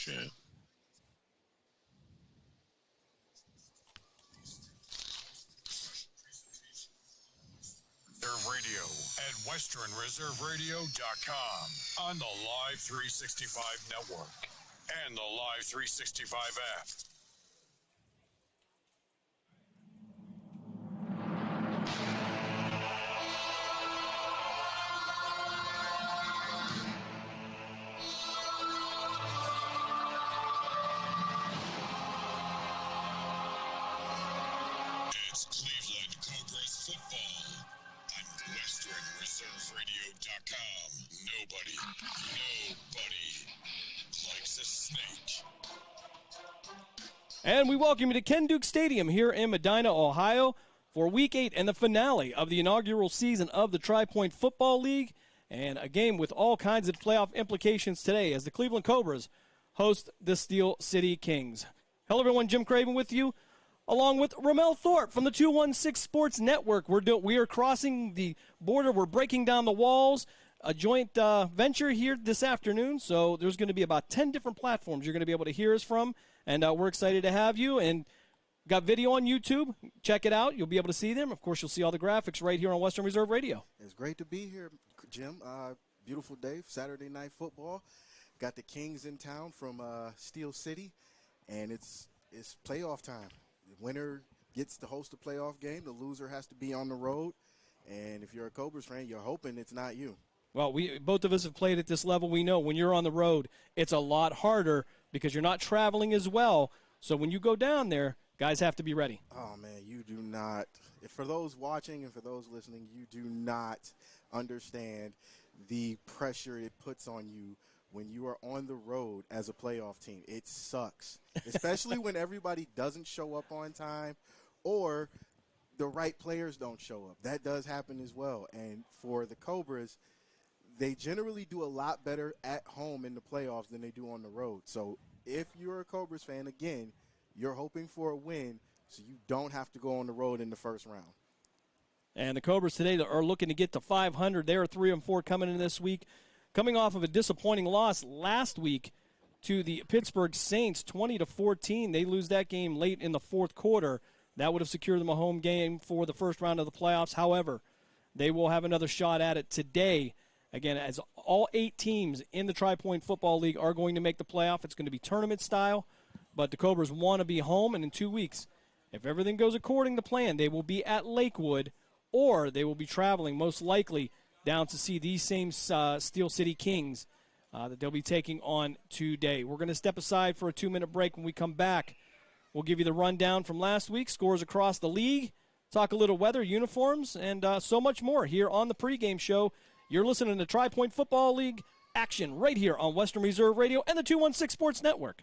Shit. Radio at westernreserveradio.com on the Live 365 network and the Live 365 app. It's Cleveland Cobras football on westernreserveradio.com. Nobody likes a snake. And we welcome you to Ken Duke Stadium here in Medina, Ohio for Week 8 and the finale of the inaugural season of the Tri-Point Football League, and a game with all kinds of playoff implications today as the Cleveland Cobras host the Steel City Kingz. Hello, everyone. Jim Craven with you, along with Ramel Thorpe from the 216 Sports Network. We are crossing the border. We're breaking down the walls. A joint venture here this afternoon, so there's going to be about 10 different platforms you're going to be able to hear us from, and we're excited to have you. And got video on YouTube. Check it out. You'll be able to see them. Of course, you'll see all the graphics right here on Western Reserve Radio. It's great to be here, Jim. Beautiful day, Saturday night football. Got the Kingz in town from Steel City, and it's playoff time. The winner gets to host a playoff game. The loser has to be on the road. And if you're a Cobras fan, you're hoping it's not you. Well, both of us have played at this level. We know when you're on the road, it's a lot harder because you're not traveling as well. So when you go down there, guys have to be ready. Oh, man, you do not. For those watching and for those listening, you do not understand the pressure it puts on you when you are on the road as a playoff team. It sucks, especially when everybody doesn't show up on time or the right players don't show up. That does happen as well. And for the Cobras, they generally do a lot better at home in the playoffs than they do on the road. So if you're a Cobras fan, again, you're hoping for a win so you don't have to go on the road in the first round. And the Cobras today are looking to get to 500. They are 3-4 coming in this week, coming off of a disappointing loss last week to the Pittsburgh Saints, 20-14. They lose that game late in the fourth quarter. That would have secured them a home game for the first round of the playoffs. However, they will have another shot at it today. Again, as all 8 teams in the Tri-Point Football League are going to make the playoff, it's going to be tournament style. But the Cobras want to be home, and in 2 weeks, if everything goes according to plan, they will be at Lakewood, or they will be traveling most likely down to see these same Steel City Kingz that they'll be taking on today. We're going to step aside for a 2-minute break. When we come back, we'll give you the rundown from last week, scores across the league, talk a little weather, uniforms, and so much more here on the pregame show. You're listening to Tri-Point Football League action right here on Western Reserve Radio and the 216 Sports Network.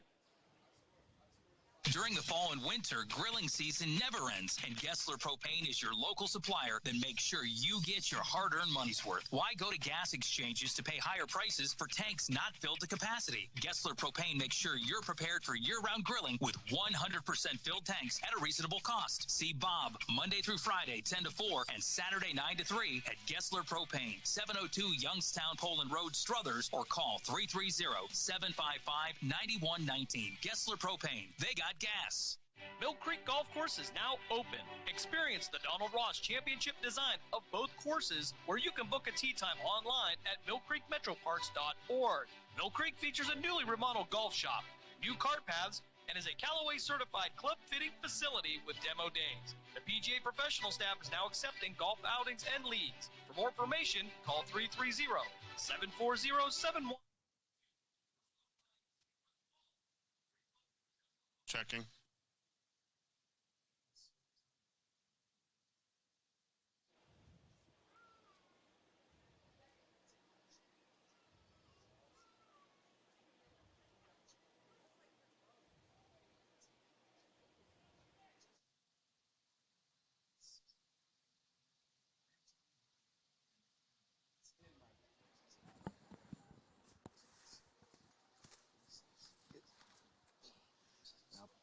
During the fall and winter, grilling season never ends, and Gessler Propane is your local supplier. Then make sure you get your hard-earned money's worth. Why go to gas exchanges to pay higher prices for tanks not filled to capacity? Gessler Propane makes sure you're prepared for year-round grilling with 100% filled tanks at a reasonable cost. See Bob Monday through Friday, 10 to 4, and Saturday, 9 to 3 at Gessler Propane, 702 Youngstown Poland Road, Struthers, or call 330-755-9119. Gessler Propane. They got gas. Mill Creek Golf Course is now open. Experience the Donald Ross Championship design of both courses, where you can book a tee time online at millcreekmetroparks.org. Mill Creek features a newly remodeled golf shop, new cart paths, and is a Callaway certified club fitting facility with demo days. The PGA professional staff is now accepting golf outings and leagues. For more information, call 330-740-71. Checking.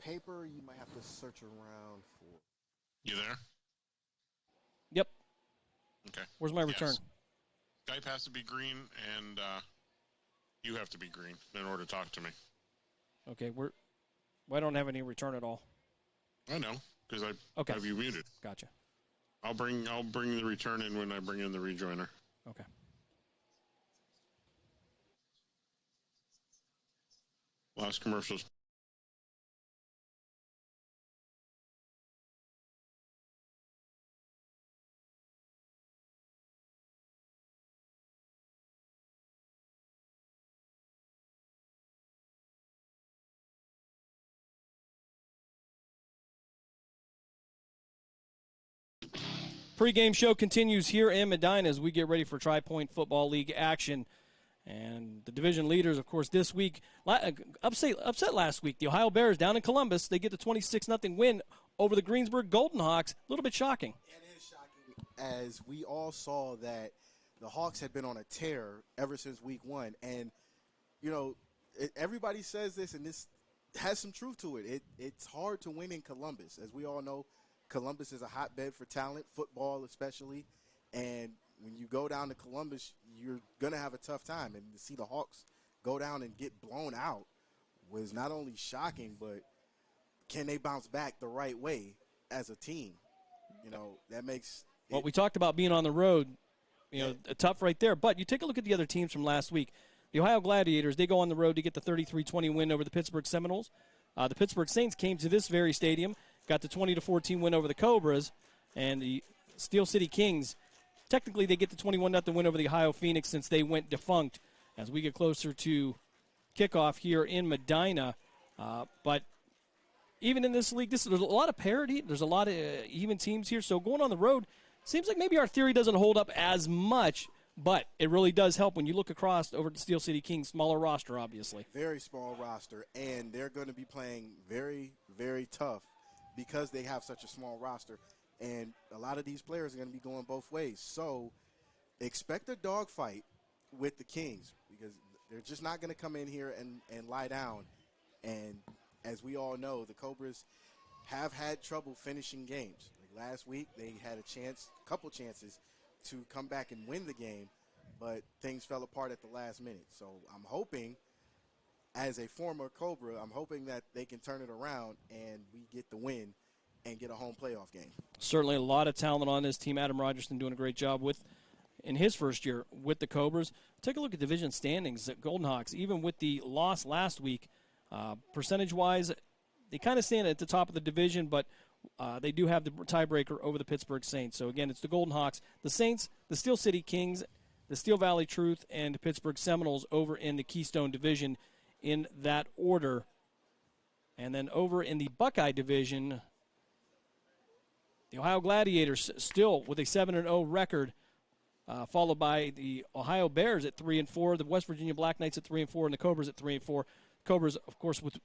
Paper, you might have to search around for. You there? Yep. Okay. Where's my return? Skype has to be green, and you have to be green in order to talk to me. Okay, I don't have any return at all. I know, because I Okay. have you muted. Gotcha. I'll bring the return in when I bring in the rejoiner. Okay. Last commercials. Pre-game show continues here in Medina as we get ready for Tri-Point Football League action. And the division leaders, of course, this week, upset last week. The Ohio Bears down in Columbus, they get the 26-0 win over the Greensburg Golden Hawks. A little bit shocking. It is shocking, as we all saw that the Hawks had been on a tear ever since week 1. And, you know, everybody says this, and this has some truth to it. It's hard to win in Columbus. As we all know, Columbus is a hotbed for talent, football especially. And when you go down to Columbus, you're going to have a tough time. And to see the Hawks go down and get blown out was not only shocking, but can they bounce back the right way as a team? You know, that makes it. Well, we talked about being on the road, tough right there. But you take a look at the other teams from last week. The Ohio Gladiators, they go on the road to get the 33-20 win over the Pittsburgh Seminoles. The Pittsburgh Saints came to this very stadium, got the 20-14 win over the Cobras. And the Steel City Kingz, technically they get the 21-0 win over the Ohio Phoenix since they went defunct as we get closer to kickoff here in Medina. But even in this league, there's a lot of parity. There's a lot of even teams here. So going on the road, seems like maybe our theory doesn't hold up as much, but it really does help when you look across over to Steel City Kingz, smaller roster, obviously. Very small roster, and they're going to be playing very, very tough because they have such a small roster. And a lot of these players are going to be going both ways. So expect a dogfight with the Kingz because they're just not going to come in here and lie down. And as we all know, the Cobras have had trouble finishing games. Like last week, they had a couple chances to come back and win the game, but things fell apart at the last minute. So I'm hoping, as a former Cobra, I'm hoping that they can turn it around and we get the win and get a home playoff game. Certainly a lot of talent on this team. Adam Rogerson doing a great job in his first year with the Cobras. Take a look at division standings at Golden Hawks. Even with the loss last week, percentage-wise, they kind of stand at the top of the division, but they do have the tiebreaker over the Pittsburgh Saints. So, again, it's the Golden Hawks, the Saints, the Steel City Kingz, the Steel Valley Truth, and the Pittsburgh Seminoles over in the Keystone Division in that order. And then over in the Buckeye Division, the Ohio Gladiators still with a 7-0 record, followed by the Ohio Bears at 3-4, the West Virginia Black Knights at 3-4, and the Cobras at 3-4. Cobras, of course, with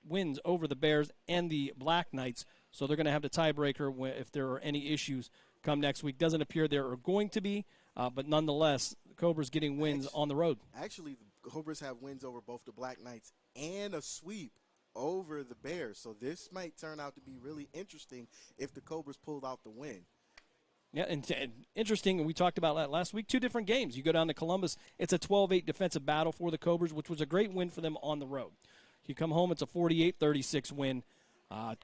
wins over the Bears and the Black Knights, so they're going to have the tiebreaker if there are any issues come next week. Doesn't appear there are going to be, but nonetheless, the Cobras getting wins on the road. Actually, the Cobras have wins over both the Black Knights and a sweep over the Bears, so this might turn out to be really interesting if the Cobras pulled out the win. Yeah, and interesting, we talked about that last week, 2 different games. You go down to Columbus, it's a 12-8 defensive battle for the Cobras, which was a great win for them on the road. You come home, it's a 48-36 win.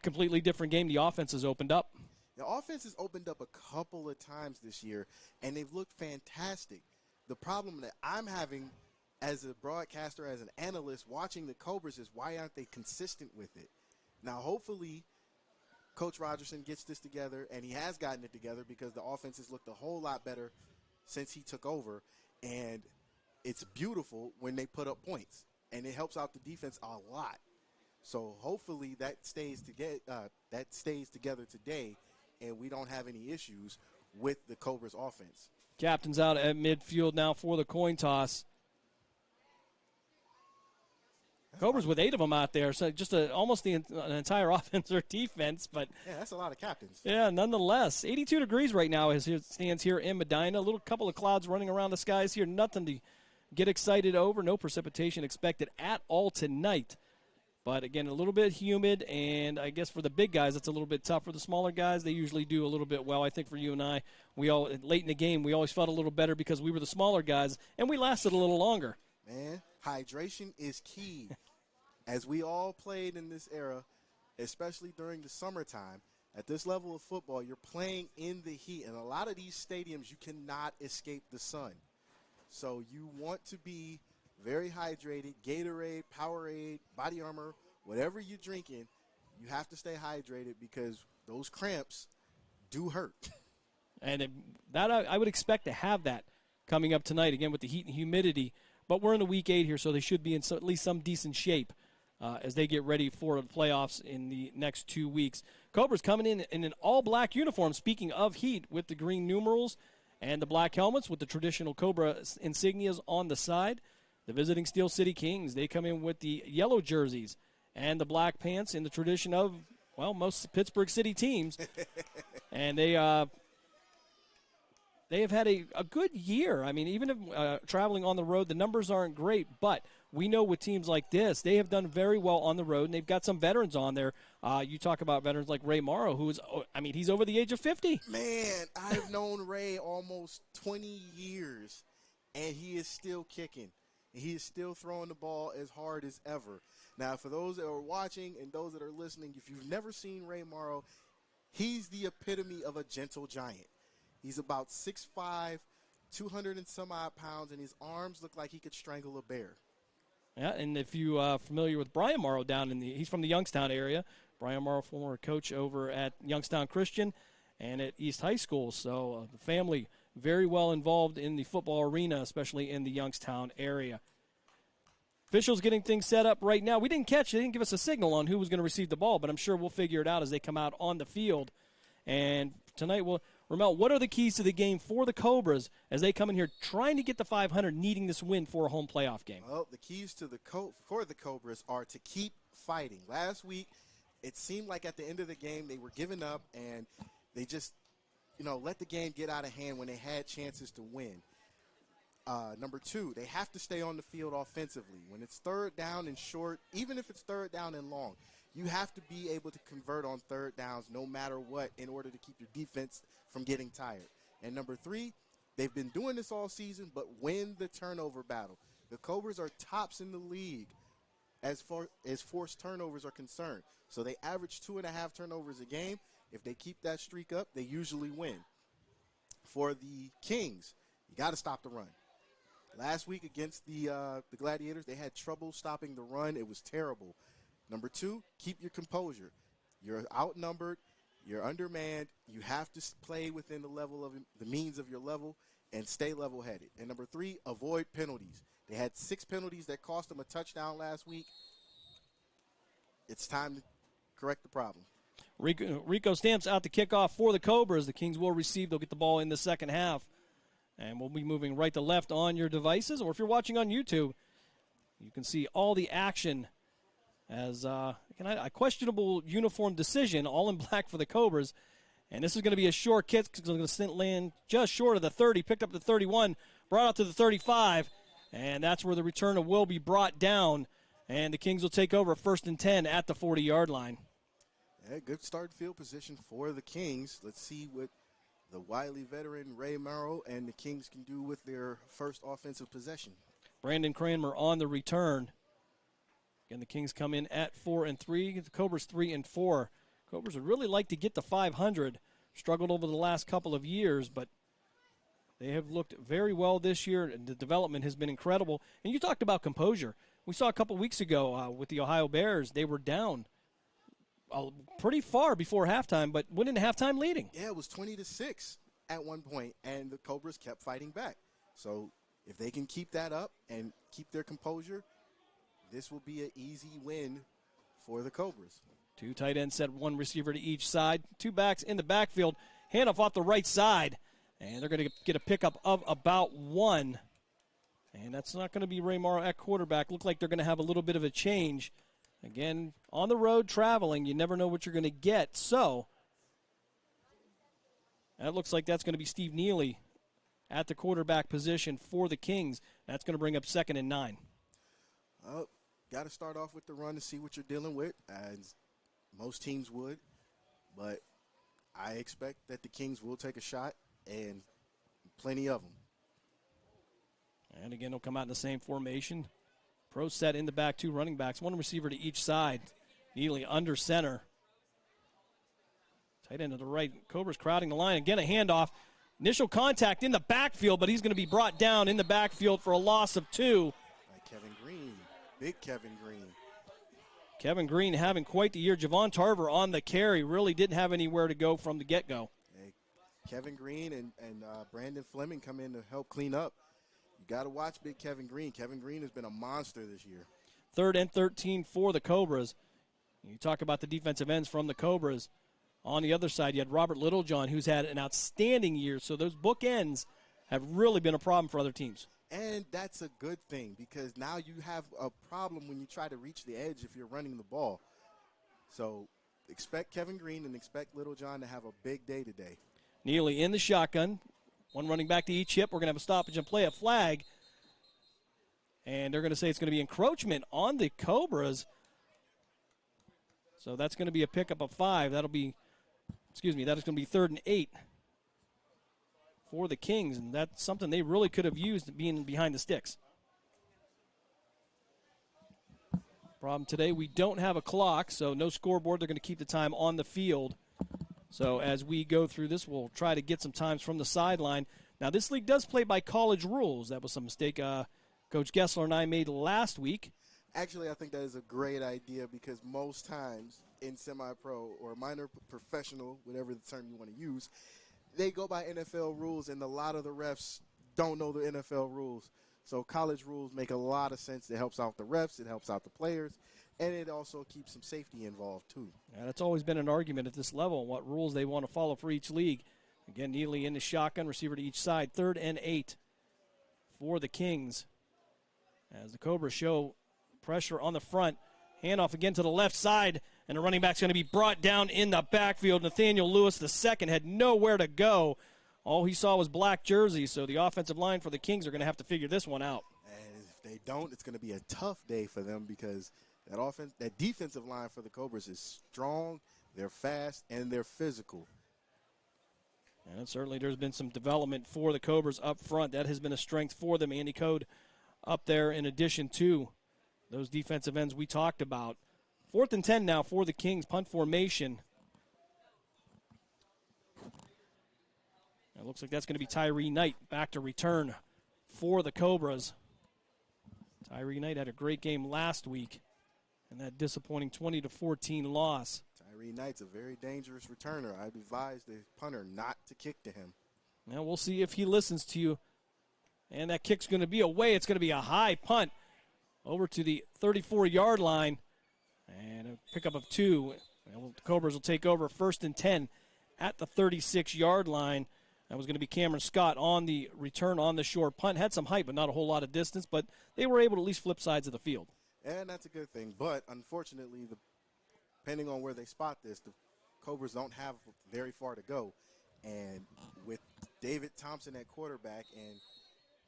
Completely different game. The offense has opened up. The offense has opened up a couple of times this year, and they've looked fantastic. The problem that I'm having as a broadcaster, as an analyst, watching the Cobras is why aren't they consistent with it? Now, hopefully, Coach Rogerson gets this together, and he has gotten it together because the offense has looked a whole lot better since he took over, and it's beautiful when they put up points, and it helps out the defense a lot. So hopefully that stays together today, and we don't have any issues with the Cobras offense. Captain's out at midfield now for the coin toss. Cobras with 8 of them out there, so just almost an entire offense or defense. But yeah, that's a lot of captains. Yeah, nonetheless, 82 degrees right now as it stands here in Medina. A little couple of clouds running around the skies here. Nothing to get excited over. No precipitation expected at all tonight. But, again, a little bit humid, and I guess for the big guys it's a little bit tough. For the smaller guys, they usually do a little bit well. I think for you and I, late in the game, we always felt a little better because we were the smaller guys, and we lasted a little longer. Man, hydration is key. as we all played in this era, especially during the summertime, at this level of football, you're playing in the heat. And a lot of these stadiums, you cannot escape the sun. So you want to be very hydrated. Gatorade, Powerade, Body Armor, whatever you're drinking, you have to stay hydrated because those cramps do hurt. And I would expect to have that coming up tonight, again, with the heat and humidity. But we're in a week 8 here, so they should be in at least some decent shape as they get ready for the playoffs in the next 2 weeks. Cobras coming in an all-black uniform, speaking of heat, with the green numerals and the black helmets with the traditional Cobra insignias on the side. The visiting Steel City Kings, they come in with the yellow jerseys and the black pants in the tradition of, well, most Pittsburgh City teams. And they have had a good year. I mean, even if traveling on the road, the numbers aren't great, but we know with teams like this, they have done very well on the road, and they've got some veterans on there. You talk about veterans like Ray Morrow, he's over the age of 50. Man, I've known Ray almost 20 years, and he is still kicking. He is still throwing the ball as hard as ever. Now, for those that are watching and those that are listening, if you've never seen Ray Morrow, he's the epitome of a gentle giant. He's about 6'5", 200 and some odd pounds, and his arms look like he could strangle a bear. Yeah, and if you are familiar with Brian Morrow he's from the Youngstown area. Brian Morrow, former coach over at Youngstown Christian and at East High School. So the family very well involved in the football arena, especially in the Youngstown area. Officials getting things set up right now. They didn't give us a signal on who was going to receive the ball, but I'm sure we'll figure it out as they come out on the field. And tonight, Ramel, what are the keys to the game for the Cobras as they come in here trying to get the 500, needing this win for a home playoff game? Well, the keys to for the Cobras are to keep fighting. Last week, it seemed like at the end of the game they were giving up and they just, let the game get out of hand when they had chances to win. Number 2, they have to stay on the field offensively. When it's third down and short, even if it's third down and long, you have to be able to convert on third downs no matter what in order to keep your defense from getting tired. And number 3, they've been doing this all season, but win the turnover battle. The Cobras are tops in the league as far as forced turnovers are concerned. So they average 2.5 turnovers a game. If they keep that streak up, they usually win. For the Kings, you got to stop the run. Last week against the Gladiators, they had trouble stopping the run. It was terrible. Number 2, keep your composure. You're outnumbered. You're undermanned. You have to play within the means of your level and stay level-headed. And number 3, avoid penalties. They had 6 penalties that cost them a touchdown last week. It's time to correct the problem. Rico Stamps out the kickoff for the Cobras. The Kings will receive. They'll get the ball in the second half. And we'll be moving right to left on your devices. Or if you're watching on YouTube, you can see all the action as a questionable uniform decision, all in black for the Cobras. And this is going to be a short kick. It's going to land just short of the 30, picked up the 31, brought out to the 35. And that's where the return will be brought down. And the Kings will take over 1st and 10 at the 40-yard line. Yeah, good start field position for the Kings. Let's see what the wily veteran Ray Morrow and the Kings can do with their first offensive possession. Brandon Cranmer on the return. Again, the Kings come in at 4-3. The Cobras 3-4. Cobras would really like to get to 500. Struggled over the last couple of years, but they have looked very well this year, and the development has been incredible. And you talked about composure. We saw a couple weeks ago with the Ohio Bears, they were down pretty far before halftime, but went into halftime leading. Yeah, it was 20-6 at one point, and the Cobras kept fighting back. So if they can keep that up and keep their composure, this will be an easy win for the Cobras. 2 tight ends set, 1 receiver to each side. 2 backs in the backfield. Handoff off the right side. And they're going to get a pickup of about 1. And that's not going to be Ray Morrow at quarterback. Look like they're going to have a little bit of a change. Again, on the road traveling, you never know what you're going to get. So that looks like that's going to be Steve Neely at the quarterback position for the Kings. That's going to bring up 2nd and 9. Got to start off with the run to see what you're dealing with, as most teams would. But I expect that the Kings will take a shot, and plenty of them. And again, they'll come out in the same formation. Pro set in the back, 2 running backs, 1 receiver to each side. Neely under center. Tight end to the right. Cobras crowding the line. Again, a handoff. Initial contact in the backfield, but he's going to be brought down in the backfield for a loss of 2. By Kevin Green. Big Kevin Green. Kevin Green having quite the year. Javon Tarver on the carry. Really didn't have anywhere to go from the get-go. Hey, Kevin Green and Brandon Fleming come in to help clean up. You got to watch big Kevin Green. Kevin Green has been a monster this year. 3rd and 13 for the Cobras. You talk about the defensive ends from the Cobras. On the other side, you had Robert Littlejohn, who's had an outstanding year. So those bookends have really been a problem for other teams. And that's a good thing because now you have a problem when you try to reach the edge if you're running the ball. So expect Kevin Green and expect Littlejohn to have a big day today. Neely in the shotgun. 1 running back to each hip. We're going to have a stoppage and play, a flag. And they're going to say it's going to be encroachment on the Cobras. So that's going to be a pickup of 5. That is going to be 3rd and 8 for the Kings. And that's something they really could have used being behind the sticks. Problem today, we don't have a clock, so no scoreboard. They're going to keep the time on the field. So as we go through this, we'll try to get some times from the sideline. Now, this league does play by college rules. That was some mistake Coach Gessler and I made last week. Actually, I think that is a great idea because most times in semi-pro or minor professional, whatever the term you want to use, they go by NFL rules, and a lot of the refs don't know the NFL rules. So college rules make a lot of sense. It helps out the refs. It helps out the players. And it also keeps some safety involved, too. Yeah, that's always been an argument at this level, what rules they want to follow for each league. Again, Neely in the shotgun, receiver to each side. 3rd and 8 for the Kings. As the Cobras show pressure on the front. Handoff again to the left side, and the running back's going to be brought down in the backfield. Nathaniel Lewis, the second, had nowhere to go. All he saw was black jerseys, so the offensive line for the Kings are going to have to figure this one out. And if they don't, it's going to be a tough day for them because that defensive line for the Cobras is strong, they're fast, and they're physical. And certainly there's been some development for the Cobras up front. That has been a strength for them. Andy Code up there in addition to those defensive ends we talked about. 4th and 10 now for the Kings. Punt formation. It looks like that's going to be Tyree Knight back to return for the Cobras. Tyree Knight had a great game last week in that disappointing 20-14 loss. Tyree Knight's a very dangerous returner. I'd advise the punter not to kick to him. Now we'll see if he listens to you. And that kick's going to be away. It's going to be a high punt over to the 34-yard line. And a pickup of 2. The Cobras will take over 1st and 10 at the 36-yard line. That was going to be Cameron Scott on the return on the short punt. Had some height, but not a whole lot of distance. But they were able to at least flip sides of the field. And that's a good thing. But, unfortunately, depending on where they spot this, the Cobras don't have very far to go. And with David Thompson at quarterback and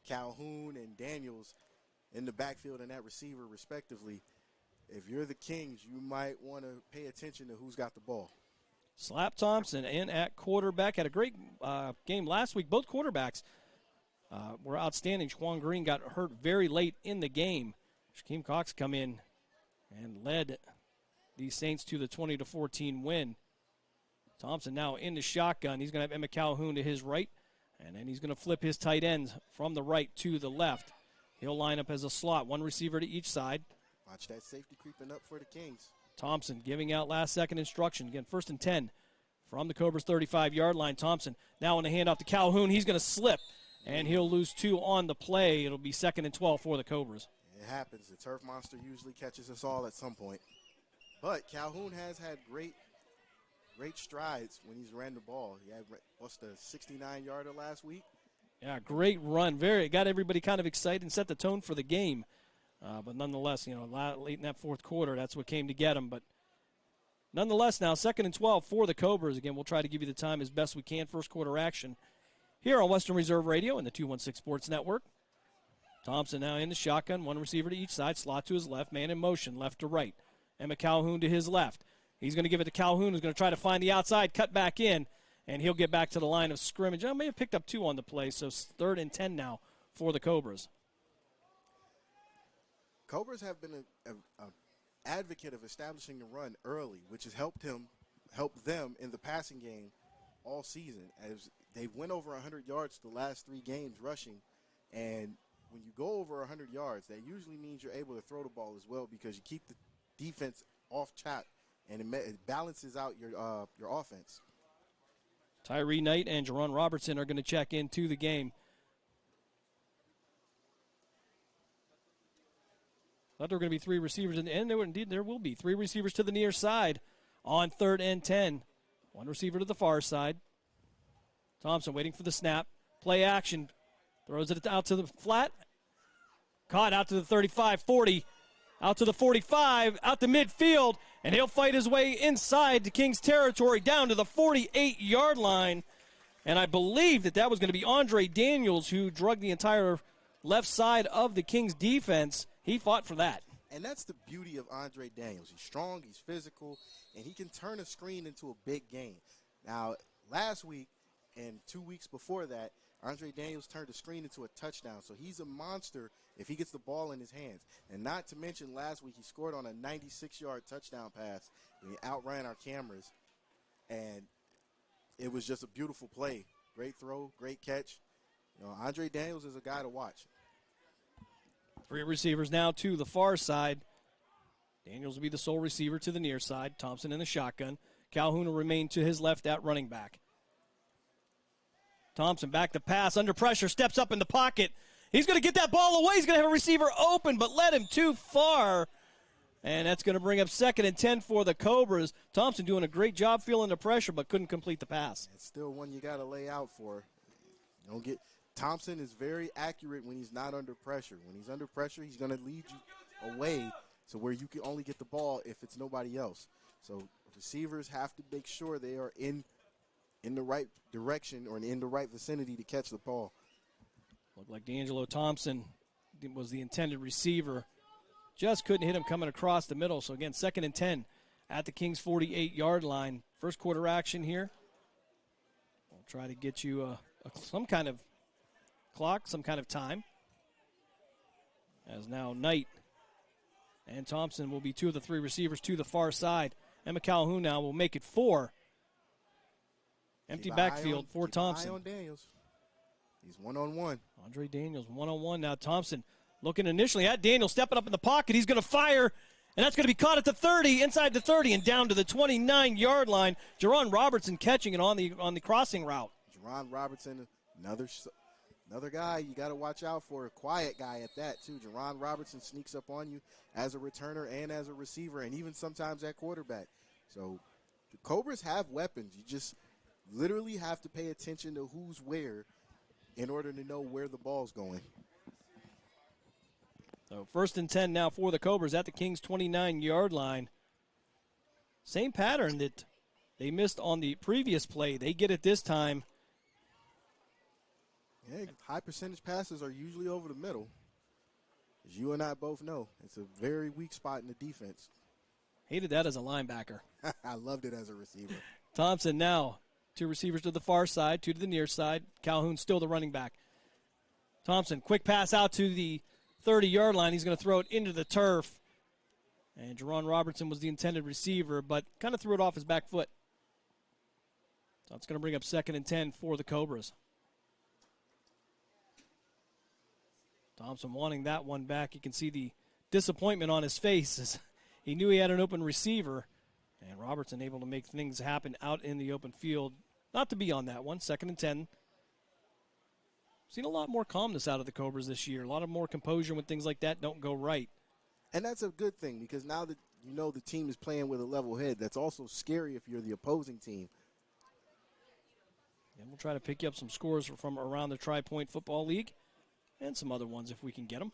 Calhoun and Daniels in the backfield and that receiver, respectively, if you're the Kings, you might want to pay attention to who's got the ball. Slap Thompson in at quarterback. Had a great game last week. Both quarterbacks were outstanding. Shaquan Green got hurt very late in the game. Shaquem Cox come in and led the Saints to the 20-14 win. Thompson now in the shotgun. He's going to have Emma Calhoun to his right, and then he's going to flip his tight ends from the right to the left. He'll line up as a slot, 1 receiver to each side. Watch that safety creeping up for the Kings. Thompson giving out last-second instruction. Again, 1st and 10 from the Cobras' 35-yard line. Thompson now on the handoff to Calhoun. He's going to slip, and he'll lose 2 on the play. It'll be 2nd and 12 for the Cobras. It happens. The turf monster usually catches us all at some point. But Calhoun has had great strides when he's ran the ball. He had, what's the 69-yarder last week? Yeah, great run. Got everybody kind of excited and set the tone for the game. But nonetheless, late in that fourth quarter, that's what came to get him. But nonetheless, now 2nd and 12 for the Cobras. Again, we'll try to give you the time as best we can. First quarter action here on Western Reserve Radio and the 216 Sports Network. Thompson now in the shotgun, 1 receiver to each side, slot to his left, man in motion, left to right. Emma Calhoun to his left. He's going to give it to Calhoun, who's going to try to find the outside, cut back in, and he'll get back to the line of scrimmage. I may have picked up 2 on the play, so 3rd and 10 now for the Cobras. Cobras have been an advocate of establishing the run early, which has helped them in the passing game all season. As they went over 100 yards the last 3 games rushing, and when you go over 100 yards, that usually means you're able to throw the ball as well because you keep the defense off track, and it balances out your offense. Tyree Knight and Jerron Robertson are going to check into the game. Thought there were going to be 3 receivers in the end. There will be 3 receivers to the near side on 3rd and 10. 1 receiver to the far side. Thompson waiting for the snap. Play action. Throws it out to the flat. Caught out to the 35, 40. Out to the 45, out to midfield. And he'll fight his way inside the Kingz territory down to the 48-yard line. And I believe that was going to be Andre Daniels who drug the entire left side of the Kingz defense. He fought for that. And that's the beauty of Andre Daniels. He's strong, he's physical, and he can turn a screen into a big game. Now, last week and 2 weeks before that, Andre Daniels turned a screen into a touchdown. So he's a monster if he gets the ball in his hands. And not to mention last week he scored on a 96-yard touchdown pass. He outran our cameras. And it was just a beautiful play. Great throw, great catch. Andre Daniels is a guy to watch. 3 receivers now to the far side. Daniels will be the sole receiver to the near side. Thompson in the shotgun. Calhoun will remain to his left at running back. Thompson back to pass, under pressure, steps up in the pocket. He's going to get that ball away. He's going to have a receiver open, but led him too far. And that's going to bring up 2nd and 10 for the Cobras. Thompson doing a great job feeling the pressure, but couldn't complete the pass. It's still one you got to lay out for. Thompson is very accurate when he's not under pressure. When he's under pressure, he's going to lead you away to where you can only get the ball if it's nobody else. So receivers have to make sure they are in the right direction or in the right vicinity to catch the ball. Looked like D'Angelo Thompson was the intended receiver. Just couldn't hit him coming across the middle. So, again, 2nd and 10 at the Kingz 48-yard line. First quarter action here. We'll try to get you some kind of clock, some kind of time. As now Knight and Thompson will be 2 of the 3 receivers to the far side. Emma Calhoun now will make it 4. Empty backfield for Thompson. Eye on Daniels. He's one-on-one. Andre Daniels, one-on-one. Now Thompson looking initially at Daniels, stepping up in the pocket. He's going to fire, and that's going to be caught at the 30, inside the 30, and down to the 29-yard line. Jerron Robertson catching it on the crossing route. Jerron Robertson, another guy you got to watch out for, a quiet guy at that, too. Jerron Robertson sneaks up on you as a returner and as a receiver, and even sometimes at quarterback. So the Cobras have weapons. You just literally have to pay attention to who's where in order to know where the ball's going. So 1st and 10 now for the Cobras at the Kingz 29-yard line. Same pattern that they missed on the previous play. They get it this time. Yeah, high percentage passes are usually over the middle. As you and I both know, it's a very weak spot in the defense. Hated that as a linebacker. I loved it as a receiver. Thompson now. 2 receivers to the far side, 2 to the near side. Calhoun still the running back. Thompson, quick pass out to the 30-yard line. He's going to throw it into the turf. And Jerron Robertson was the intended receiver, but kind of threw it off his back foot. So it's going to bring up 2nd and 10 for the Cobras. Thompson wanting that one back. You can see the disappointment on his face as he knew he had an open receiver. And Robertson able to make things happen out in the open field. Not to be on that one. 2nd and 10. Seen a lot more calmness out of the Cobras this year. A lot of more composure when things like that don't go right. And that's a good thing because now that you know the team is playing with a level head, that's also scary if you're the opposing team. And we'll try to pick you up some scores from around the Tri-Point Football League and some other ones if we can get them.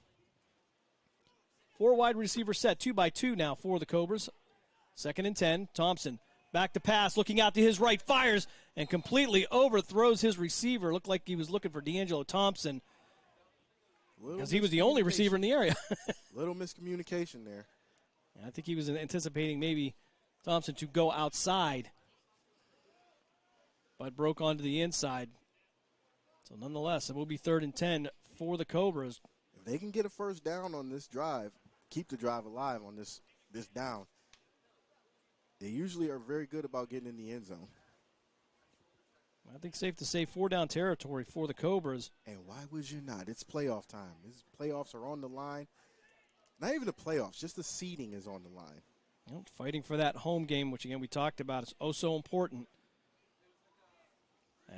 4 wide receiver set, 2x2 now for the Cobras. 2nd and 10. Thompson back to pass, looking out to his right, fires, and completely overthrows his receiver. Looked like he was looking for D'Angelo Thompson because he was the only receiver in the area. Little miscommunication there. And I think he was anticipating maybe Thompson to go outside, but broke onto the inside. So nonetheless, it will be 3rd and 10 for the Cobras. If they can get a first down on this drive, keep the drive alive on this down. They usually are very good about getting in the end zone. I think safe to say 4-down territory for the Cobras. And why would you not? It's playoff time. These playoffs are on the line. Not even the playoffs, just the seeding is on the line. Fighting for that home game, which, again, we talked about. It's oh so important.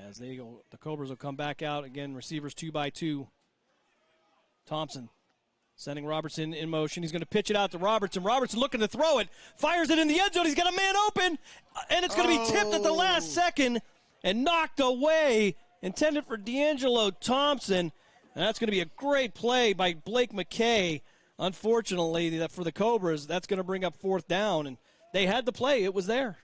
As they go, the Cobras will come back out. Again, receivers 2 by 2. Thompson sending Robertson in motion. He's going to pitch it out to Robertson. Robertson looking to throw it. Fires it in the end zone. He's got a man open. And it's going to be tipped at the last second and knocked away. Intended for D'Angelo Thompson. And that's going to be a great play by Blake McKay. Unfortunately, for the Cobras, that's going to bring up 4th down. And they had the play. It was there.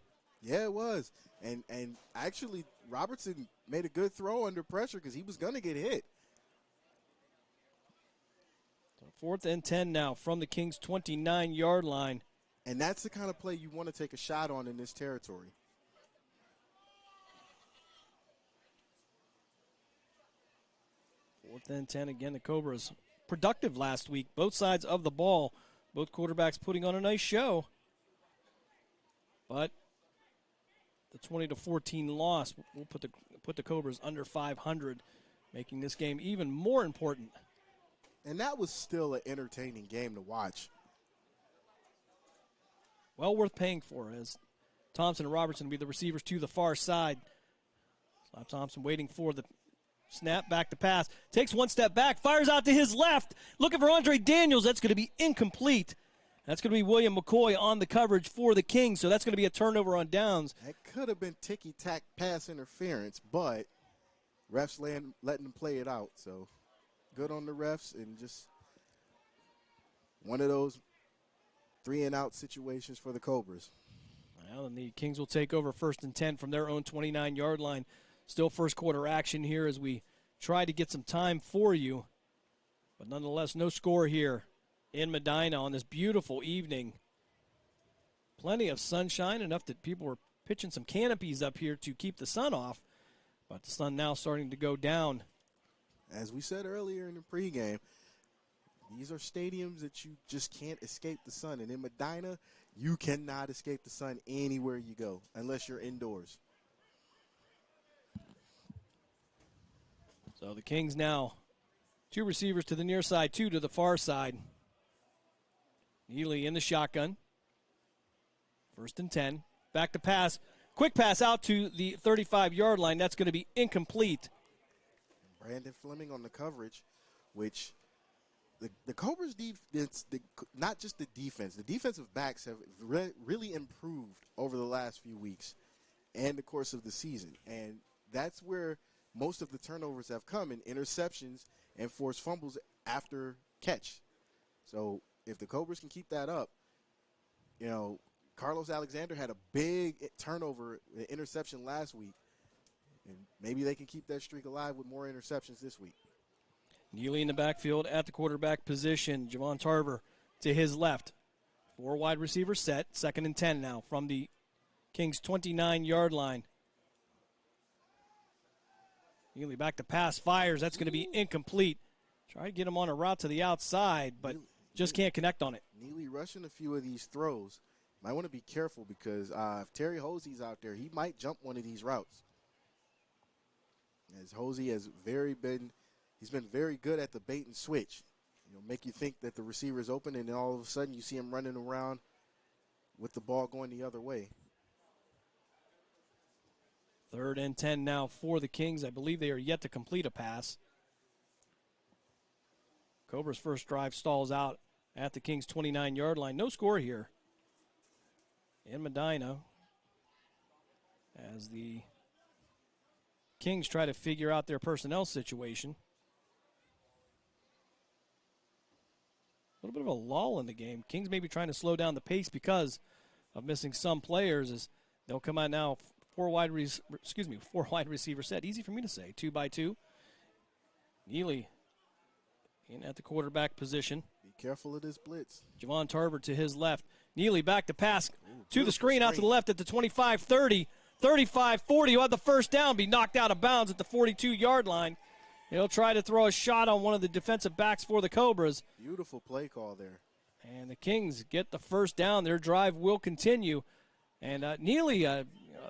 Yeah, it was. And actually, Robertson made a good throw under pressure because he was going to get hit. So 4th and 10 now from the Kingz 29-yard line. And that's the kind of play you want to take a shot on in this territory. Fourth and 10 again. The Cobras productive last week. Both sides of the ball. Both quarterbacks putting on a nice show. But the 20-14 loss will put the Cobras under 500, making this game even more important. And that was still an entertaining game to watch. Well worth paying for, as Thompson and Robertson will be the receivers to the far side. Thompson waiting for the snap, back to pass. Takes one step back, fires out to his left. Looking for Andre Daniels. That's going to be incomplete. That's going to be William McCoy on the coverage for the Kings, so that's going to be a turnover on downs. That could have been ticky-tack pass interference, but refs letting them play it out. So good on the refs, and just one of those 3-and-out situations for the Cobras. Well, and the Kings will take over 1st and 10 from their own 29-yard line. Still first quarter action here as we try to get some time for you. But nonetheless, no score here in Medina on this beautiful evening. Plenty of sunshine, enough that people were pitching some canopies up here to keep the sun off. But the sun now starting to go down. As we said earlier in the pregame, these are stadiums that you just can't escape the sun. And in Medina, you cannot escape the sun anywhere you go unless you're indoors. So the Kings now, 2 receivers to the near side, 2 to the far side. Neely in the shotgun. 1st and 10. Back to pass. Quick pass out to the 35-yard line. That's going to be incomplete. Brandon Fleming on the coverage, which the Cobras defense, not just the defense, the defensive backs have really improved over the last few weeks and the course of the season. And that's where most of the turnovers have come in interceptions and forced fumbles after catch. So if the Cobras can keep that up, you know, Carlos Alexander had a big turnover, interception last week, and maybe they can keep that streak alive with more interceptions this week. Neely in the backfield at the quarterback position. Javon Tarver to his left. 4 wide receivers set. 2nd and 10 now from the Kings' 29-yard line. Neely back to pass, fires. That's going to be incomplete. Try to get him on a route to the outside, but just can't connect on it. Neely rushing a few of these throws. Might want to be careful because if Terry Hosey's out there, he might jump one of these routes. As Hosey has he's been very good at the bait and switch. You know, make you think that the receiver is open, and then all of a sudden you see him running around with the ball going the other way. 3rd and 10 now for the Kings. I believe they are yet to complete a pass. Cobras' first drive stalls out at the Kings' 29-yard line. No score here in Medina as the Kings try to figure out their personnel situation. A little bit of a lull in the game. Kings maybe trying to slow down the pace because of missing some players as they'll come out now. 4 wide receiver set. Easy for me to say. 2 by 2. Neely in at the quarterback position. Be careful of this blitz. Javon Tarver to his left. Neely back to pass to the screen out to the left at the 25-30. 35-40. He'll have the first down, be knocked out of bounds at the 42-yard line. He'll try to throw a shot on one of the defensive backs for the Cobras. Beautiful play call there. And the Kings get the first down. Their drive will continue. And Neely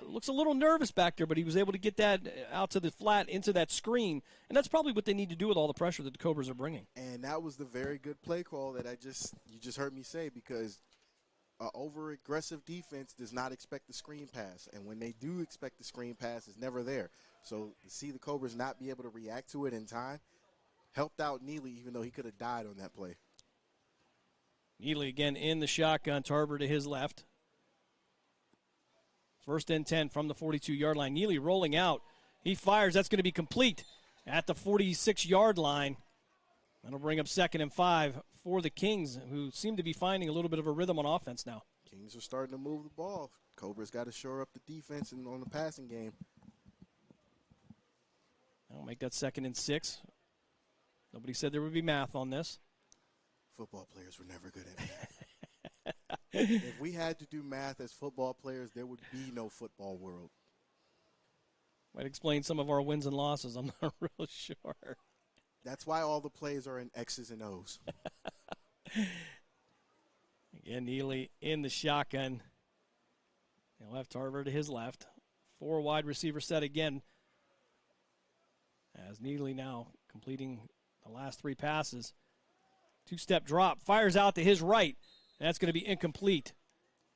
looks a little nervous back there, but he was able to get that out to the flat into that screen. And that's probably what they need to do with all the pressure that the Cobras are bringing. And that was the very good play call that you just heard me say, because over-aggressive defense does not expect the screen pass. And when they do expect the screen pass, it's never there. So to see the Cobras not be able to react to it in time helped out Neely, even though he could have died on that play. Neely again in the shotgun, Tarver to his left. First and 10 from the 42-yard line. Neely rolling out. He fires. That's going to be complete at the 46-yard line. That'll bring up 2nd and 5 for the Kings, who seem to be finding a little bit of a rhythm on offense now. Kings are starting to move the ball. Cobras got to shore up the defense and on the passing game. That'll make that 2nd and 6. Nobody said there would be math on this. Football players were never good at math. If we had to do math as football players, there would be no football world. Might explain some of our wins and losses. I'm not real sure. That's why all the plays are in X's and O's. Again, Neely in the shotgun. He'll have Tarver to his left. 4 wide receiver set again. As Neely now completing the last 3 passes. 2-step drop. Fires out to his right. That's going to be incomplete.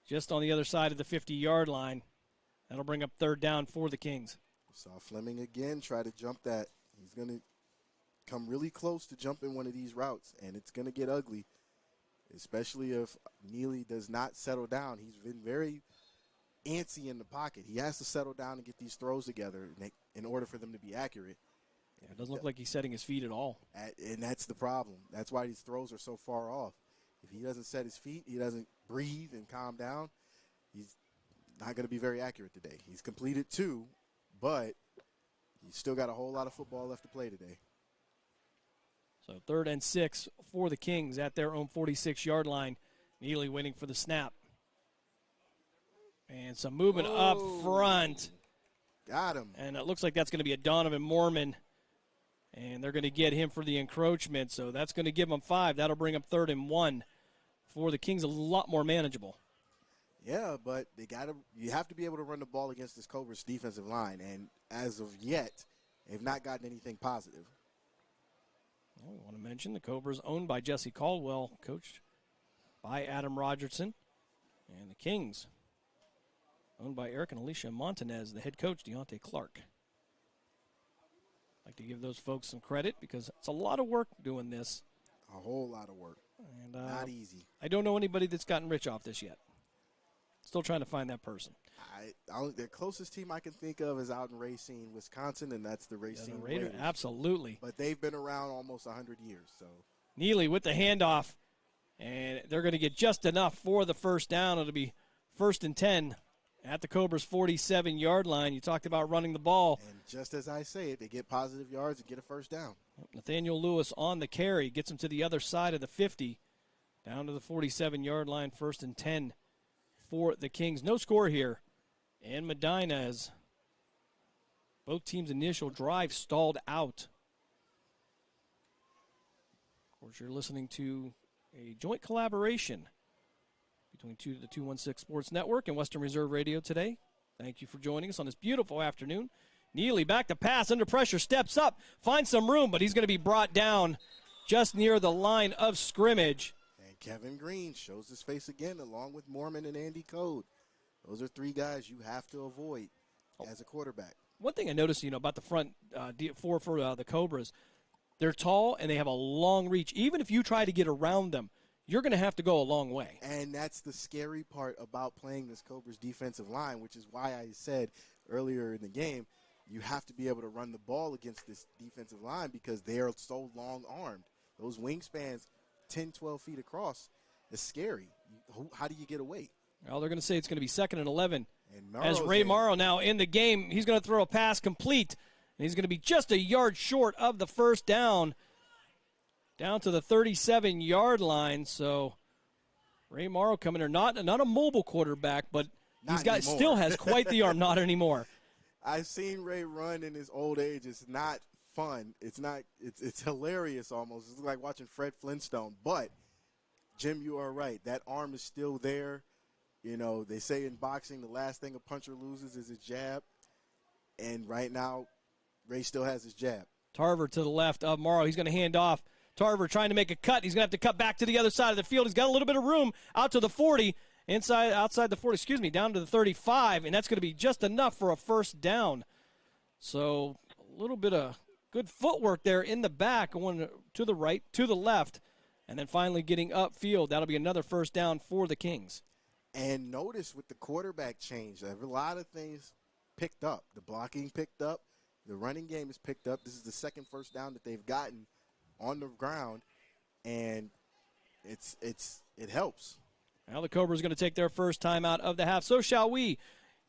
Just on the other side of the 50-yard line. That'll bring up 3rd down for the Kings. Saw Fleming again try to jump that. He's going to come really close to jumping one of these routes, and it's going to get ugly, especially if Neely does not settle down. He's been very antsy in the pocket. He has to settle down and get these throws together in order for them to be accurate. Yeah, it doesn't look like he's setting his feet at all. And that's the problem. That's why these throws are so far off. If he doesn't set his feet, he doesn't breathe and calm down, he's not going to be very accurate today. He's completed 2, but he's still got a whole lot of football left to play today. So 3rd and 6 for the Kings at their own 46-yard line. Neely waiting for the snap. And some movement up front. Got him. And it looks like that's going to be a Donovan Mormon. And they're going to get him for the encroachment. So that's going to give them 5. That'll bring up 3rd and 1 for the Kings, a lot more manageable. Yeah, but you have to be able to run the ball against this Cobras defensive line. And as of yet, they've not gotten anything positive. Well, we want to mention the Cobras owned by Jesse Caldwell, coached by Adam Rogerson. And the Kings owned by Eric and Alicia Montanez, the head coach, Deontay Clark. I'd like to give those folks some credit because it's a lot of work doing this. A whole lot of work. And not easy. I don't know anybody that's gotten rich off this yet. Still trying to find that person. The closest team I can think of is out in Racine, Wisconsin, and that's the Racine Raiders. Absolutely. But they've been around almost 100 years. So Neely with the handoff, and they're going to get just enough for the first down. It'll be 1st and 10 at the Cobras' 47-yard line. You talked about running the ball. And just as I say it, they get positive yards and get a first down. Nathaniel Lewis on the carry, gets him to the other side of the 50, down to the 47-yard line, 1st and 10 for the Kings. No score here in Medina as both teams' initial drive stalled out. Of course, you're listening to a joint collaboration between the 216 Sports Network and Western Reserve Radio today. Thank you for joining us on this beautiful afternoon. Neely back to pass, under pressure, steps up, finds some room, but he's going to be brought down just near the line of scrimmage. And Kevin Green shows his face again along with Mormon and Andy Code. Those are 3 guys you have to avoid as a quarterback. One thing I noticed, about the front for the Cobras, they're tall and they have a long reach. Even if you try to get around them, you're going to have to go a long way. And that's the scary part about playing this Cobras defensive line, which is why I said earlier in the game, you have to be able to run the ball against this defensive line because they are so long-armed. Those wingspans, 10, 12 feet across, is scary. How do you get away? Well, they're going to say it's going to be 2nd and 11. And as Ray Morrow now in the game, he's going to throw a pass complete, and he's going to be just a yard short of the first down to the 37-yard line. So Ray Morrow coming there, not a mobile quarterback, but still has quite the arm. Not anymore. I've seen Ray run in his old age. It's not fun. It's hilarious almost. It's like watching Fred Flintstone. But Jim, you are right. That arm is still there. You know, they say in boxing the last thing a puncher loses is his jab. And right now, Ray still has his jab. Tarver to the left of Morrow. He's going to hand off. Tarver trying to make a cut. He's going to have to cut back to the other side of the field. He's got a little bit of room out to the 40, outside the 40, down to the 35, and that's going to be just enough for a first down. So a little bit of good footwork there in the back, going to the right, to the left, and then finally getting upfield. That'll be another first down for the Kings. And notice with the quarterback change, a lot of things picked up. The blocking picked up. The running game is picked up. This is the second first down that they've gotten on the ground, and it helps. Now the Cobras are going to take their first time out of the half. So shall we.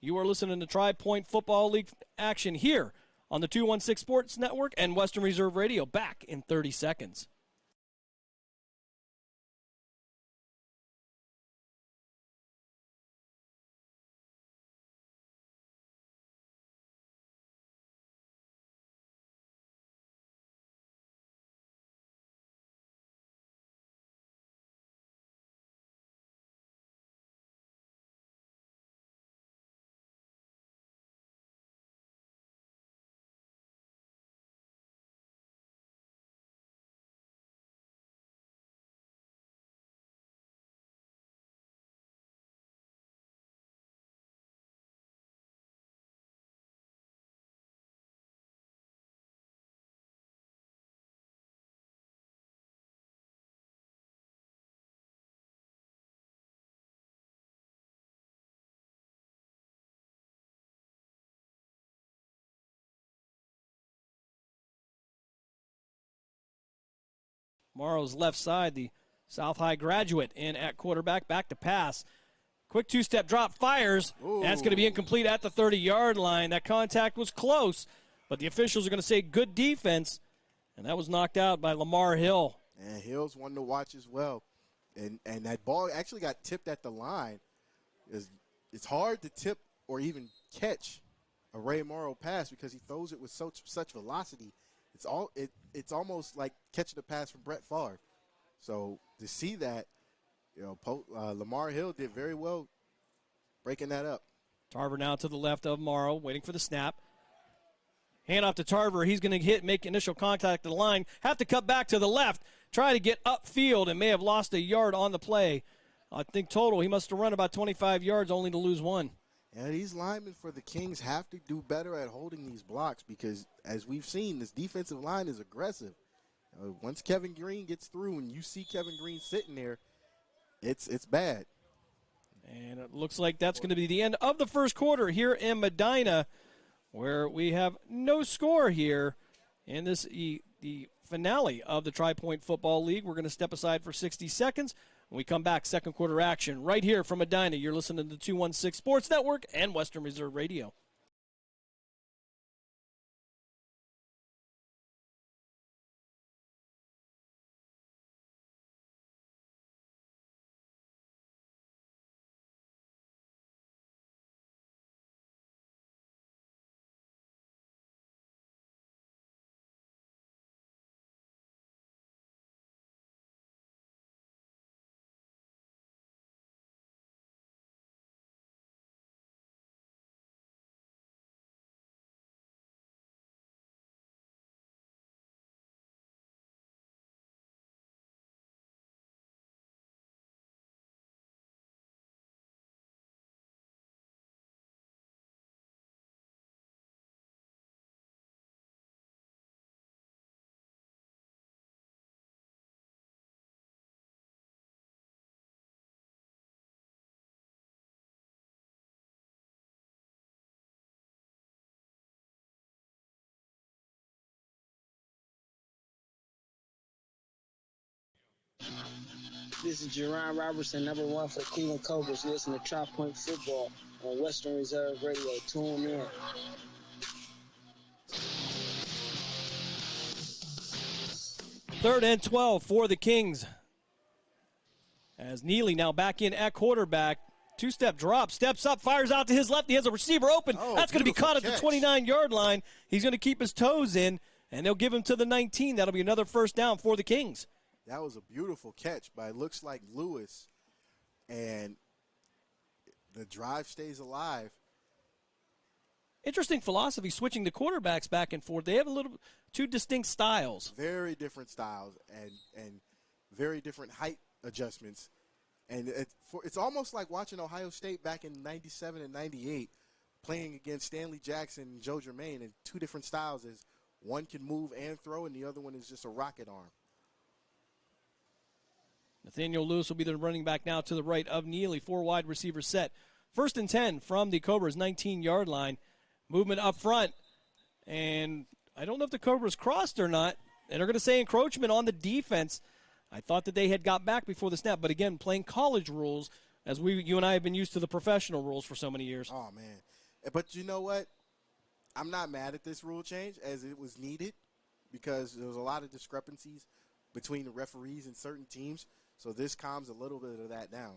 You are listening to Tri-Point Football League action here on the 216 Sports Network and Western Reserve Radio. Back in 30 seconds. Morrow's left side, the South High graduate in at quarterback, back to pass. Quick two-step drop, fires. That's going to be incomplete at the 30-yard line. That contact was close, but the officials are going to say good defense, and that was knocked out by Lamar Hill. And Hill's one to watch as well. And that ball actually got tipped at the line. It's hard to tip or even catch a Ray Morrow pass because he throws it with such velocity. It's almost like catching a pass from Brett Favre. So to see that, Lamar Hill did very well breaking that up. Tarver now to the left of Morrow, waiting for the snap. Hand off to Tarver. He's going to make initial contact at the line. Have to cut back to the left. Try to get upfield and may have lost a yard on the play. I think total he must have run about 25 yards only to lose one. Yeah, these linemen for the Kings have to do better at holding these blocks because, as we've seen, this defensive line is aggressive. Once Kevin Green gets through and you see Kevin Green sitting there, it's bad. And it looks like that's going to be the end of the first quarter here in Medina, where we have no score here in this the finale of the Tri-Point Football League. We're going to step aside for 60 seconds. When we come back, second quarter action right here from Medina. You're listening to the 216 Sports Network and Western Reserve Radio. This is Jerron Robertson, number one for Cleveland Cobras. Listen to Tri-Point Football on Western Reserve Radio. Tune in. Third and 12 for the Kings. As Neely now back in at quarterback. Two-step drop, steps up, fires out to his left. He has a receiver open. That's going to be caught at the 29-yard line. He's going to keep his toes in, and they'll give him to the 19. That'll be another first down for the Kings. That was a beautiful catch by, looks like, Lewis. And the drive stays alive. Interesting philosophy, switching the quarterbacks back and forth. They have two distinct styles. Very different styles and very different height adjustments. And it's almost like watching Ohio State back in 97 and 98 playing against Stanley Jackson and Joe Germain in two different styles. As one can move and throw, and the other one is just a rocket arm. Nathaniel Lewis will be the running back now to the right of Neely. 4 wide receivers set. 1st and 10 from the Cobras' 19-yard line. Movement up front. And I don't know if the Cobras crossed or not. And they're going to say encroachment on the defense. I thought that they had got back before the snap. But, again, playing college rules, as you and I have been used to the professional rules for so many years. Oh, man. But you know what? I'm not mad at this rule change, as it was needed, because there was a lot of discrepancies between the referees and certain teams. So this calms a little bit of that down.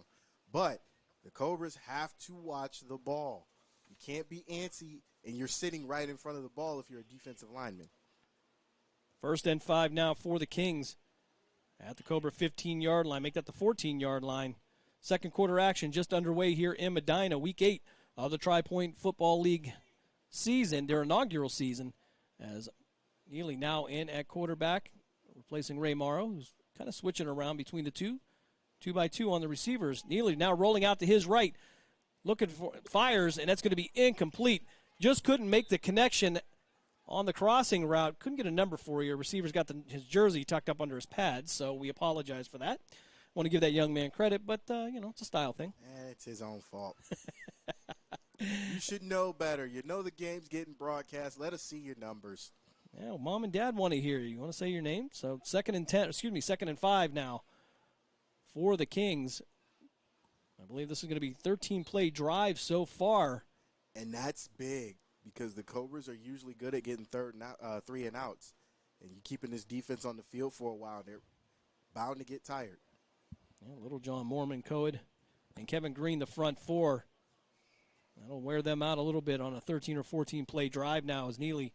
But the Cobras have to watch the ball. You can't be antsy, and you're sitting right in front of the ball if you're a defensive lineman. 1st and 5 now for the Kings at the Cobra 15-yard line. Make that the 14-yard line. Second quarter action just underway here in Medina, Week 8 of the Tri-Point Football League season, their inaugural season, as Neely now in at quarterback, replacing Ray Morrow, who's kind of switching around between the two. 2-by-2 on the receivers. Neely now rolling out to his right, looking for fires, and that's going to be incomplete. Just couldn't make the connection on the crossing route. Couldn't get a number for you. Receiver's got his jersey tucked up under his pads, so we apologize for that. Want to give that young man credit, but, it's a style thing. It's his own fault. You should know better. You know the game's getting broadcast. Let us see your numbers. Yeah, well, Mom and Dad want to hear you. You want to say your name? So 2nd and 5 now for the Kings. I believe this is going to be 13-play drive so far. And that's big because the Cobras are usually good at getting 3 and outs. And you keeping this defense on the field for a while, they're bound to get tired. Yeah, Little John Mormon, Coed, and Kevin Green, the front 4. That'll wear them out a little bit on a 13 or 14-play drive now as Neely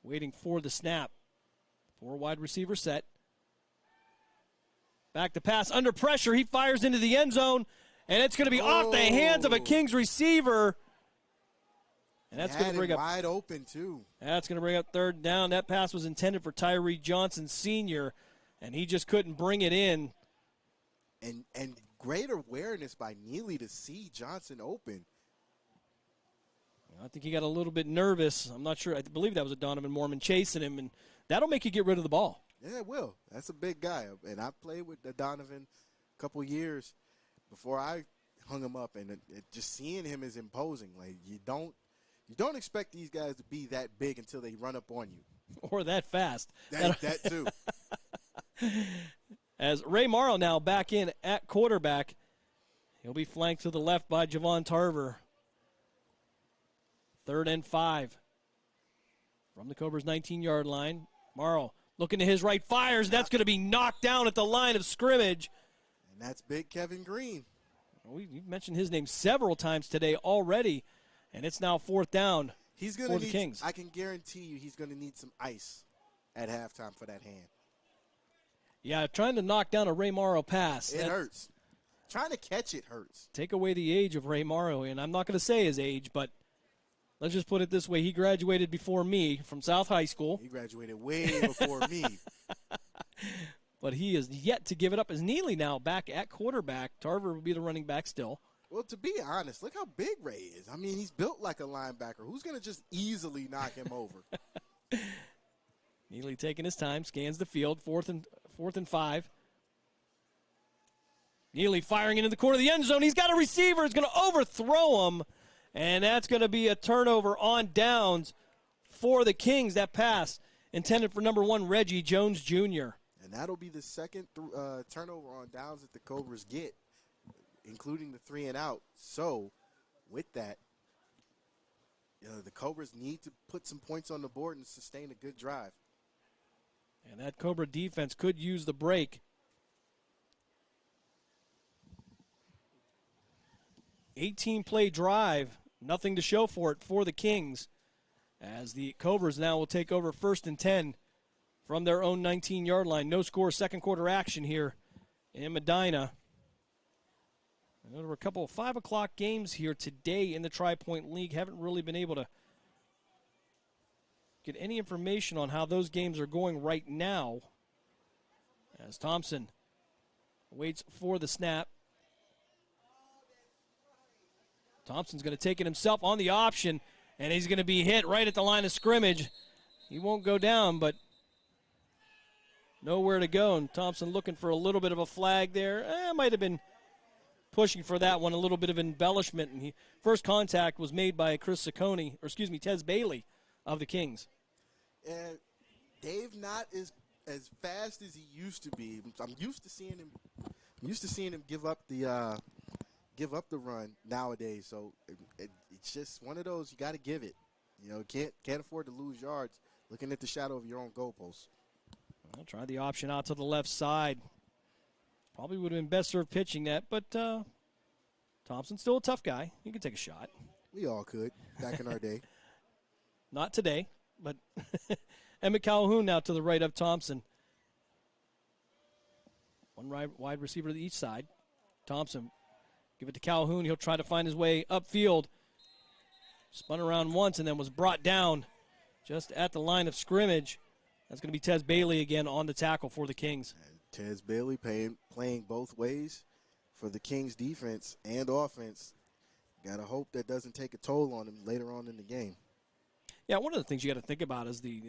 waiting for the snap. 4 wide receiver set. Back to pass under pressure. He fires into the end zone, and it's going to be off the hands of a Kings receiver. And that's going to bring up wide open too. That's going to bring up 3rd down. That pass was intended for Tyree Johnson Sr., and he just couldn't bring it in. And great awareness by Neely to see Johnson open. I think he got a little bit nervous. I'm not sure. I believe that was a Donovan Mormon chasing him, and that'll make you get rid of the ball. Yeah, it will. That's a big guy. And I played with Donovan a couple years before I hung him up, and just seeing him is imposing. Like you don't expect these guys to be that big until they run up on you. Or that fast. That too. As Ray Morrow now back in at quarterback. He'll be flanked to the left by Javon Tarver. 3rd and 5 from the Cobras' 19-yard line. Morrow looking to his right, fires. That's going to be knocked down at the line of scrimmage. And that's big Kevin Green. We've mentioned his name several times today already, and it's now 4th down for the Kings. I can guarantee you he's going to need some ice at halftime for that hand. Yeah, trying to knock down a Ray Morrow pass. It hurts. Trying to catch it hurts. Take away the age of Ray Morrow, and I'm not going to say his age, but let's just put it this way. He graduated before me from South High School. He graduated way before me. But he is yet to give it up as Neely now back at quarterback. Tarver will be the running back still. Well, to be honest, look how big Ray is. I mean, he's built like a linebacker. Who's going to just easily knock him over? Neely taking his time, scans the field, 4th and 5. Neely firing into the corner of the end zone. He's got a receiver. He's going to overthrow him, and that's going to be a turnover on downs for the Kings. That pass intended for number 1, Reggie Jones Jr. And that'll be the second turnover on downs that the Cobras get, including the 3 and out. So, with that, the Cobras need to put some points on the board and sustain a good drive. And that Cobra defense could use the break. 18-play drive, nothing to show for it for the Kings, as the Cobras now will take over 1st and 10 from their own 19-yard line. No score, second quarter action here in Medina. There were a couple of 5 o'clock games here today in the Tri-Point League. Haven't really been able to get any information on how those games are going right now. As Thompson waits for the snap. Thompson's going to take it himself on the option, and he's going to be hit right at the line of scrimmage. He won't go down, but nowhere to go. And Thompson looking for a little bit of a flag there. Might have been pushing for that one, a little bit of embellishment. And first contact was made by Tez Bailey of the Kingz. And Dave not as fast as he used to be. I'm used to seeing him give up the run nowadays. So it's just one of those, you got to give it. You know, can't afford to lose yards looking at the shadow of your own goalpost. I'll try the option out to the left side. Probably would have been best served pitching that, but Thompson's still a tough guy. He could take a shot. We all could back in our day. Not today, but Emmett Calhoun now to the right of Thompson. One wide receiver to each side. Thompson, give it to Calhoun. He'll try to find his way upfield. Spun around once and then was brought down just at the line of scrimmage. That's going to be Tez Bailey again on the tackle for the Kingz. And Tez Bailey playing both ways for the Kingz defense and offense. Got to hope that doesn't take a toll on him later on in the game. Yeah, one of the things you got to think about is the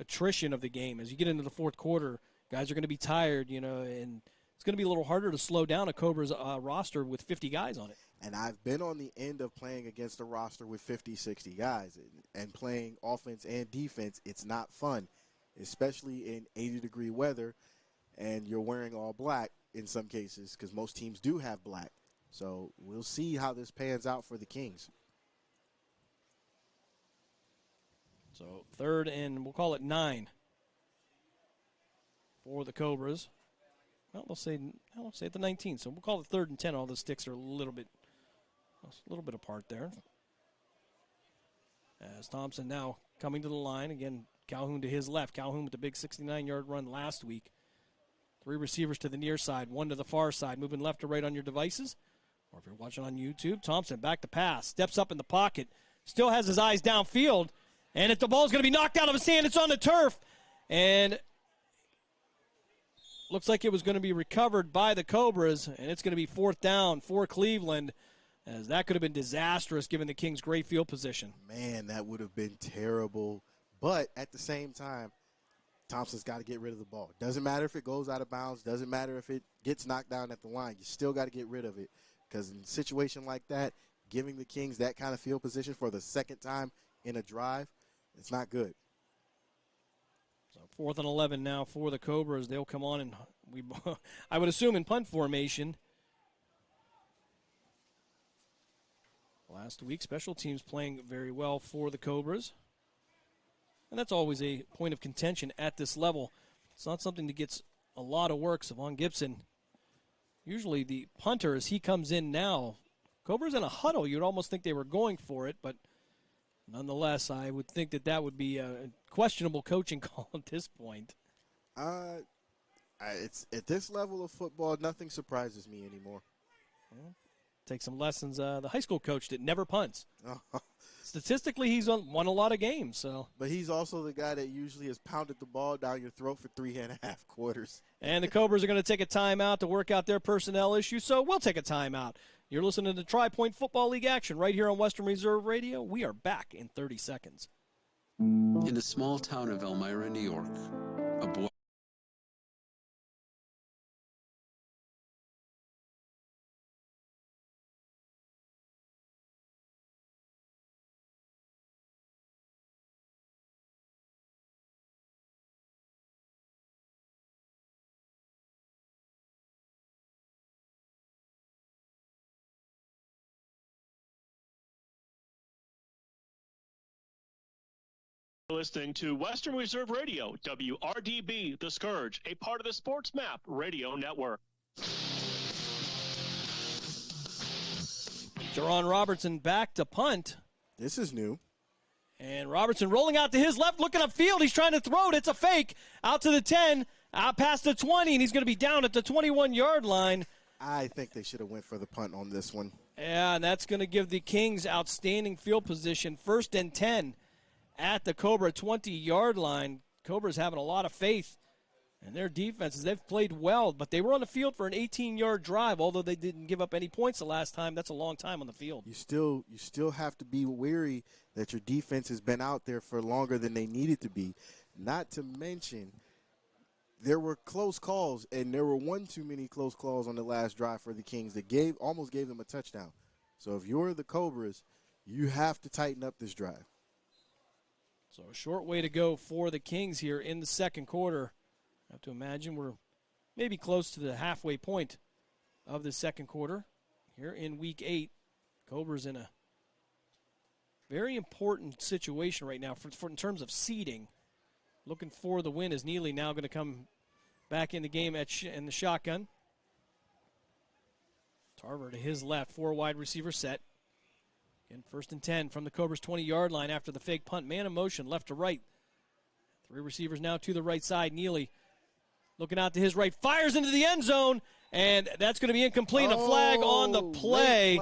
attrition of the game. As you get into the fourth quarter, guys are going to be tired, and it's going to be a little harder to slow down a Cobras roster with 50 guys on it. And I've been on the end of playing against a roster with 50, 60 guys. And playing offense and defense, it's not fun, especially in 80-degree weather, and you're wearing all black in some cases because most teams do have black. So we'll see how this pans out for the Kingz. So third and we'll call it 9 for the Cobras. Well, they'll say at the 19, so we'll call it 3rd and 10. All the sticks are a little bit apart there. As Thompson now coming to the line. Again, Calhoun to his left. Calhoun with the big 69-yard run last week. 3 receivers to the near side, 1 to the far side. Moving left to right on your devices. Or if you're watching on YouTube, Thompson back to pass. Steps up in the pocket. Still has his eyes downfield. And if the ball's going to be knocked out of his hand, it's on the turf. And looks like it was going to be recovered by the Cobras. And it's going to be 4th down for Cleveland, as that could have been disastrous given the Kingz' great field position. Man, that would have been terrible. But at the same time, Thompson's got to get rid of the ball. Doesn't matter if it goes out of bounds. Doesn't matter if it gets knocked down at the line. You still got to get rid of it. Because in a situation like that, giving the Kingz that kind of field position for the second time in a drive, it's not good. So 4th and 11 now for the Cobras. They'll come on, and I would assume in punt formation. Last week, special teams playing very well for the Cobras. And that's always a point of contention at this level. It's not something that gets a lot of work. Savon Gibson, usually the punter, as he comes in now. Cobras in a huddle, you'd almost think they were going for it, but nonetheless, I would think that would be a questionable coaching call at this point. It's at this level of football, nothing surprises me anymore. Well, take some lessons. The high school coach that never punts. Statistically, he's won a lot of games. So, but he's also the guy that usually has pounded the ball down your throat for 3.5 quarters. And the Cobras are going to take a timeout to work out their personnel issues, so we'll take a timeout. You're listening to Tri-Point Football League action right here on Western Reserve Radio. We are back in 30 seconds. In the small town of Elmira, New York, a boy... Listening to Western Reserve Radio, WRDB, The Scourge, a part of the Sports Map Radio Network. Jerron Robertson back to punt. This is new. And Robertson rolling out to his left, looking upfield. He's trying to throw it. It's a fake. Out to the 10, out past the 20, and he's going to be down at the 21-yard line. I think they should have went for the punt on this one. Yeah, and that's going to give the Kings outstanding field position. 1st and 10 at the Cobra 20-yard line. Cobra's having a lot of faith in their defenses. They've played well, but they were on the field for an 18-yard drive, although they didn't give up any points the last time. That's a long time on the field. You still have to be wary that your defense has been out there for longer than they needed to be. Not to mention, there were close calls, and there were one too many close calls on the last drive for the Kings that almost gave them a touchdown. So if you're the Cobras, you have to tighten up this drive. So a short way to go for the Kings here in the second quarter. I have to imagine we're maybe close to the halfway point of the second quarter here in Week 8. Cobras in a very important situation right now for in terms of seeding. Looking for the win as Neely now going to come back in the game in the shotgun. Tarver to his left, 4 wide receiver set. Again, 1st and 10 from the Cobras 20-yard line after the fake punt. Man in motion, left to right. 3 receivers now to the right side. Neely looking out to his right, fires into the end zone, and that's going to be incomplete. A flag on the play.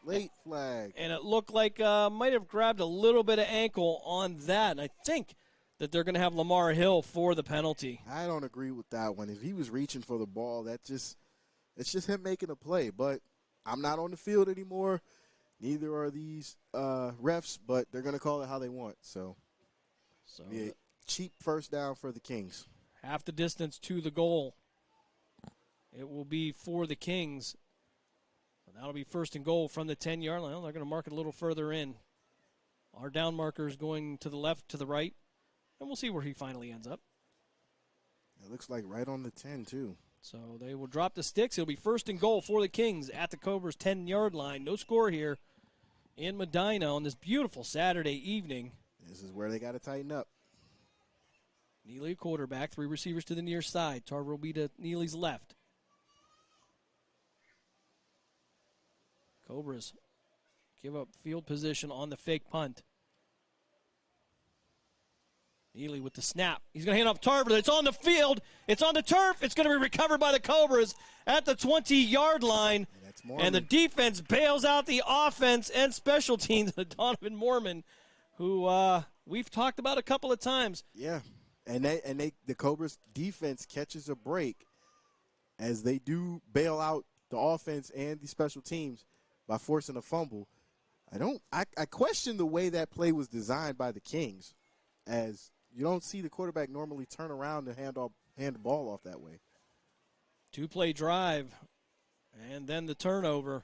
Late flag. And it looked like might have grabbed a little bit of ankle on that. And I think that they're going to have Lamar Hill for the penalty. I don't agree with that one. If he was reaching for the ball, it's just him making a play. But I'm not on the field anymore. Neither are these refs, but they're going to call it how they want. So yeah, cheap first down for the Kings. Half the distance to the goal. It will be for the Kings. That'll be 1st and goal from the 10-yard line. They're going to mark it a little further in. Our down marker is going to the left, to the right, and we'll see where he finally ends up. It looks like right on the 10, too. So they will drop the sticks. It'll be 1st and goal for the Kings at the Cobras' 10-yard line. No score here in Medina on this beautiful Saturday evening. This is where they got to tighten up. Neely, quarterback, 3 receivers to the near side. Tarver will be to Neely's left. Cobras give up field position on the fake punt. Neely with the snap. He's going to hand off Tarver. It's on the field. It's on the turf. It's going to be recovered by the Cobras at the 20-yard line. And the defense bails out the offense and special teams. Donovan Mormon, who we've talked about a couple of times. Yeah. And the Cobras defense catches a break as they do bail out the offense and the special teams by forcing a fumble. I question the way that play was designed by the Kings, as you don't see the quarterback normally turn around and hand the ball off that way. 2-play drive, and then the turnover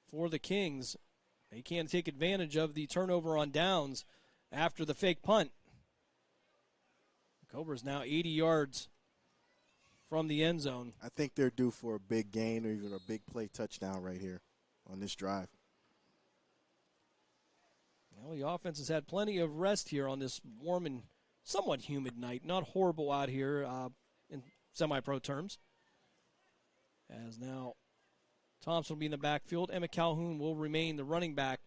for the Kings. They can't take advantage of the turnover on downs after the fake punt. Cobras now 80 yards from the end zone. I think they're due for a big gain or even a big play touchdown right here on this drive. Well, the offense has had plenty of rest here on this warm and somewhat humid night. Not horrible out here in semi-pro terms. As now Thompson will be in the backfield. Emmett Calhoun will remain the running back.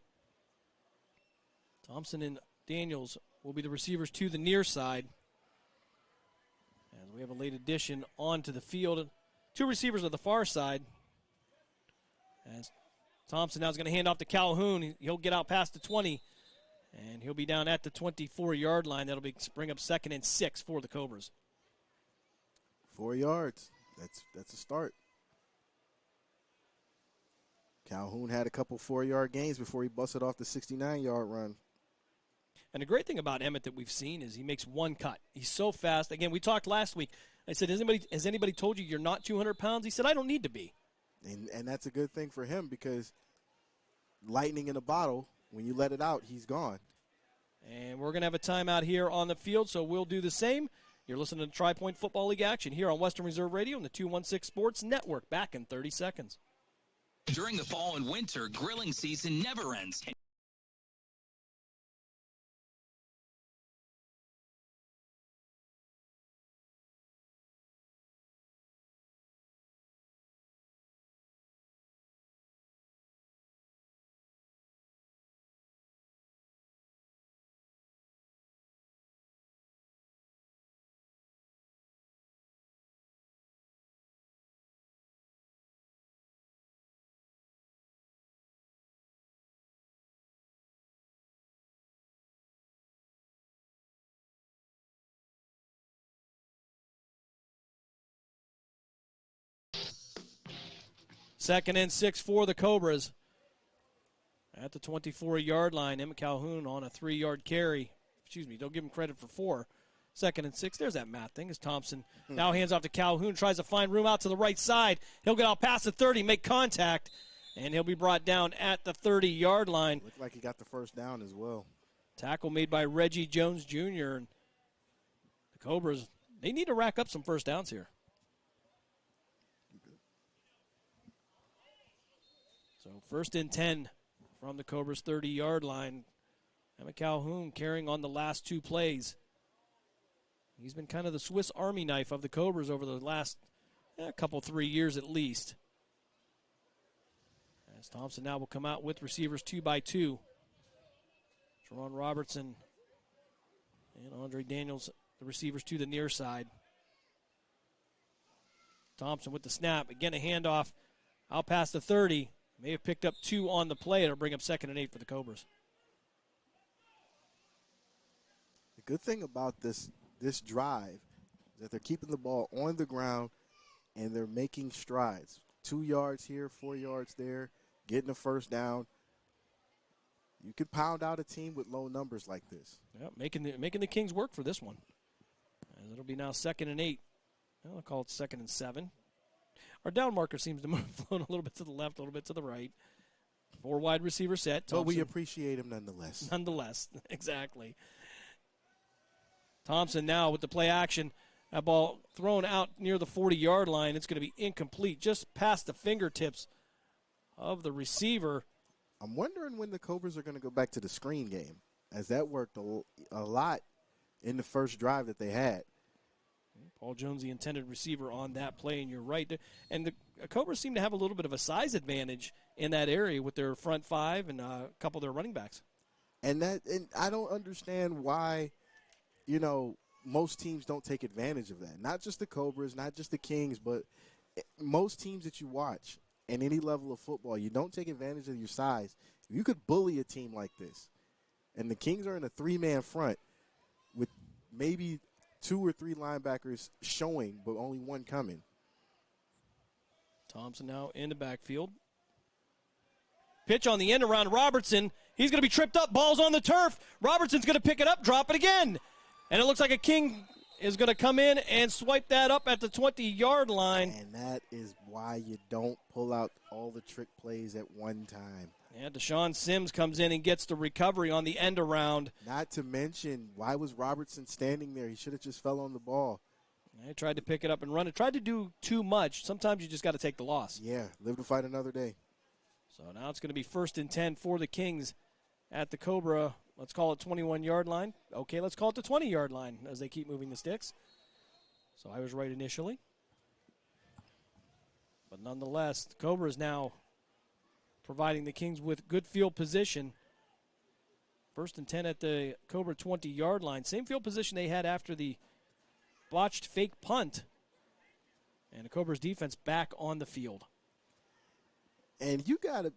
Thompson and Daniels will be the receivers to the near side. As we have a late addition onto the field. 2 receivers on the far side. As Thompson now is going to hand off to Calhoun. He'll get out past the 20. And he'll be down at the 24-yard line. That'll bring up 2nd and 6 for the Cobras. 4 yards. That's a start. Calhoun had a couple 4-yard gains before he busted off the 69-yard run. And the great thing about Emmett that we've seen is he makes one cut. He's so fast. Again, we talked last week. I said, has anybody told you you're not 200 pounds? He said, I don't need to be. And that's a good thing for him, because lightning in a bottle, when you let it out, he's gone. And we're going to have a timeout here on the field, so we'll do the same. You're listening to Tri-Point Football League action here on Western Reserve Radio and the 216 Sports Network. Back in 30 seconds. During the fall and winter, grilling season never ends. 2nd and 6 for the Cobras. At the 24-yard line, Emmett Calhoun on a 3-yard carry. Excuse me, don't give him credit for 4. 2nd and 6. There's that math thing as Thompson now hands off to Calhoun, tries to find room out to the right side. He'll get out past the 30, make contact, and he'll be brought down at the 30-yard line. Looked like he got the first down as well. Tackle made by Reggie Jones Jr. And the Cobras, they need to rack up some first downs here. So 1st and 10 from the Cobras' 30-yard line. Emmett Calhoun carrying on the last 2 plays. He's been kind of the Swiss Army knife of the Cobras over the last couple, 3 years at least. As Thompson now will come out with receivers 2 by 2. Jerron Robertson and Andre Daniels, the receivers to the near side. Thompson with the snap. Again, a handoff out past the 30. May have picked up 2 on the play. It'll bring up 2nd and 8 for the Cobras. The good thing about this drive is that they're keeping the ball on the ground and they're making strides. 2 yards here, 4 yards there, getting a first down. You could pound out a team with low numbers like this. Yep, making the Kings work for this one. And it'll be now 2nd and 8. I'll call it 2nd and 7. Our down marker seems to move float a little bit to the left, a little bit to the right. 4 wide receiver set. But we appreciate him nonetheless. Nonetheless, exactly. Thompson now with the play action. That ball thrown out near the 40-yard line. It's going to be incomplete, just past the fingertips of the receiver. I'm wondering when the Cobras are going to go back to the screen game, as that worked a lot in the first drive that they had. Paul Jones, the intended receiver on that play, and you're right. And the Cobras seem to have a little bit of a size advantage in that area with their front 5 and a couple of their running backs. And I don't understand why, most teams don't take advantage of that. Not just the Cobras, not just the Kings, but most teams that you watch in any level of football, you don't take advantage of your size. You could bully a team like this. And the Kings are in a 3-man front with maybe 2 or 3 linebackers showing, but only 1 coming. Thompson now in the backfield. Pitch on the end around Robertson. He's going to be tripped up. Ball's on the turf. Robertson's going to pick it up, drop it again. And it looks like a King is going to come in and swipe that up at the 20-yard line. And that is why you don't pull out all the trick plays at one time. And Deshaun Sims comes in and gets the recovery on the end around. Not to mention, why was Robertson standing there? He should have just fell on the ball. He tried to pick it up and run it. Tried to do too much. Sometimes you just got to take the loss. Yeah, live to fight another day. So now it's going to be 1st and 10 for the Kings at the Cobra. Let's call it 21-yard line. Okay, let's call it the 20-yard line as they keep moving the sticks. So I was right initially. But nonetheless, the Cobra is now providing the Kings with good field position. 1st and 10 at the Cobra 20-yard line. Same field position they had after the botched fake punt. And the Cobras defense back on the field. And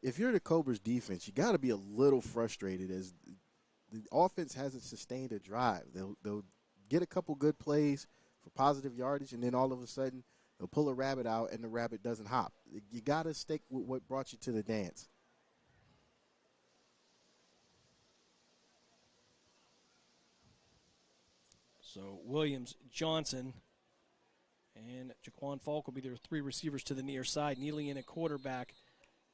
if you're the Cobras defense, you got to be a little frustrated as the offense hasn't sustained a drive. They'll get a couple good plays for positive yardage, and then all of a sudden they'll pull a rabbit out and the rabbit doesn't hop. You got to stick with what brought you to the dance. So Williams, Johnson, and Jaquan Falk will be their 3 receivers to the near side. Neely in at quarterback.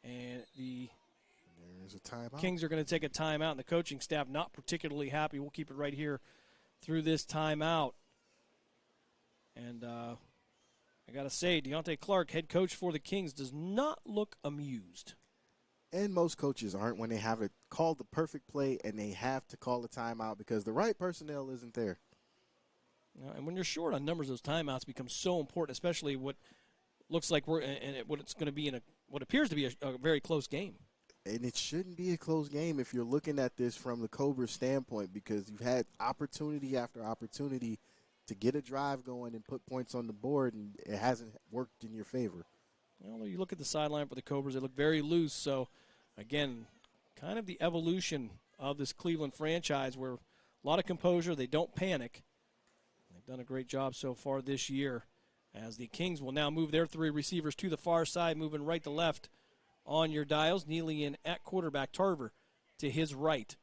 And there's a timeout. Kings are going to take a timeout, and the coaching staff not particularly happy. We'll keep it right here through this timeout. And I got to say, Deontay Clark, head coach for the Kings, does not look amused. And most coaches aren't when they have it called the perfect play and they have to call a timeout because the right personnel isn't there. And when you're short on numbers, those timeouts become so important, especially what looks like what it's going to be in what appears to be a very close game. And it shouldn't be a close game if you're looking at this from the Cobras standpoint because you've had opportunity after opportunity to get a drive going and put points on the board, and it hasn't worked in your favor. Well, you look at the sideline for the Cobras, they look very loose. So, again, kind of the evolution of this Cleveland franchise where a lot of composure, they don't panic. They've done a great job so far this year. as the Kings will now move their 3 receivers to the far side, moving right to left on your dials. Neely in at quarterback, Tarver to his right.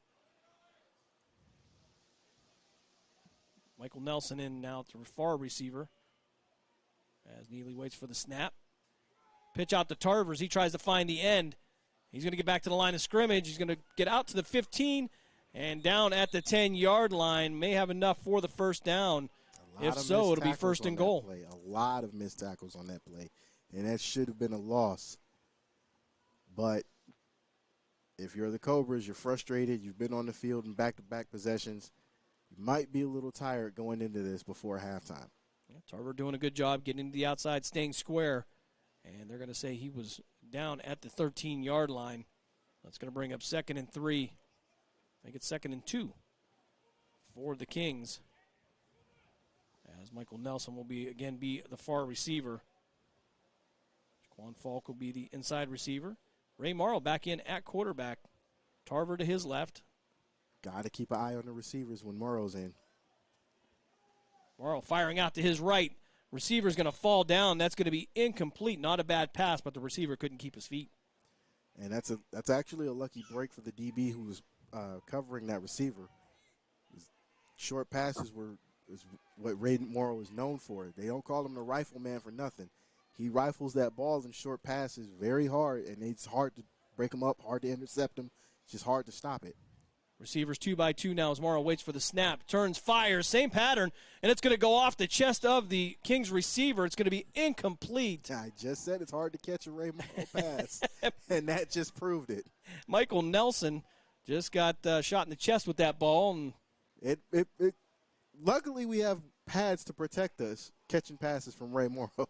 Michael Nelson in now to far receiver as Neely waits for the snap. Pitch out to Tarver as he tries to find the end. He's going to get back to the line of scrimmage. He's going to get out to the 15 and down at the 10-yard line. May have enough for the first down. If so, it'll be first and goal. A lot of missed tackles on that play, and that should have been a loss. But if you're the Cobras, you're frustrated. You've been on the field in back-to-back possessions. You might be a little tired going into this before halftime. Yeah, Tarver doing a good job getting to the outside, staying square. And they're going to say he was down at the 13-yard line. That's going to bring up 2nd and 3. Make it 2nd and 2 for the Kings. As Michael Nelson will be the far receiver. Quan Falk will be the inside receiver. Ray Morrow back in at quarterback. Tarver to his left. Got to keep an eye on the receivers when Morrow's in. Morrow firing out to his right. Receiver's going to fall down. That's going to be incomplete. Not a bad pass, but the receiver couldn't keep his feet. And that's actually a lucky break for the DB who was covering that receiver. His short passes is what Ray Morrow is known for. They don't call him the rifleman for nothing. He rifles that ball in short passes very hard, and it's hard to break him up, hard to intercept him. It's just hard to stop it. Receivers 2 by 2 now as Morrow waits for the snap, turns, fires, same pattern, and it's going to go off the chest of the Kings receiver. It's going to be incomplete. I just said it's hard to catch a Ray Morrow pass, and that just proved it. Michael Nelson just got shot in the chest with that ball. And luckily, we have pads to protect us catching passes from Ray Morrow.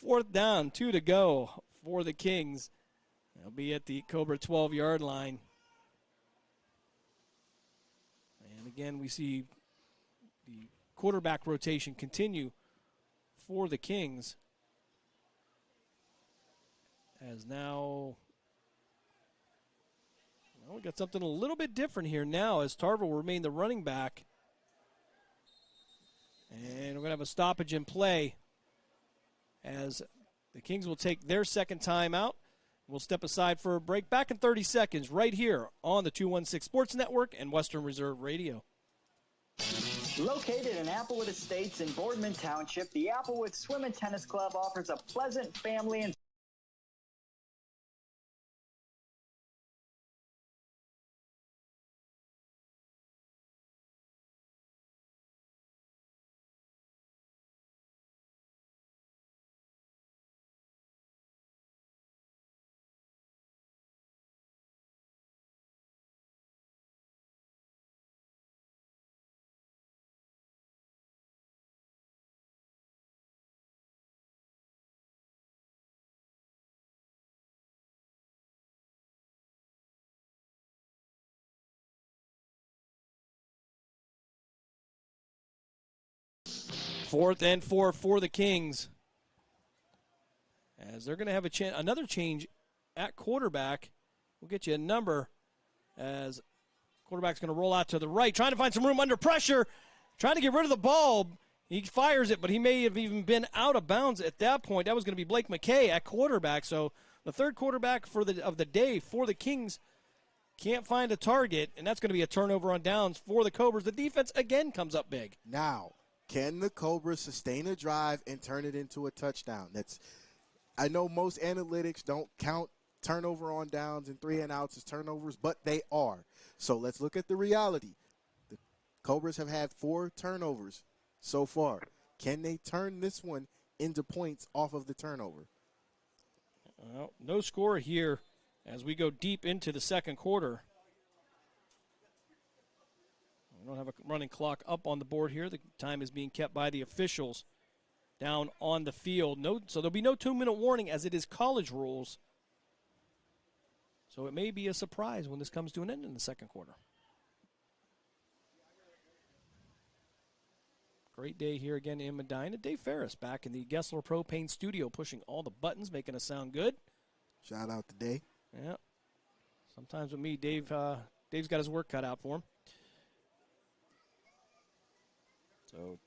4th down, 2 to go for the Kings. They'll be at the Cobra 12-yard line. And again, we see the quarterback rotation continue for the Kings. As now, we got something a little bit different here now as Tarver will remain the running back. And we're going to have a stoppage in play as the Kings will take their second time out. We'll step aside for a break. Back in 30 seconds right here on the 216 Sports Network and Western Reserve Radio. Located in Applewood Estates in Boardman Township, the Applewood Swim and Tennis Club offers a pleasant family and Fourth and 4 for the Kings. As they're going to have another change at quarterback. We'll get you a number as quarterback's going to roll out to the right, trying to find some room under pressure, trying to get rid of the ball. He fires it, but he may have even been out of bounds at that point. That was going to be Blake McKay at quarterback. So the third quarterback of the day for the Kings can't find a target, and that's going to be a turnover on downs for the Cobras. The defense again comes up big. Now, can the Cobras sustain a drive and turn it into a touchdown? I know most analytics don't count turnover on downs and 3 and outs as turnovers, but they are. So let's look at the reality. The Cobras have had 4 turnovers so far. Can they turn this one into points off of the turnover? Well, no score here as we go deep into the second quarter. We don't have a running clock up on the board here. The time is being kept by the officials down on the field. So there'll be no 2-minute warning as it is college rules. So it may be a surprise when this comes to an end in the second quarter. Great day here again in Medina. Dave Ferris back in the Gessler Propane Studio pushing all the buttons, making us sound good. Shout out to Dave. Yeah. Sometimes with me, Dave's got his work cut out for him. So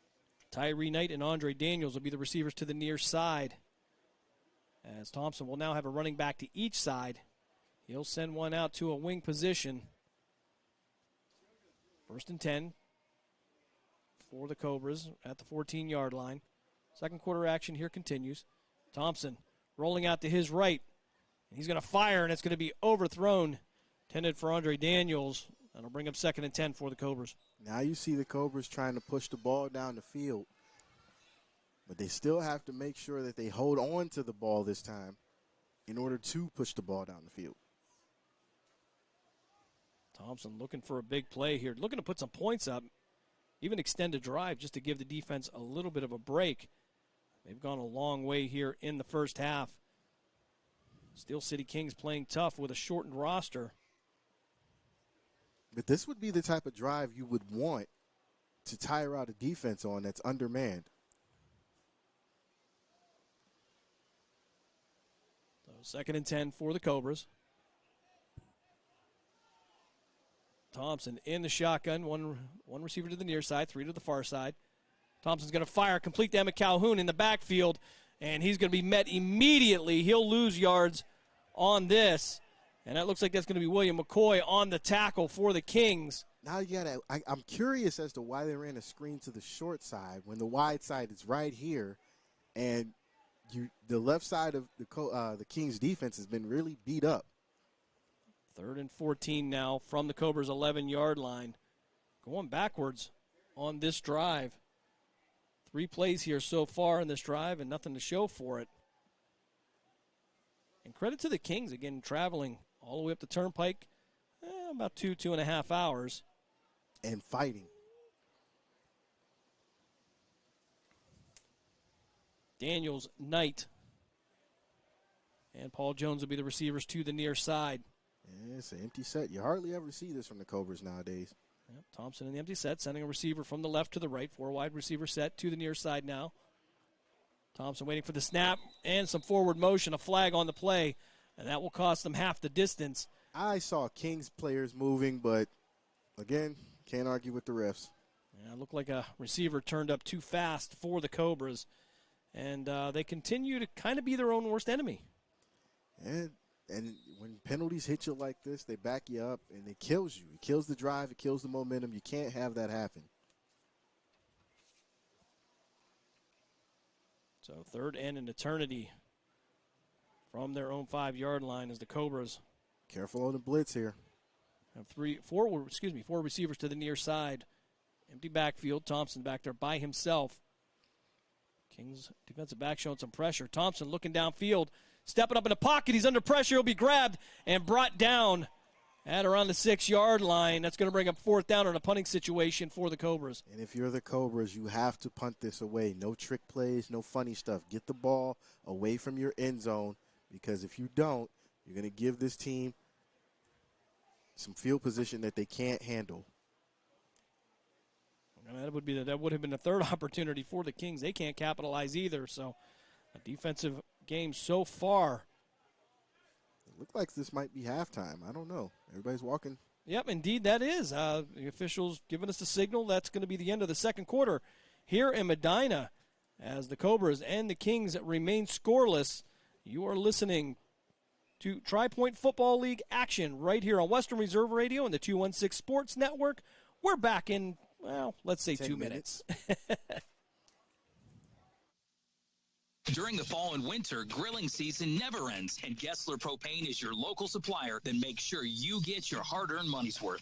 Tyree Knight and Andre Daniels will be the receivers to the near side. As Thompson will now have a running back to each side. He'll send one out to a wing position. 1st and 10 for the Cobras at the 14-yard line. Second quarter action here continues. Thompson rolling out to his right. He's going to fire, and it's going to be overthrown. Intended for Andre Daniels. That'll bring up 2nd and 10 for the Cobras. Now you see the Cobras trying to push the ball down the field. But they still have to make sure that they hold on to the ball this time in order to push the ball down the field. Thompson looking for a big play here. Looking to put some points up. Even extend a drive just to give the defense a little bit of a break. They've gone a long way here in the first half. Steel City Kings playing tough with a shortened roster. But this would be the type of drive you would want to tire out a defense on that's undermanned. So 2nd and 10 for the Cobras. Thompson in the shotgun. One receiver to the near side, 3 to the far side. Thompson's going to fire, complete to Emmett Calhoun in the backfield, and he's going to be met immediately. He'll lose yards on this, and that looks like that's going to be William McCoy on the tackle for the Kings. Now you got to. I'm curious as to why they ran a screen to the short side when the wide side is right here, and the left side of the Kings defense has been really beat up. 3rd and 14 now from the Cobras' 11-yard line. Going backwards on this drive. 3 plays here so far in this drive and nothing to show for it. And credit to the Kings, again, traveling all the way up the Turnpike, about 2.5 hours. And fighting. Daniels, Knight, and Paul Jones will be the receivers to the near side. Yeah, it's an empty set. You hardly ever see this from the Cobras nowadays. Yep, Thompson in the empty set, sending a receiver from the left to the right. 4 wide receiver set to the near side now. Thompson waiting for the snap and some forward motion, a flag on the play, and that will cost them half the distance. I saw Kings players moving, but, again, can't argue with the refs. Yeah, it looked like a receiver turned up too fast for the Cobras, and they continue to kind of be their own worst enemy. And when penalties hit you like this, they back you up, and it kills you. It kills the drive. It kills the momentum. You can't have that happen. So 3rd and an eternity from their own 5-yard line as the Cobras. Careful on the blitz here. Have four receivers to the near side. Empty backfield. Thompson back there by himself. Kings defensive back showing some pressure. Thompson looking downfield. Stepping up in the pocket. He's under pressure. He'll be grabbed and brought down at around the 6-yard line. That's going to bring up 4th down in a punting situation for the Cobras. And if you're the Cobras, you have to punt this away. No trick plays, no funny stuff. Get the ball away from your end zone, because if you don't, you're going to give this team some field position that they can't handle. And that would have been the 3rd opportunity for the Kings. They can't capitalize either. So a defensive game so far. It looks like this might be halftime. I don't know. Everybody's walking. Yep, indeed that is. The officials giving us the signal that's going to be the end of the second quarter here in Medina as the Cobras and the Kings remain scoreless. You are listening to Tri-Point Football League action right here on Western Reserve Radio and the 216 Sports Network. We're back in, well, let's say 2 minutes. During the fall and winter, grilling season never ends, and Gessler Propane is your local supplier. Then make sure you get your hard-earned money's worth.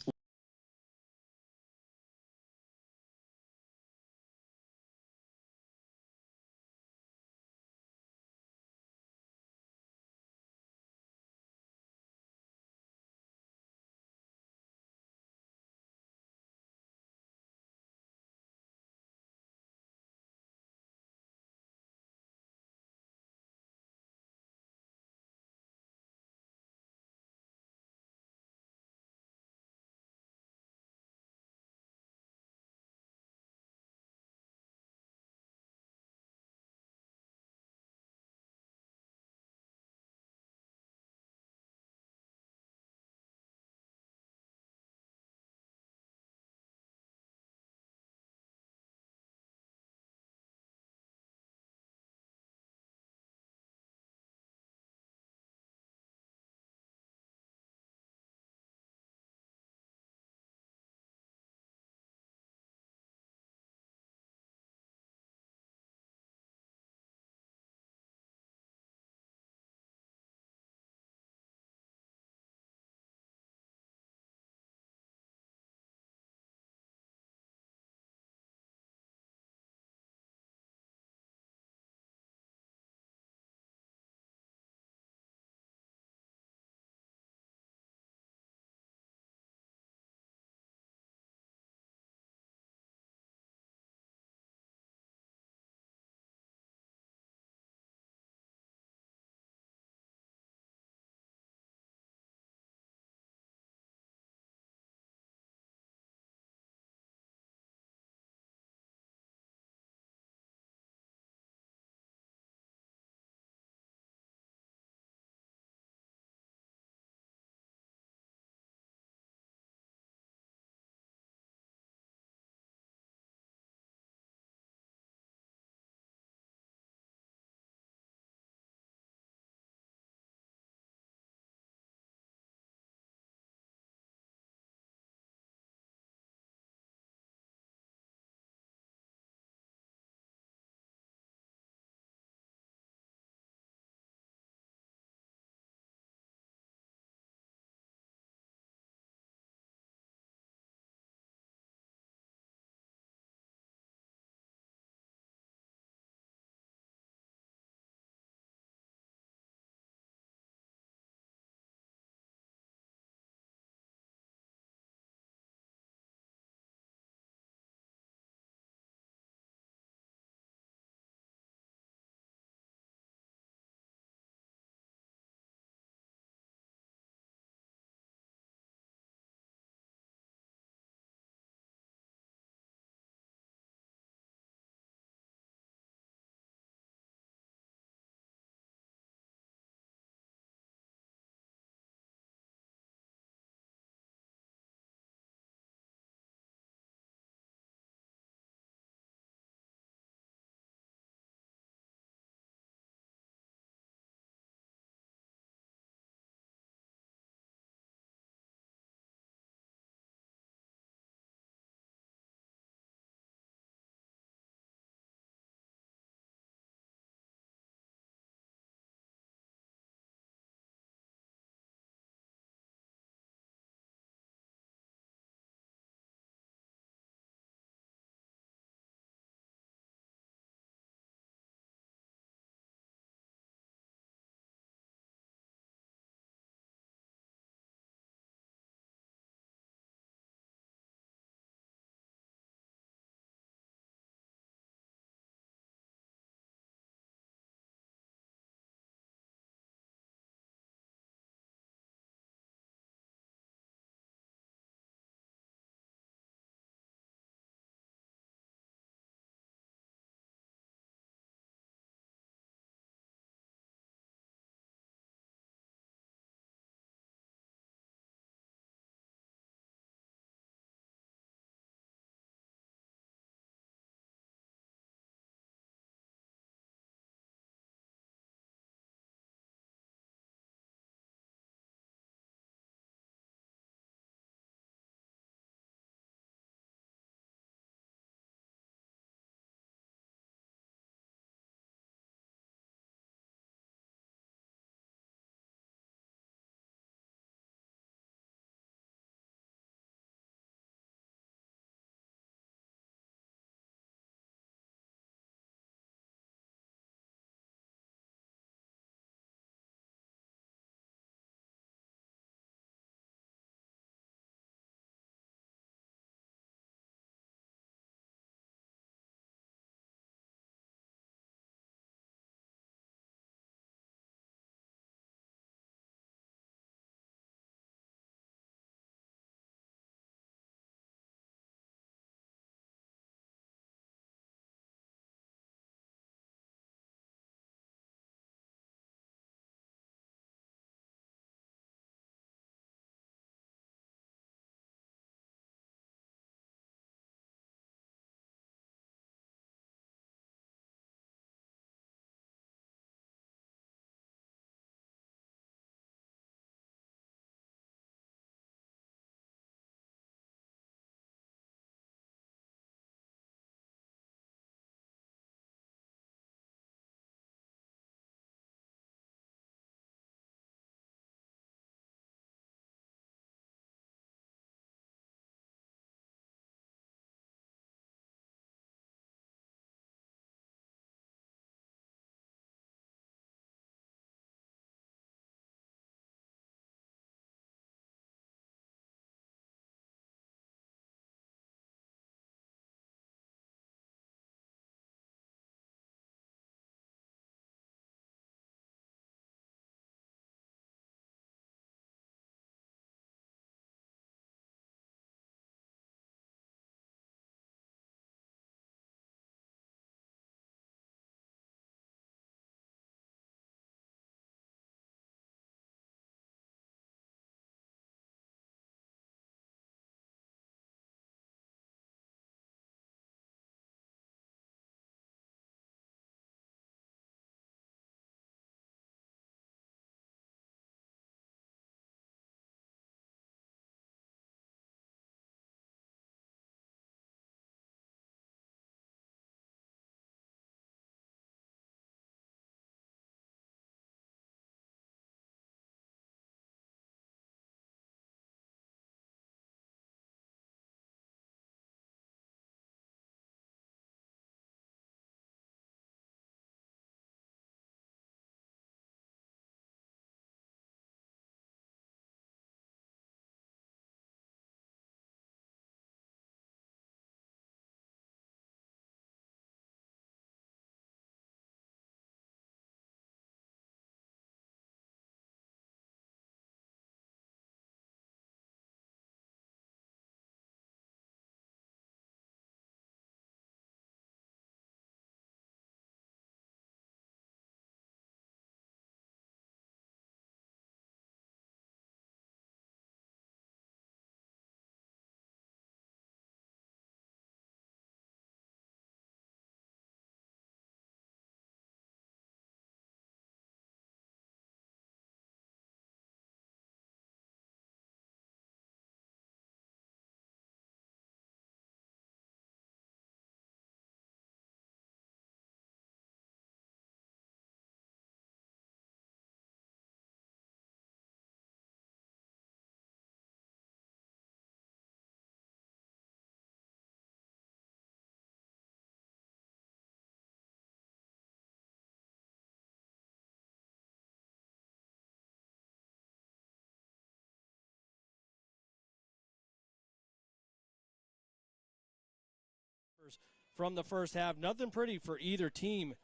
from the first half. Nothing pretty for either team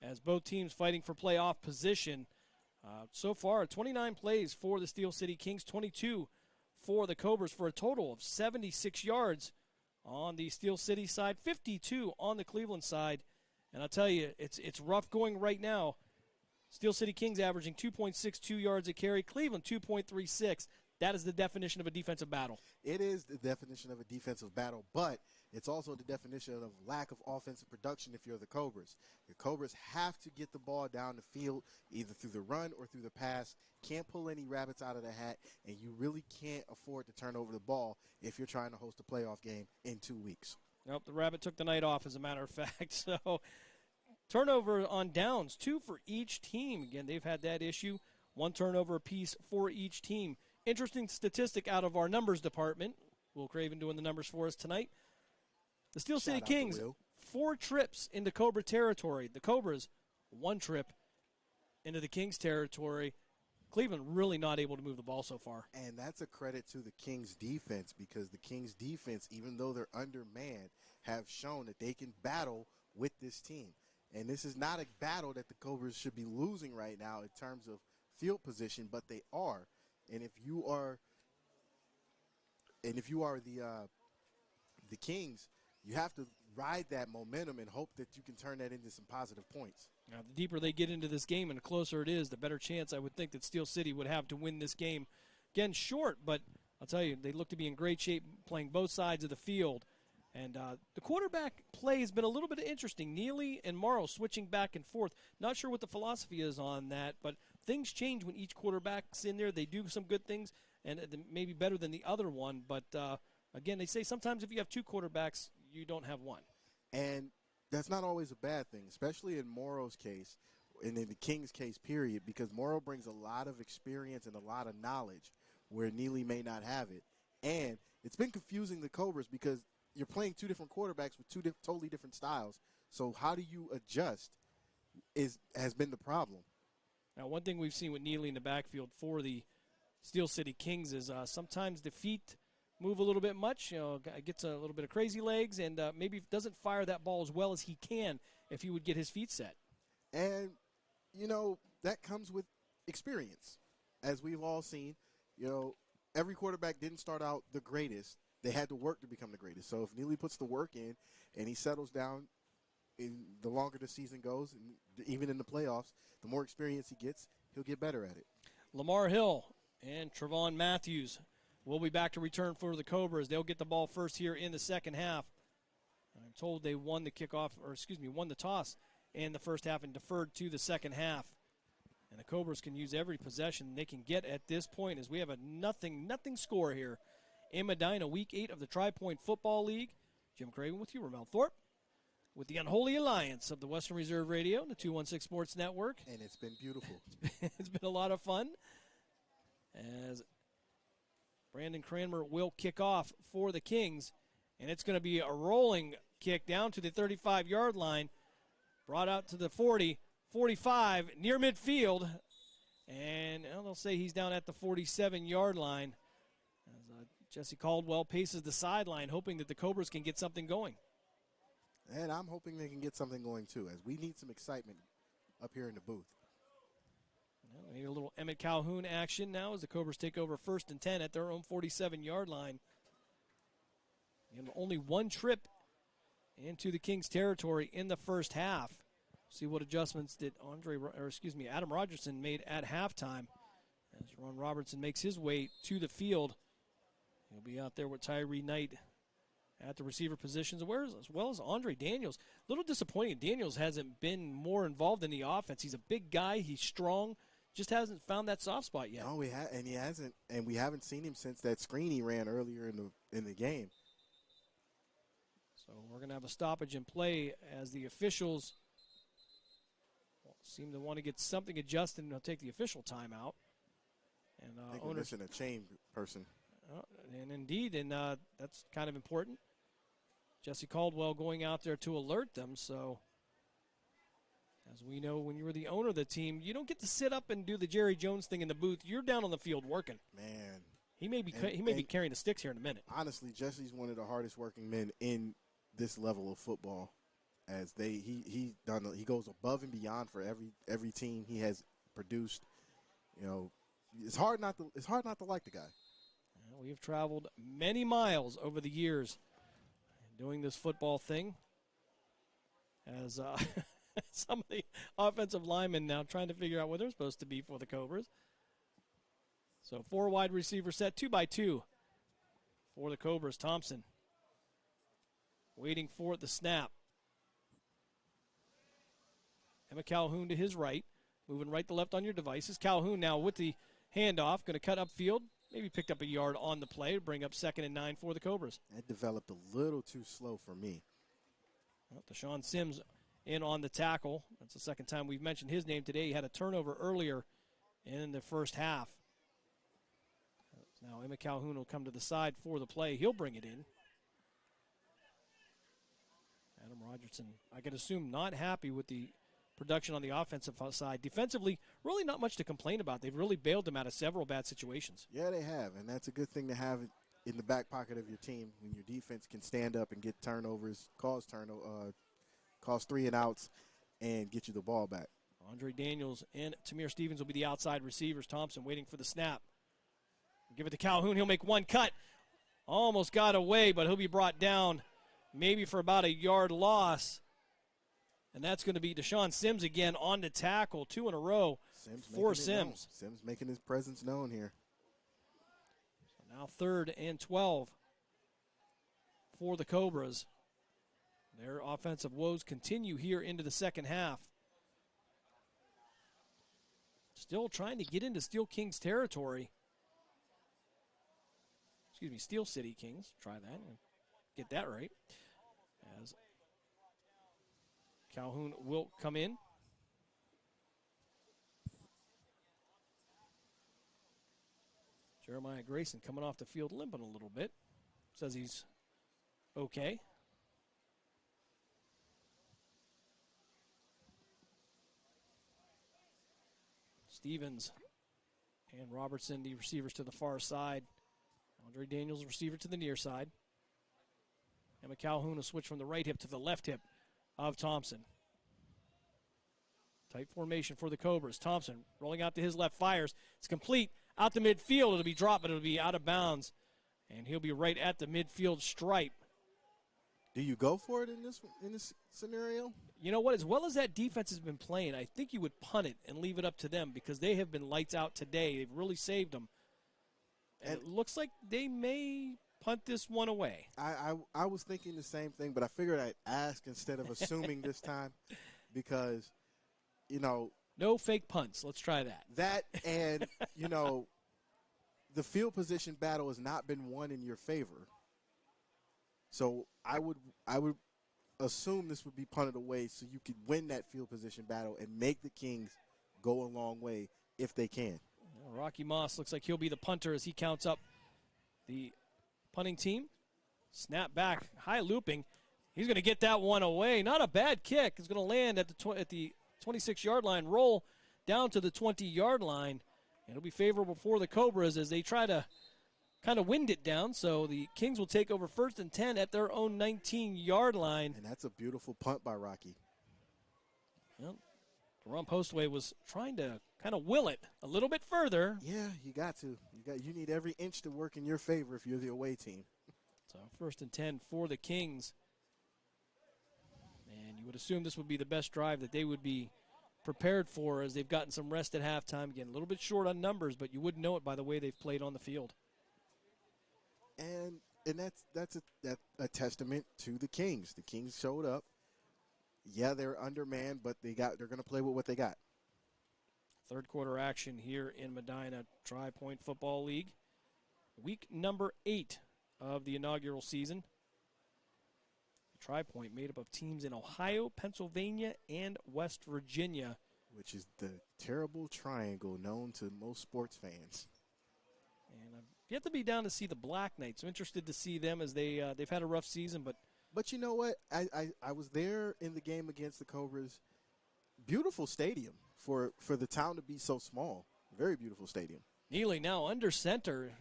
as both teams fighting for playoff position. So far, 29 plays for the Steel City Kingz, 22 for the Cobras for a total of 76 yards on the Steel City side, 52 on the Cleveland side. And I'll tell you, it's rough going right now. Steel City Kingz averaging 2.62 yards a carry, Cleveland 2.36. That is the definition of a defensive battle. It is the definition of a defensive battle, but it's also the definition of lack of offensive production if you're the Cobras. The Cobras have to get the ball down the field either through the run or through the pass. Can't pull any rabbits out of the hat, and you really can't afford to turn over the ball if you're trying to host a playoff game in 2 weeks. Nope, the rabbit took the night off, as a matter of fact. So turnover on downs, 2 for each team. Again, they've had that issue. 1 turnover apiece for each team. Interesting statistic out of our numbers department. Will Craven doing the numbers for us tonight. The Steel City Kingz, 4 trips into Cobra territory. The Cobras, 1 trip into the Kingz territory. Cleveland really not able to move the ball so far. And that's a credit to the Kingz defense, because the Kingz defense, even though they're undermanned, have shown that they can battle with this team. And this is not a battle that the Cobras should be losing right now in terms of field position, but they are. And if you are the Kingz, you have to ride that momentum and hope that you can turn that into some positive points. Now, the deeper they get into this game and the closer it is, the better chance I would think that Steel City would have to win this game. Again, short, but I'll tell you, they look to be in great shape playing both sides of the field. And the quarterback play has been a little bit interesting. Neely and Morrow switching back and forth. Not sure what the philosophy is on that, but things change when each quarterback's in there. They do some good things, and maybe better than the other one. But, again, they say sometimes if you have 2 quarterbacks, you don't have one. And that's not always a bad thing, especially in Morrow's case and in the King's case, period, because Morrow brings a lot of experience and a lot of knowledge where Neely may not have it. And it's been confusing the Cobras because you're playing 2 different quarterbacks with 2 totally different styles. So how do you adjust has been the problem. Now, one thing we've seen with Neely in the backfield for the Steel City Kingz is sometimes the feet move a little bit much, gets a little bit of crazy legs, and maybe doesn't fire that ball as well as he can if he would get his feet set. And, that comes with experience. As we've all seen, every quarterback didn't start out the greatest. They had to work to become the greatest. So if Neely puts the work in and he settles down, the longer the season goes, and even in the playoffs, the more experience he gets, he'll get better at it. Lamar Hill and Trevon Matthews will be back to return for the Cobras. They'll get the ball first here in the second half. I'm told they won the toss in the first half and deferred to the second half. And the Cobras can use every possession they can get at this point, as we have a nothing score here in Medina, Week 8 of the Tri-Point Football League. Jim Craven with you, Ramel Thorpe, with the Unholy Alliance of the Western Reserve Radio, the 216 Sports Network. And it's been beautiful. It's been a lot of fun, as Brandon Cranmer will kick off for the Kingz. And it's going to be a rolling kick down to the 35-yard line, brought out to the 40, 45, near midfield. And they'll say he's down at the 47-yard line. As Jesse Caldwell paces the sideline, hoping that the Cobras can get something going. And I'm hoping they can get something going, too, as we need some excitement up here in the booth. Well, we need a little Emmett Calhoun action now as the Cobras take over 1st and 10 at their own 47-yard line. And only 1 trip into the Kingz territory in the first half. See what adjustments did Adam Rogerson made at halftime as Ron Robertson makes his way to the field. He'll be out there with Tyree Knight at the receiver positions, as well as Andre Daniels. A little disappointing. Daniels hasn't been more involved in the offense. He's a big guy. He's strong. Just hasn't found that soft spot yet. No, he hasn't, and we haven't seen him since that screen he ran earlier in the game. So we're going to have a stoppage in play as the officials seem to want to get something adjusted, and they'll take the official timeout. And I think we're missing a chain person. And indeed, that's kind of important. Jesse Caldwell going out there to alert them. So, as we know, when you were the owner of the team, you don't get to sit up and do the Jerry Jones thing in the booth. You're down on the field working. Man. He may be carrying the sticks here in a minute. Honestly, Jesse's one of the hardest working men in this level of football, as he goes above and beyond for every team he has produced. You know, it's hard not to like the guy. We have traveled many miles over the years doing this football thing, as some of the offensive linemen now trying to figure out where they're supposed to be for the Cobras. So 4 wide receiver set, 2x2 for the Cobras. Thompson waiting for the snap. Emma Calhoun to his right, moving right to left on your devices. Calhoun now with the handoff, going to cut upfield. Maybe picked up a yard on the play to bring up 2nd and 9 for the Cobras. That developed a little too slow for me. Well, Deshaun Sims in on the tackle. That's the second time we've mentioned his name today. He had a turnover earlier in the first half. Now Emma Calhoun will come to the side for the play. He'll bring it in. Adam Rogerson, I can assume, not happy with the production on the offensive side. Defensively, really not much to complain about. They've really bailed them out of several bad situations. Yeah, they have, and that's a good thing to have in the back pocket of your team when your defense can stand up and get turnovers, cause 3 and outs, and get you the ball back. Andre Daniels and Tamir Stevens will be the outside receivers. Thompson waiting for the snap. Give it to Calhoun. He'll make one cut. Almost got away, but he'll be brought down maybe for about a yard loss. And that's going to be Deshaun Sims again on the tackle, 2 in a row for Sims. Sims making his presence known here. So now 3rd and 12 for the Cobras. Their offensive woes continue here into the second half. Still trying to get into Steel Kings territory. Excuse me, Steel City Kings. Try that and get that right. As Calhoun will come in. Jeremiah Grayson coming off the field limping a little bit. Says he's okay. Stevens and Robertson, the receivers to the far side. Andre Daniels, receiver to the near side. Emma Calhoun will switch from the right hip to the left hip of Thompson. Tight formation for the Cobras. Thompson rolling out to his left, fires. It's complete out to midfield. It'll be dropped, but it'll be out of bounds. And he'll be right at the midfield stripe. Do you go for it in this scenario? You know what? As well as that defense has been playing, I think you would punt it and leave it up to them because they have been lights out today. They've really saved them. And it looks like they may punt this one away. I was thinking the same thing, but I figured I'd ask instead of assuming this time because, you know. No fake punts. Let's try that. That and, you know, the field position battle has not been won in your favor. So I would assume this would be punted away so you could win that field position battle and make the Kings go a long way if they can. Rocky Moss looks like he'll be the punter as he counts up the punting team. Snap back, high looping. He's going to get that one away. Not a bad kick. It's going to land at the 26-yard line, roll down to the 20-yard line. And it'll be favorable for the Cobras as they try to kind of wind it down. So the Kings will take over 1st and 10 at their own 19-yard line. And that's a beautiful punt by Rocky. Well, Ron Postway was trying to kind of will it a little bit further. Yeah, you got to. You need every inch to work in your favor if you're the away team. So 1st and 10 for the Kings. And you would assume this would be the best drive that they would be prepared for as they've gotten some rest at halftime. Again, a little bit short on numbers, but you wouldn't know it by the way they've played on the field. And that's a testament to the Kings. The Kings showed up. Yeah, they're undermanned, but they're going to play with what they got. Third quarter action here in Medina Tri-Point Football League. Week number 8 of the inaugural season. Tri-Point made up of teams in Ohio, Pennsylvania, and West Virginia. Which is the terrible triangle known to most sports fans. And I've yet to be down to see the Black Knights. I'm interested to see them as they've had a rough season, But you know what? I was there in the game against the Cobras. Beautiful stadium for the town to be so small. Very beautiful stadium. Neely now under center.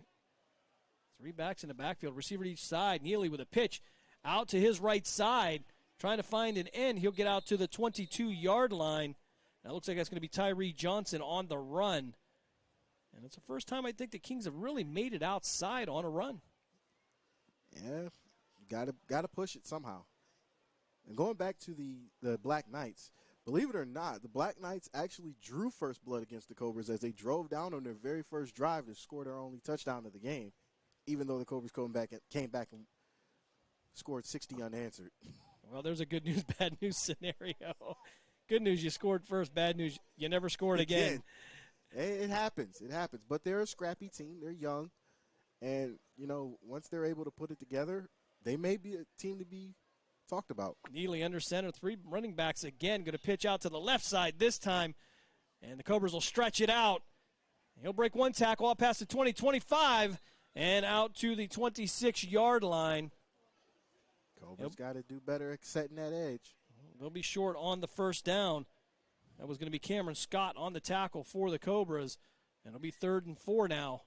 3 backs in the backfield. Receiver to each side. Neely with a pitch out to his right side, trying to find an end. He'll get out to the 22-yard line. Now it looks like that's going to be Tyree Johnson on the run. And it's the first time I think the Kings have really made it outside on a run. Yeah, gotta push it somehow. And going back to the Black Knights, believe it or not, the Black Knights actually drew first blood against the Cobras as they drove down on their very first drive to score their only touchdown of the game, even though the Cobras came back and scored 60 unanswered. Well, there's a good news, bad news scenario. Good news, you scored first. Bad news, you never scored again. It happens. It happens. But they're a scrappy team. They're young. And, once they're able to put it together, they may be a team to be talked about. Neely under center, 3 running backs again, going to pitch out to the left side this time. And the Cobras will stretch it out. He'll break 1 tackle out past the 20, 25, and out to the 26-yard line. Cobras got to do better at setting that edge. They'll be short on the first down. That was going to be Cameron Scott on the tackle for the Cobras. And it'll be 3rd and 4 now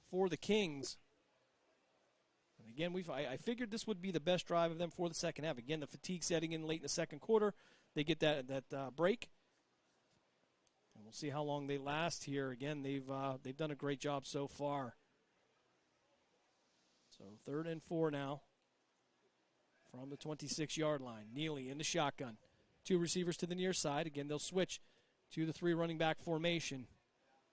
for the Kings. And again, I figured this would be the best drive of them for the second half. Again, the fatigue setting in late in the second quarter. They get that break. And we'll see how long they last here. Again, they've done a great job so far. So 3rd and 4 now from the 26-yard line. Neely in the shotgun. 2 receivers to the near side. Again, they'll switch to the 3 running back formation.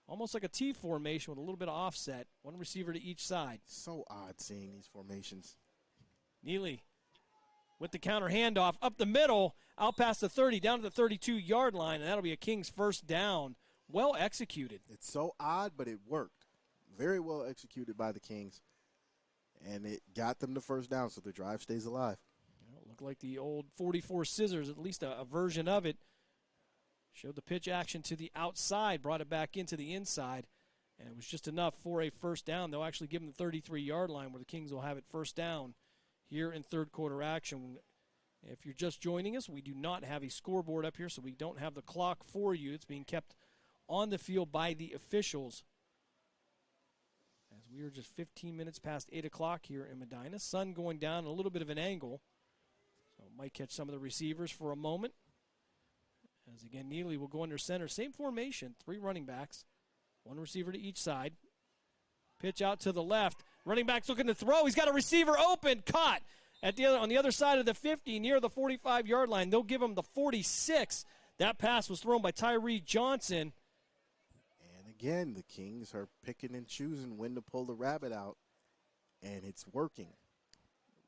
Almost like a T formation with a little bit of offset. 1 receiver to each side. So odd seeing these formations. Neely with the counter handoff up the middle, out past the 30, down to the 32-yard line, and that'll be a Kings first down. Well executed. It's so odd, but it worked. Very well executed by the Kings. And it got them the first down, so the drive stays alive. Looked like the old 44 scissors, at least a version of it. Showed the pitch action to the outside, brought it back into the inside, and it was just enough for a first down. They'll actually give them the 33-yard line where the Kings will have it first down here in third quarter action. If you're just joining us, we do not have a scoreboard up here, so we don't have the clock for you. It's being kept on the field by the officials. As we are just 15 minutes past 8 o'clock here in Medina. Sun going down, a little bit of an angle. So might catch some of the receivers for a moment. As again, Neely will go under center. Same formation, 3 running backs. 1 receiver to each side. Pitch out to the left. Running back's looking to throw. He's got a receiver open. Caught on the other side of the 50 near the 45-yard line. They'll give him the 46. That pass was thrown by Tyree Johnson. And again, the Kings are picking and choosing when to pull the rabbit out, and it's working.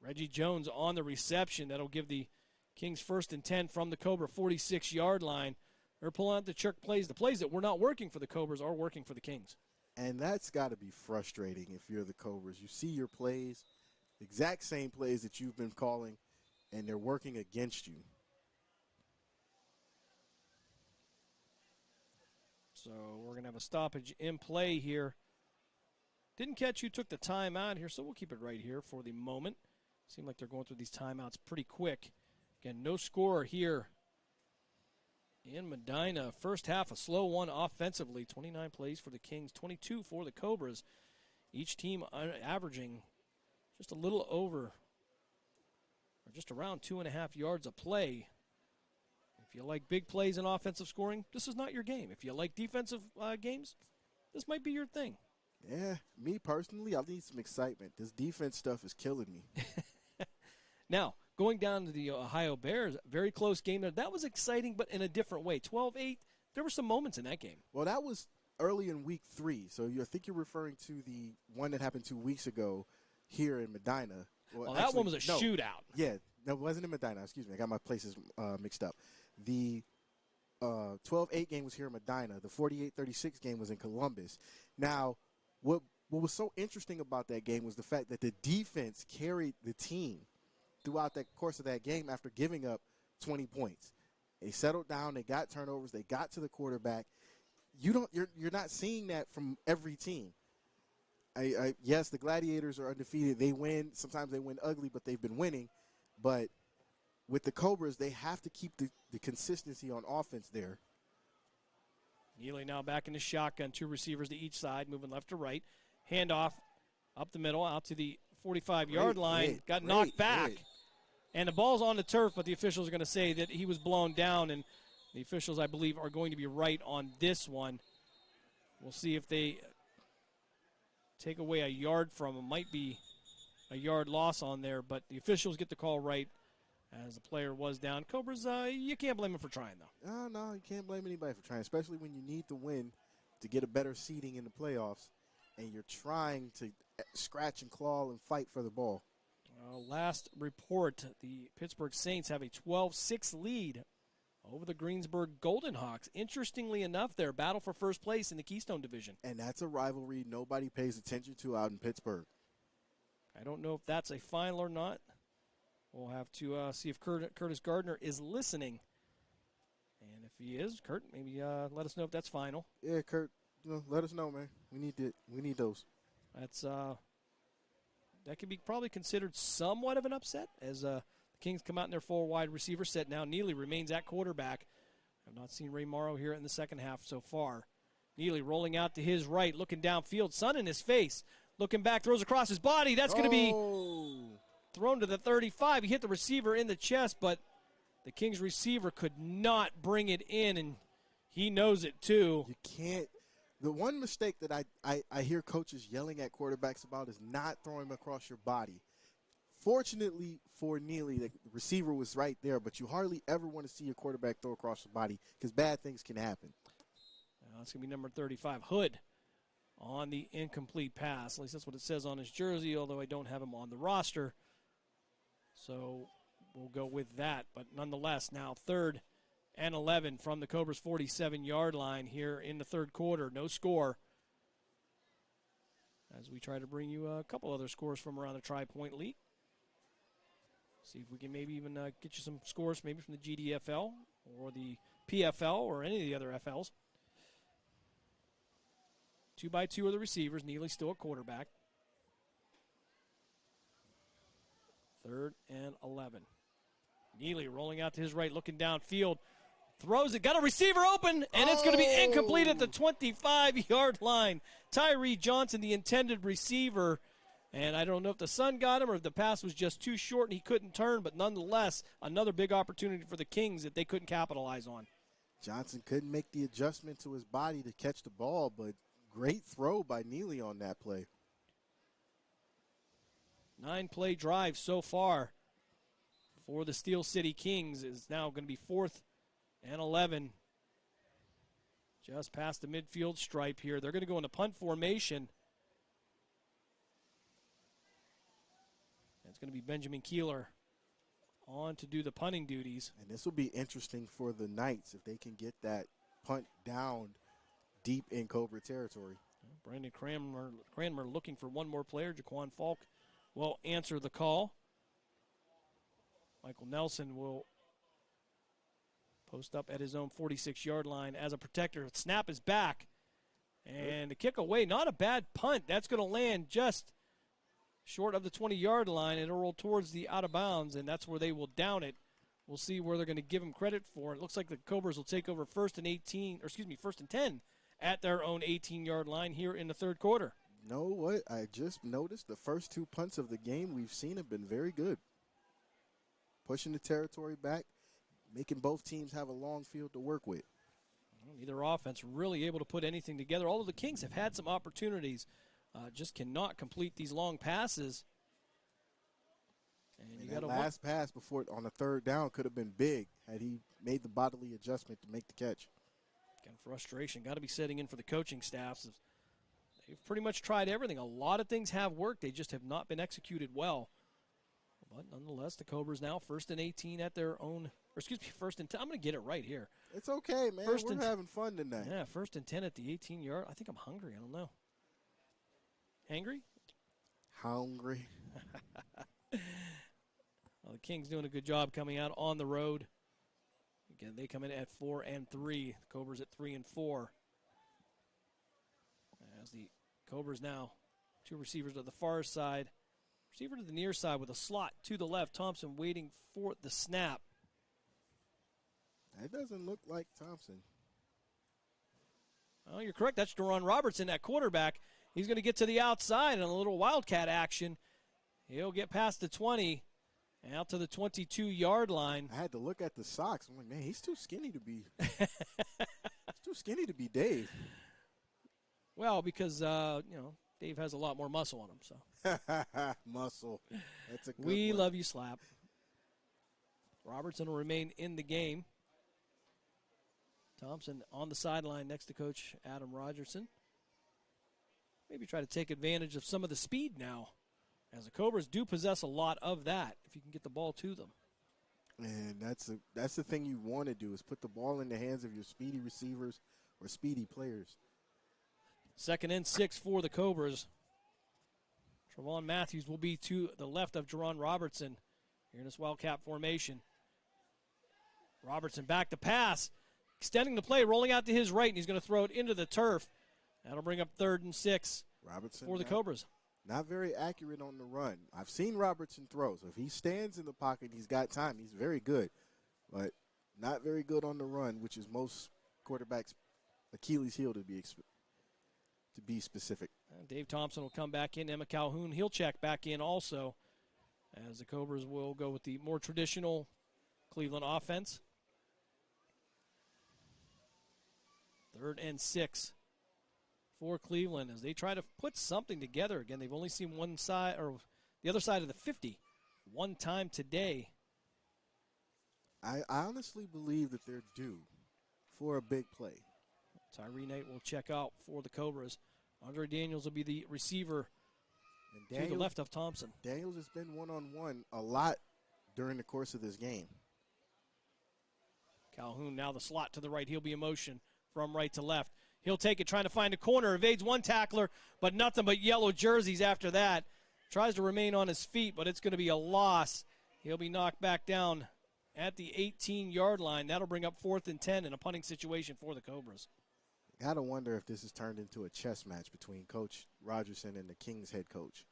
Reggie Jones on the reception. That'll give the Kings 1st and 10 from the Cobra 46-yard line. They're pulling out the trick plays. The plays that were not working for the Cobras are working for the Kings. And that's got to be frustrating if you're the Cobras. You see your plays, the exact same plays that you've been calling, and they're working against you. So we're going to have a stoppage in play here. Didn't catch who took the timeout here, so we'll keep it right here for the moment. Seem like they're going through these timeouts pretty quick. Again, no score here in Medina. First half, a slow one offensively. 29 plays for the Kings, 22 for the Cobras. Each team averaging just a little over, or just around 2.5 yards a play. If you like big plays and offensive scoring, this is not your game. If you like defensive games, this might be your thing. Yeah, me personally, I need some excitement. This defense stuff is killing me. Now, going down to the Ohio Bears, very close game there. That was exciting, but in a different way. 12-8, there were some moments in that game. Well, that was early in week 3, so I think you're referring to the one that happened 2 weeks ago here in Medina. Well, that one was a shootout. Yeah, no, it wasn't in Medina. Excuse me, I got my places mixed up. The 12-8 game was here in Medina. The 48-36 game was in Columbus. Now, what was so interesting about that game was the fact that the defense carried the team throughout the course of that game after giving up 20 points. They settled down. They got turnovers. They got to the quarterback. You're not seeing that from every team. Yes, the Gladiators are undefeated. They win. Sometimes they win ugly, but they've been winning. But with the Cobras, they have to keep the consistency on offense there. Neely now back in the shotgun. 2 receivers to each side, moving left to right. Handoff up the middle, out to the 45-yard line, got knocked back. And the ball's on the turf, but the officials are going to say that he was blown down, and the officials, I believe, are going to be right on this one. We'll see if they take away a yard from him. Might be a yard loss on there, but the officials get the call right as the player was down. Cobras, you can't blame him for trying, though. No, you can't blame anybody for trying, especially when you need to win to get a better seeding in the playoffs, and you're trying to scratch and claw and fight for the ball. Last report, the Pittsburgh Saints have a 12-6 lead over the Greensburg Golden Hawks. Interestingly enough, their battle for first place in the Keystone Division. And that's a rivalry nobody pays attention to out in Pittsburgh. I don't know if that's a final or not. We'll have to see if Curtis Gardner is listening. And if he is, Kurt, maybe let us know if that's final. Yeah, Kurt, let us know, man. We need those. That's that could be probably considered somewhat of an upset as the Kings come out in their full wide receiver set now. Neely remains at quarterback. I've not seen Ray Morrow here in the second half so far. Neely rolling out to his right, looking downfield, sun in his face. Looking back, throws across his body. That's going to be thrown to the 35. He hit the receiver in the chest, but the Kings receiver could not bring it in, and he knows it too. You can't. The one mistake that I hear coaches yelling at quarterbacks about is not throwing them across your body. Fortunately for Neely, the receiver was right there, but you hardly ever want to see your quarterback throw across the body because bad things can happen. That's going to be number 35, Hood, on the incomplete pass. At least that's what it says on his jersey, although I don't have him on the roster. So we'll go with that. But nonetheless, now 3rd and 11 from the Cobras' 47-yard line here in the third quarter. No score. As we try to bring you a couple other scores from around the Tri-Point League. See if we can maybe even get you some scores maybe from the GDFL or the PFL or any of the other FLs. 2x2 are the receivers. Neely's still a quarterback. 3rd and 11. Neely rolling out to his right, looking downfield. Throws it, got a receiver open, and it's going to be incomplete at the 25-yard line. Tyree Johnson, the intended receiver. And I don't know if the sun got him or if the pass was just too short and he couldn't turn, but nonetheless, another big opportunity for the Kings that they couldn't capitalize on. Johnson couldn't make the adjustment to his body to catch the ball, but great throw by Neely on that play. 9-play drive so far for the Steel City Kings is now going to be 4th and 11. Just past the midfield stripe here. They're going to go into punt formation. It's going to be Benjamin Keeler on to do the punting duties. And this will be interesting for the Knights if they can get that punt down deep in Cobra territory. Brandon Cranmer looking for one more player. Jaquan Falk will answer the call. Michael Nelson will post up at his own 46-yard line as a protector. Snap is back. And the kick away, not a bad punt. That's going to land just short of the 20-yard line, and it'll roll towards the out of bounds, and that's where they will down it. We'll see where they're going to give him credit for. It looks like the Cobras will take over 1st and 10 at their own 18-yard line here in the third quarter. You know what? I just noticed the first 2 punts of the game we've seen have been very good. Pushing the territory back, making both teams have a long field to work with. Neither offense really able to put anything together, although the Kings have had some opportunities. Just cannot complete these long passes. And that last pass before on the 3rd down could have been big had he made the bodily adjustment to make the catch. Again, frustration got to be setting in for the coaching staffs. They've pretty much tried everything. A lot of things have worked. They just have not been executed well. But nonetheless, the Cobras now 1st and 18 at their own, 1st and 10. I'm going to get it right here. It's okay, man. We're having fun tonight. Yeah, 1st and 10 at the 18-yard. I think I'm hungry. I don't know. Hangry? Hungry. Well, the Kings doing a good job coming out on the road. Again, they come in at 4 and 3. The Cobras at 3 and 4. As the Cobras now, 2 receivers to the far side. Receiver to the near side with a slot to the left. Thompson waiting for the snap. That doesn't look like Thompson. Oh, you're correct. That's Deron Robertson, that quarterback. He's going to get to the outside in a little wildcat action. He'll get past the 20, out to the 22-yard line. I had to look at the socks. I'm like, man, he's too skinny to be. He's too skinny to be Dave. Well, because Dave has a lot more muscle on him. So muscle. That's a good We word. love you, Slap. Robertson will remain in the game. Thompson on the sideline next to Coach Adam Rogerson. Maybe try to take advantage of some of the speed now, as the Cobras do possess a lot of that if you can get the ball to them. And that's the thing you want to do, is put the ball in the hands of your speedy receivers or speedy players. 2nd and 6 for the Cobras. Trevon Matthews will be to the left of Jerron Robertson here in this Wildcat formation. Robertson back to pass, extending the play, rolling out to his right, and he's going to throw it into the turf. That'll bring up 3rd and 6 Robertson for the Cobras. Not very accurate on the run. I've seen Robertson throw, so if he stands in the pocket, he's got time. He's very good, but not very good on the run, which is most quarterbacks' Achilles heel to be specific. Dave Thompson will come back in. Emma Calhoun, he'll check back in also, as the Cobras will go with the more traditional Cleveland offense. 3rd and 6 for Cleveland as they try to put something together. Again, they've only seen one side, or the other side of the 50, one time today. I honestly believe that they're due for a big play. Tyree Knight will check out for the Cobras. Andre Daniels will be the receiver to the left of Thompson. Daniels has been one-on-one a lot during the course of this game. Calhoun now the slot to the right. He'll be in motion from right to left. He'll take it, trying to find a corner. Evades one tackler, but nothing but yellow jerseys after that. Tries to remain on his feet, but it's going to be a loss. He'll be knocked back down at the 18-yard line. That'll bring up 4th and 10 in a punting situation for the Cobras. Gotta wonder if this has turned into a chess match between Coach Rogerson and the King's head coach.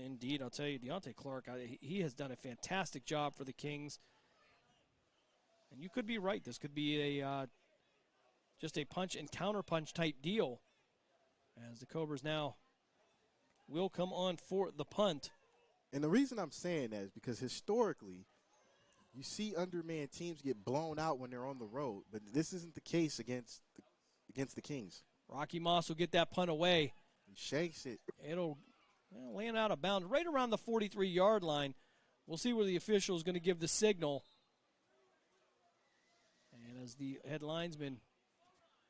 Indeed, I'll tell you, Deontay Clark, he has done a fantastic job for the Kings. And you could be right. This could be just a punch and counter-punch type deal, as the Cobras now will come on for the punt. And the reason I'm saying that is because historically, you see undermanned teams get blown out when they're on the road, but this isn't the case against the Kings. Rocky Moss will get that punt away. He shakes it. It'll land out of bounds right around the 43-yard line. We'll see where the official is going to give the signal. And as the head linesman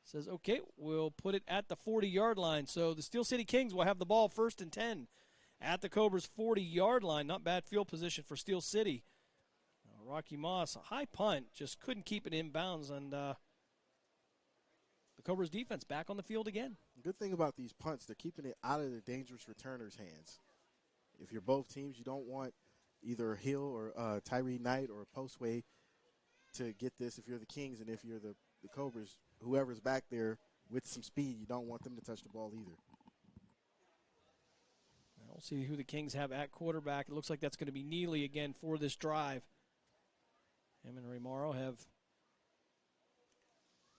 says, okay, we'll put it at the 40-yard line. So the Steel City Kings will have the ball 1st and 10 at the Cobras' 40-yard line. Not bad field position for Steel City. Rocky Moss, a high punt, just couldn't keep it in bounds, and the Cobras defense back on the field again. Good thing about these punts, they're keeping it out of the dangerous returners' hands. If you're both teams, you don't want either Hill or Tyree Knight or Postway to get this. If you're the Kings and if you're the Cobras, whoever's back there with some speed, you don't want them to touch the ball either. We'll see who the Kings have at quarterback. It looks like that's going to be Neely again for this drive. Him and Raymaro have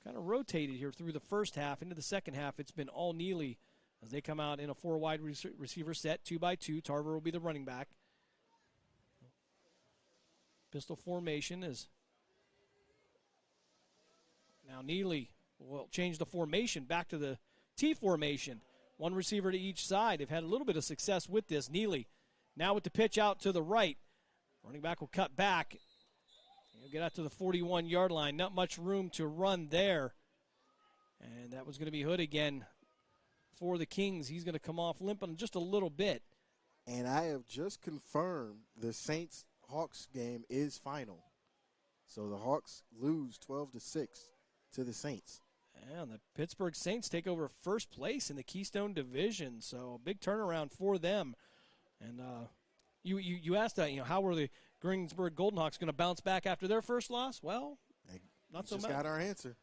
kind of rotated here through the first half. Into the second half, it's been all Neely as they come out in a 4-wide receiver set, 2-by-2. Tarver will be the running back. Pistol formation is now Neely will change the formation back to the T formation. One receiver to each side. They've had a little bit of success with this. Neely now with the pitch out to the right. Running back will cut back. He'll get out to the 41-yard line. Not much room to run there. And that was going to be Hood again for the Kings. He's going to come off limping just a little bit. And I have just confirmed the Saints-Hawks game is final. So the Hawks lose 12-6 to the Saints. And the Pittsburgh Saints take over first place in the Keystone Division. So a big turnaround for them. And you asked that, how were the Greensburg Golden Hawks going to bounce back after their first loss? Well, not so much. Just got our answer.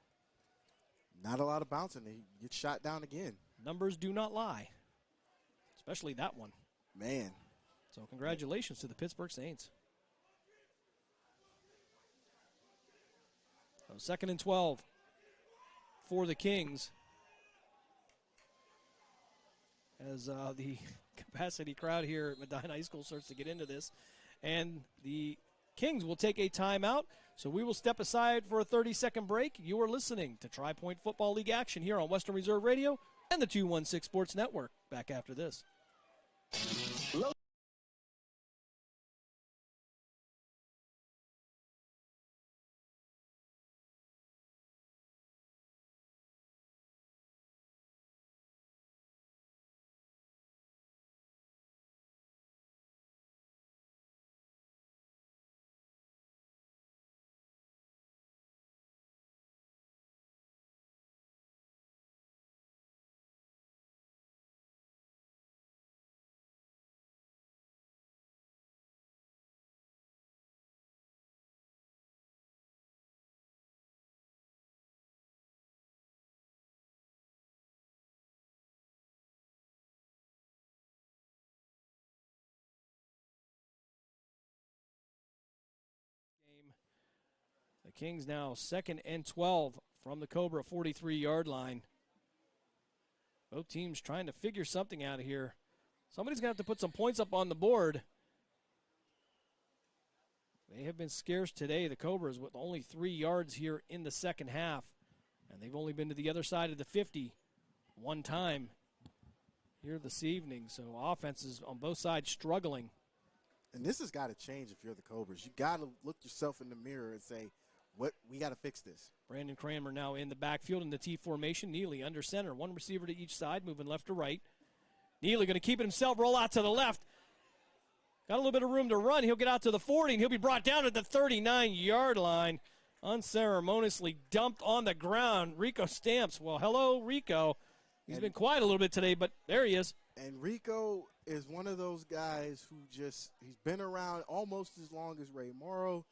Not a lot of bouncing. They get shot down again. Numbers do not lie, especially that one. Man. So congratulations to the Pittsburgh Saints. So 2nd and 12 for the Kings. as the capacity crowd here at Medina High School starts to get into this. And the Kingz will take a timeout, so we will step aside for a 30-second break. You are listening to Tri-Point Football League action here on Western Reserve Radio and the 216 Sports Network. Back after this. The Kingz now 2nd and 12 from the Cobra 43-yard line. Both teams trying to figure something out of here. Somebody's going to have to put some points up on the board. They have been scarce today, the Cobras, with only 3 yards here in the second half. And they've only been to the other side of the 50 one time here this evening. So offenses on both sides struggling. And this has got to change if you're the Cobras. You got to look yourself in the mirror and say, "What we got to fix this." Brandon Kramer now in the backfield in the T formation. Neely under center, one receiver to each side, moving left to right. Neely going to keep it himself, roll out to the left. Got a little bit of room to run. He'll get out to the 40, and he'll be brought down at the 39-yard line. Unceremoniously dumped on the ground. Rico Stamps. Well, hello, Rico. He's been quiet a little bit today, but there he is. And Rico is one of those guys who he's been around almost as long as Ray Morrow,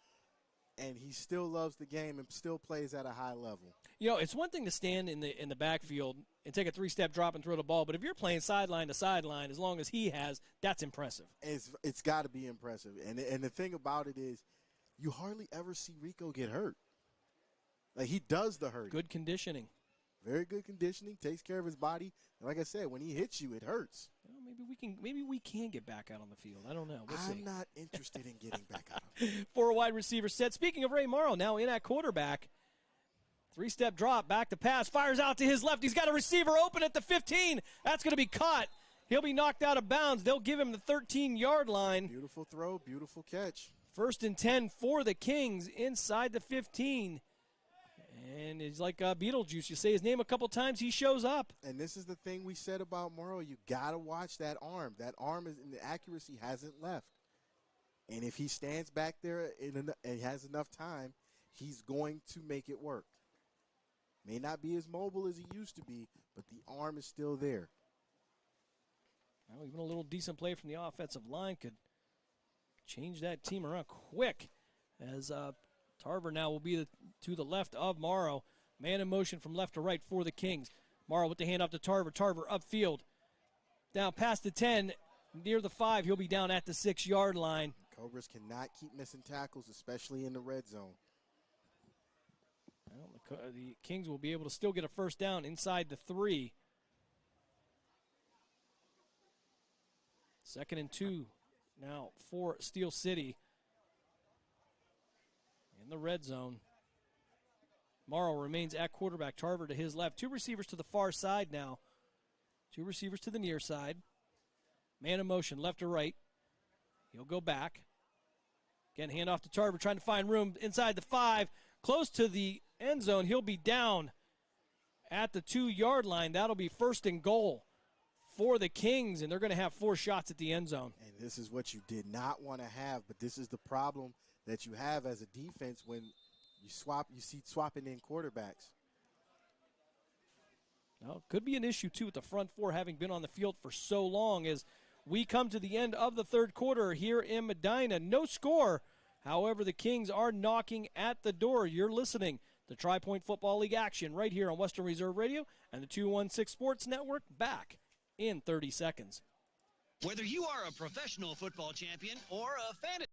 and he still loves the game and still plays at a high level. You know, it's one thing to stand in the backfield and take a 3-step drop and throw the ball, but if you're playing sideline to sideline, as long as he has, that's impressive. It's got to be impressive. And the thing about it is, you hardly ever see Rico get hurt. Like, he does the hurt. Good conditioning. Very good conditioning, takes care of his body. And like I said, when he hits you, it hurts. Well, maybe we can get back out on the field. I don't know. We'll see. I'm not interested in getting back out. For a wide receiver set. Speaking of Ray Morrow, now in at quarterback. 3-step drop, back to pass, fires out to his left. He's got a receiver open at the 15. That's going to be caught. He'll be knocked out of bounds. They'll give him the 13-yard line. Beautiful throw, beautiful catch. 1st and 10 for the Kingz inside the 15. And it's like Beetlejuice. You say his name a couple times, he shows up. And this is the thing we said about Morrow. You got to watch that arm. That arm and the accuracy hasn't left. And if he stands back there and has enough time, he's going to make it work. May not be as mobile as he used to be, but the arm is still there. Well, even a little decent play from the offensive line could change that team around quick, as Tarver now will be to the left of Morrow. Man in motion from left to right for the Kingz. Morrow with the hand off to Tarver. Tarver upfield. Down past the 10, near the 5. He'll be down at the 6-yard line. Cobras cannot keep missing tackles, especially in the red zone. Well, the Kingz will be able to still get a first down inside the 3. 2nd and 2 now for Steel City. In the red zone. Morrow remains at quarterback. Tarver to his left. 2 receivers to the far side now. 2 receivers to the near side. Man in motion, left to right. He'll go back. Again, hand off to Tarver, trying to find room inside the 5. Close to the end zone. He'll be down at the 2-yard line. That'll be 1st and goal for the Kingz, and they're going to have 4 shots at the end zone. And this is what you did not want to have, but this is the problem that you have as a defense when you see swapping in quarterbacks. Well, could be an issue, too, with the front 4 having been on the field for so long, as we come to the end of the 3rd quarter here in Medina. No score. However, the Kingz are knocking at the door. You're listening to Tri-Point Football League action right here on Western Reserve Radio and the 216 Sports Network. Back in 30 seconds. Whether you are a professional football champion or a fantasy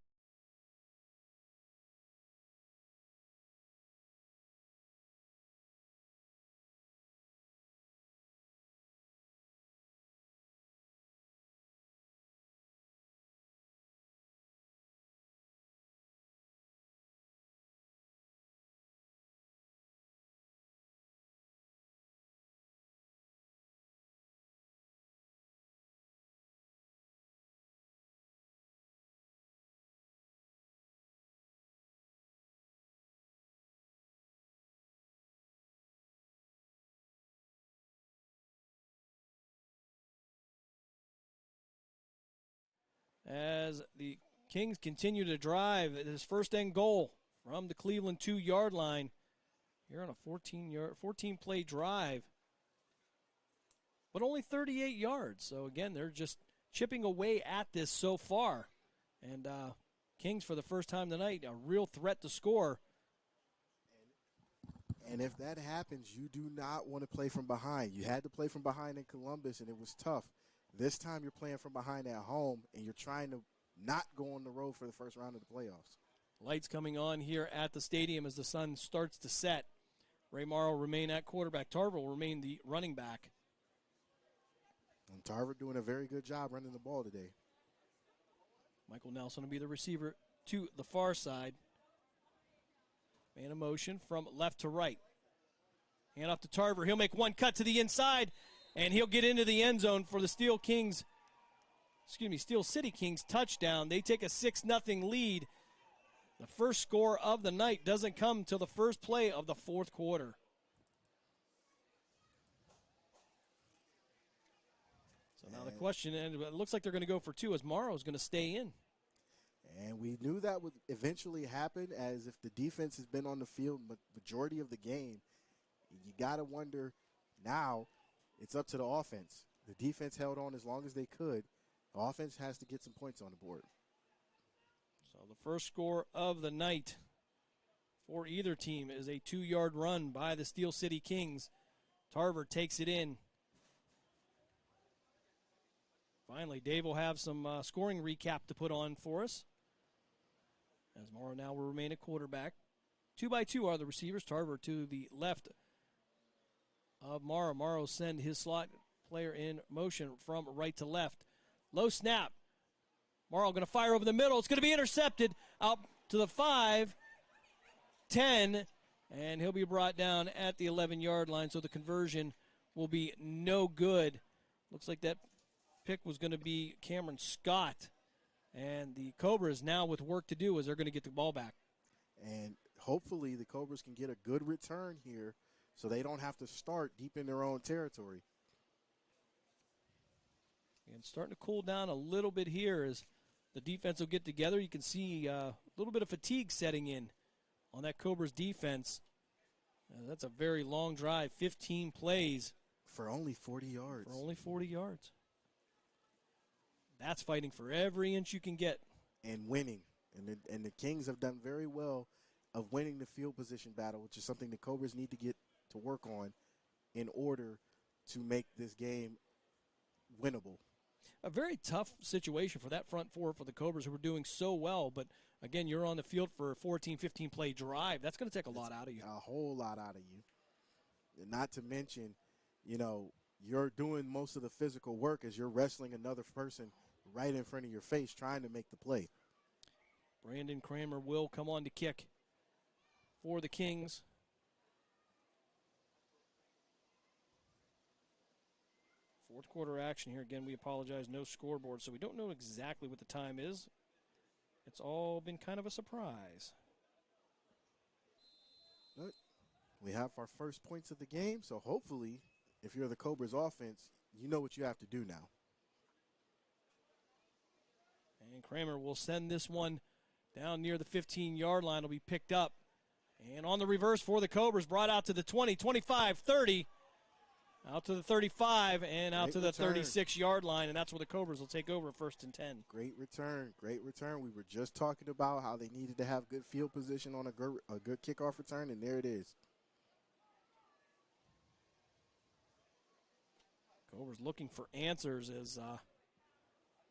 as the Kings continue to drive. His first and goal from the Cleveland 2-yard line. Here on a 14-play drive, but only 38 yards. So again, they're just chipping away at this so far. And Kings, for the first time tonight, a real threat to score. And if that happens, you do not want to play from behind. You had to play from behind in Columbus, and it was tough. This time you're playing from behind at home, and you're trying to not go on the road for the first round of the playoffs. Lights coming on here at the stadium as the sun starts to set. Ray Morrow will remain at quarterback. Tarver will remain the running back. And Tarver doing a very good job running the ball today. Michael Nelson will be the receiver to the far side. Man in motion from left to right. Hand off to Tarver. He'll make one cut to the inside, and he'll get into the end zone for the Steel City Kings touchdown. They take a 6-0 lead. The first score of the night doesn't come till the first play of the fourth quarter. So now the question, and it looks like they're going to go for two as Morrow's going to stay in. And we knew that would eventually happen, as if the defense has been on the field majority of the game. You got to wonder now it's up to the offense. The defense held on as long as they could. The offense has to get some points on the board. So the first score of the night for either team is a 2-yard run by the Steel City Kings. Tarver takes it in. Finally, Dave will have some scoring recap to put on for us, as Morrow now will remain a quarterback. 2x2 are the receivers. Tarver to the left of Morrow. Morrow send his slot player in motion from right to left. Low snap. Morrow going to fire over the middle. It's going to be intercepted out to the 5, 10, and he'll be brought down at the 11-yard line, so the conversion will be no good. Looks like that pick was going to be Cameron Scott, and the Cobras now with work to do as they're going to get the ball back. And hopefully the Cobras can get a good return here so they don't have to start deep in their own territory. And starting to cool down a little bit here as the defense will get together. You can see a little bit of fatigue setting in on that Cobras defense. That's a very long drive, 15 plays. For only 40 yards. For only 40 yards. That's fighting for every inch you can get. And winning. And the Kings have done very well of winning the field position battle, which is something the Cobras need to get to work on in order to make this game winnable. A very tough situation for that front four for the Cobras, who were doing so well. But, again, you're on the field for a 14, 15-play drive. That's going to take a lot out of you. A whole lot out of you. And not to mention, you're doing most of the physical work as you're wrestling another person right in front of your face trying to make the play. Brandon Kramer will come on to kick for the Kings. Fourth quarter action here. Again, we apologize, no scoreboard, so we don't know exactly what the time is. It's all been kind of a surprise. But we have our first points of the game, so hopefully, if you're the Cobras offense, you know what you have to do now. And Kramer will send this one down near the 15-yard line. It'll be picked up. And on the reverse for the Cobras, brought out to the 20, 25, 30. Out to the 35 and out to the 36-yard line, and that's where the Cobras will take over 1st and 10. Great return. We were just talking about how they needed to have good field position on a good kickoff return, and there it is. Cobras looking for answers as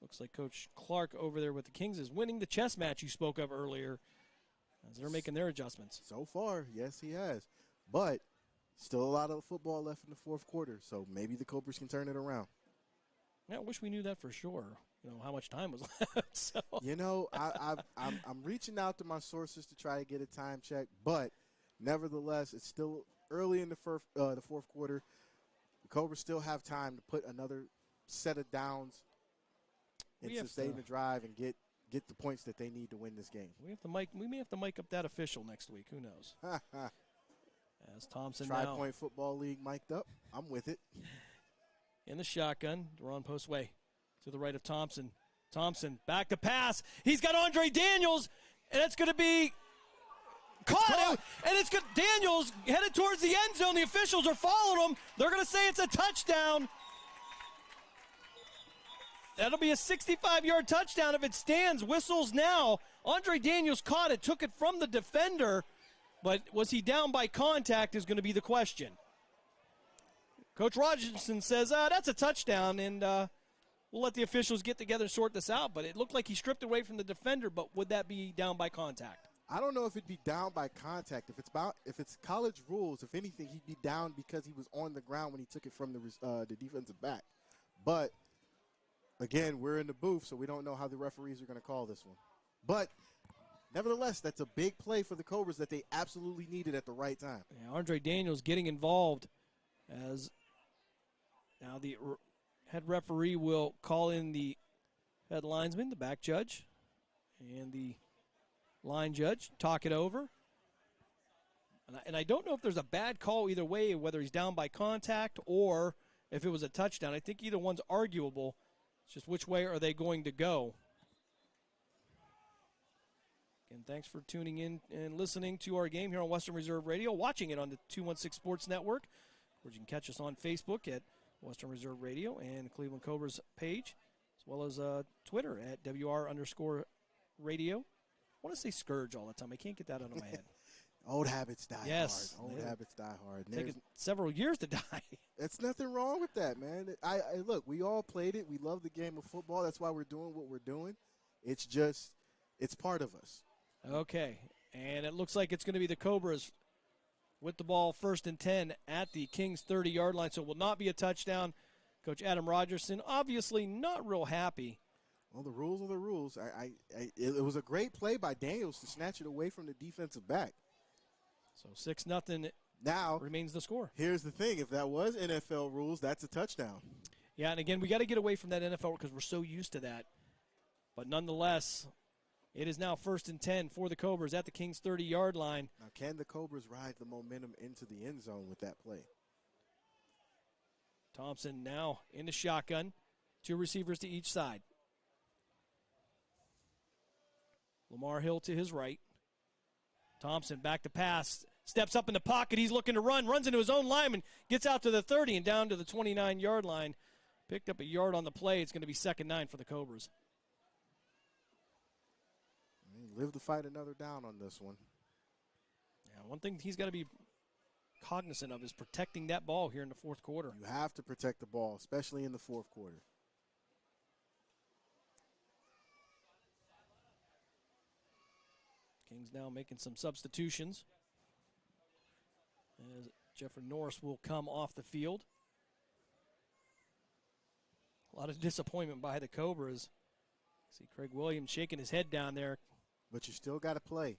looks like Coach Clark over there with the Kings is winning the chess match you spoke of earlier as they're making their adjustments. So far, yes, he has. But still a lot of football left in the fourth quarter, so maybe the Cobras can turn it around. Yeah, I wish we knew that for sure, how much time was left. So. I'm reaching out to my sources to try to get a time check, but nevertheless, it's still early in the fourth quarter. The Cobras still have time to put another set of downs and sustain the drive and get the points that they need to win this game. We may have to mic up that official next week. Who knows? As Thompson Tri-Point Football League mic'd up. I'm with it. In the shotgun, Deron Postway to the right of Thompson. Thompson back to pass. He's got Andre Daniels, and it's going to be caught. And it's good. Daniels headed towards the end zone. The officials are following him. They're going to say it's a touchdown. That'll be a 65-yard touchdown if it stands. Whistles now. Andre Daniels caught it, took it from the defender, but was he down by contact is going to be the question. Coach Rogerson says, that's a touchdown, and we'll let the officials get together and sort this out. But it looked like he stripped away from the defender, but would that be down by contact? I don't know if it'd be down by contact. If it's college rules, if anything, he'd be down because he was on the ground when he took it from the defensive back. But again, we're in the booth, so we don't know how the referees are going to call this one. But nevertheless, that's a big play for the Cobras that they absolutely needed at the right time. Yeah, Andre Daniels getting involved as now the head referee will call in the head linesman, the back judge, and the line judge, talk it over. And I don't know if there's a bad call either way, whether he's down by contact or if it was a touchdown. I think either one's arguable. It's just which way are they going to go? Again, thanks for tuning in and listening to our game here on Western Reserve Radio, watching it on the 216 Sports Network. Of course, you can catch us on Facebook at Western Reserve Radio and Cleveland Cobras page, as well as Twitter at WR_radio. I want to say Scourge all the time. I can't get that out of my head. Old habits die yes, hard. Old habits die hard. Taking several years to die. It's nothing wrong with that, man. I look, we all played it. We love the game of football. That's why we're doing what we're doing. It's just, it's part of us. Okay, and it looks like it's going to be the Cobras with the ball 1st and 10 at the Kingz 30-yard line, so it will not be a touchdown. Coach Adam Rogerson obviously not real happy. Well, the rules are the rules. It was a great play by Daniels to snatch it away from the defensive back. So 6-0 now remains the score. Here's the thing. If that was NFL rules, that's a touchdown. Yeah, and again, we got to get away from that NFL because we're so used to that. But nonetheless, it is now 1st and 10 for the Cobras at the Kingz 30-yard line. Now, can the Cobras ride the momentum into the end zone with that play? Thompson now in the shotgun. 2 receivers to each side. Lamar Hill to his right. Thompson back to pass. Steps up in the pocket. He's looking to run. Runs into his own lineman. Gets out to the 30 and down to the 29-yard line. Picked up a yard on the play. It's going to be 2nd 9 for the Cobras. Live to fight another down on this one. Yeah, one thing he's got to be cognizant of is protecting that ball here in the 4th quarter. You have to protect the ball, especially in the 4th quarter. Kingz now making some substitutions as Jeffrey Norris will come off the field. A lot of disappointment by the Cobras. See Craig Williams shaking his head down there. But you still got to play.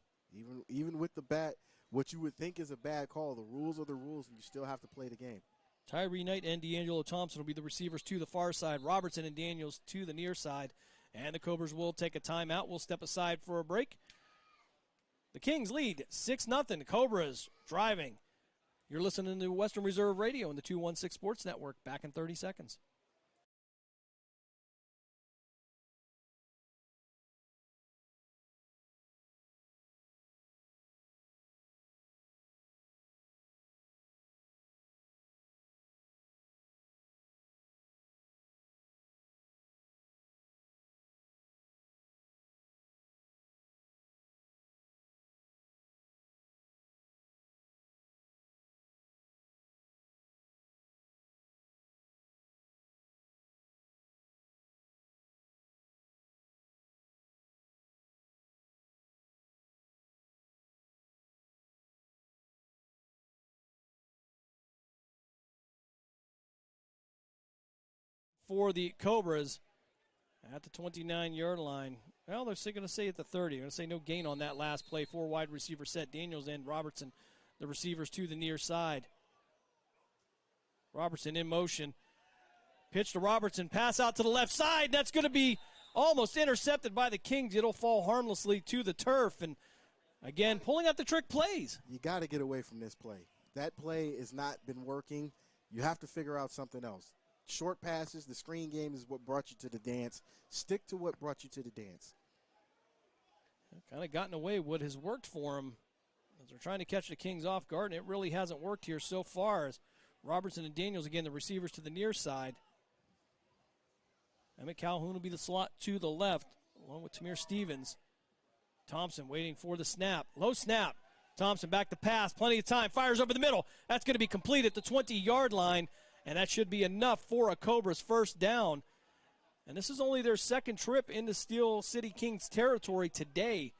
Even with the bad, what you would think is a bad call, the rules are the rules, and you still have to play the game. Tyree Knight and D'Angelo Thompson will be the receivers to the far side. Robertson and Daniels to the near side. And the Cobras will take a timeout. We'll step aside for a break. The Kings lead 6-0. Cobras driving. You're listening to Western Reserve Radio and the 216 Sports Network. Back in 30 seconds. For the Cobras at the 29-yard line. Well, they're going to say at the 30. They're going to say no gain on that last play. 4 wide receiver set. Daniels and Robertson, the receivers to the near side. Robertson in motion. Pitch to Robertson. Pass out to the left side. That's going to be almost intercepted by the Kings. It'll fall harmlessly to the turf. And, again, pulling out the trick plays. You got to get away from this play. That play has not been working. You have to figure out something else. short passes, the screen game is what brought you to the dance. Stick to what brought you to the dance. Kind of gotten away what has worked for him as they're trying to catch the Kings off guard, and it really hasn't worked here so far as Robertson and Daniels, again, the receivers to the near side. Emmett Calhoun will be the slot to the left, along with Tamir Stevens. Thompson waiting for the snap. Low snap. Thompson back to pass. Plenty of time. Fires over the middle. That's going to be complete at the 20-yard line, and that should be enough for a Cobras first down. And this is only their second trip into Steel City Kings territory today.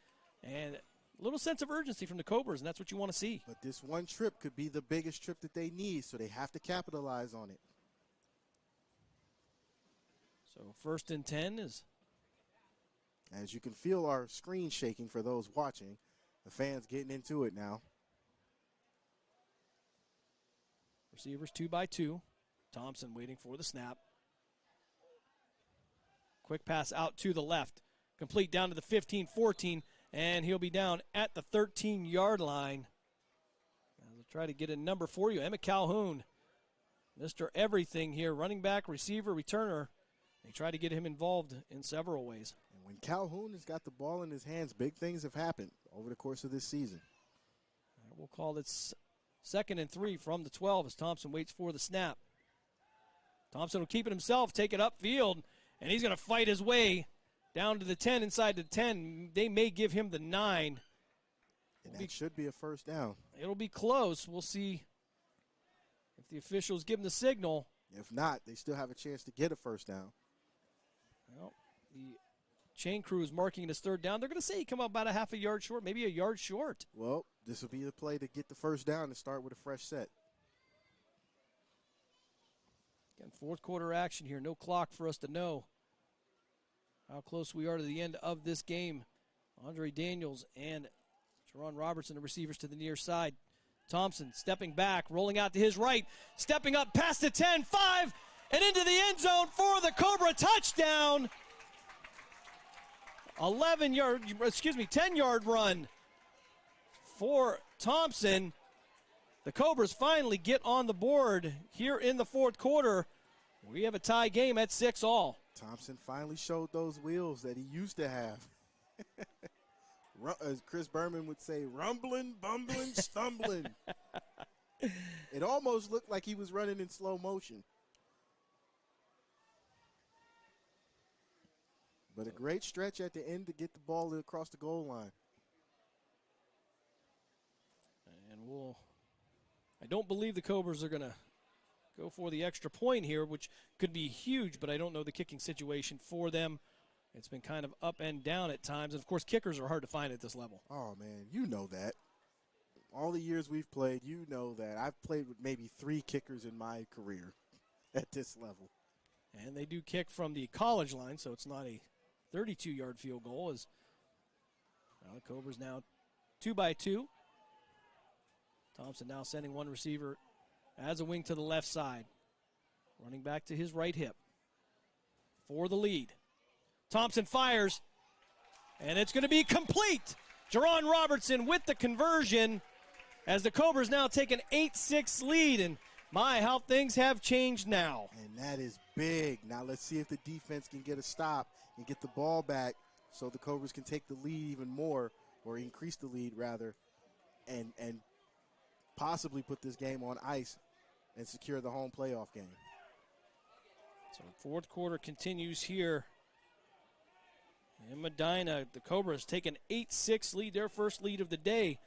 And a little sense of urgency from the Cobras, and that's what you want to see. But this one trip could be the biggest trip that they need, so they have to capitalize on it. So 1st and 10 is... As you can feel our screen shaking for those watching. The fans getting into it now. Receivers 2 by 2. Thompson waiting for the snap. Quick pass out to the left. Complete down to the 15-14. And he'll be down at the 13-yard line. I'll try to get a number for you. Emmett Calhoun, Mr. Everything here. Running back, receiver, returner. They try to get him involved in several ways. And when Calhoun has got the ball in his hands, big things have happened over the course of this season. We'll call it 2nd and 3 from the 12 as Thompson waits for the snap. Thompson will keep it himself, take it upfield, and he's going to fight his way down to the 10, inside the 10. They may give him the 9. And that should be a first down. It'll be close. We'll see if the officials give him the signal. If not, they still have a chance to get a first down. Well, the chain crew is marking it as 3rd down. They're going to say he come up about a half a yard short, maybe a yard short. Well, this will be the play to get the first down and start with a fresh set. Again, 4th quarter action here. No clock for us to know how close we are to the end of this game. Andre Daniels and Jerron Robertson, the receivers to the near side. Thompson stepping back, rolling out to his right, stepping up past the 10, 5, and into the end zone for the Cobra touchdown. 10-yard run for Thompson. The Cobras finally get on the board here in the 4th quarter. We have a tie game at 6-all. Thompson finally showed those wheels that he used to have. As Chris Berman would say, rumbling, bumbling, stumbling. It almost looked like he was running in slow motion. But a great stretch at the end to get the ball across the goal line. And I don't believe the Cobras are going to go for the extra point here, which could be huge, but I don't know the kicking situation for them. It's been kind of up and down at times. And, of course, kickers are hard to find at this level. Oh, man, you know that. All the years we've played, you know that. I've played with maybe 3 kickers in my career at this level. And they do kick from the college line, so it's not a 32-yard field goal. As the Cobras now 2 by 2. Thompson now sending one receiver as a wing to the left side. Running back to his right hip for the lead. Thompson fires, and it's going to be complete. Jerron Robertson with the conversion as the Cobras now take an 8-6 lead. And my, how things have changed now. And that is big. Now let's see if the defense can get a stop and get the ball back so the Cobras can take the lead even more, or increase the lead rather, and possibly put this game on ice and secure the home playoff game. So 4th quarter continues here in Medina. The Cobras take an 8-6 lead, their first lead of the day.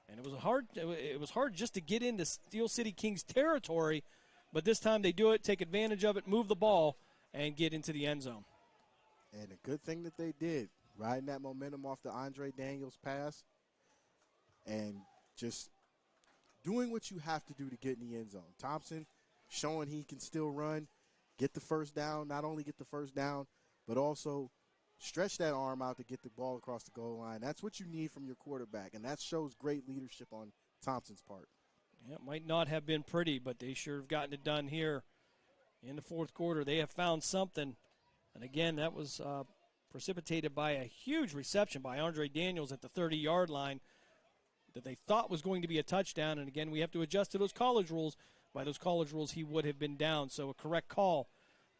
And it was hard just to get into Steel City Kings territory, but this time they do it, take advantage of it, move the ball, and get into the end zone. And a good thing that they did, riding that momentum off the Andre Daniels pass and just doing what you have to do to get in the end zone. Thompson showing he can still run, get the first down, not only get the first down, but also stretch that arm out to get the ball across the goal line. That's what you need from your quarterback, and that shows great leadership on Thompson's part. Yeah, it might not have been pretty, but they sure have gotten it done here in the 4th quarter. They have found something. And again, that was precipitated by a huge reception by Andre Daniels at the 30-yard line that they thought was going to be a touchdown. And again, we have to adjust to those college rules. by those college rules, he would have been down. So a correct call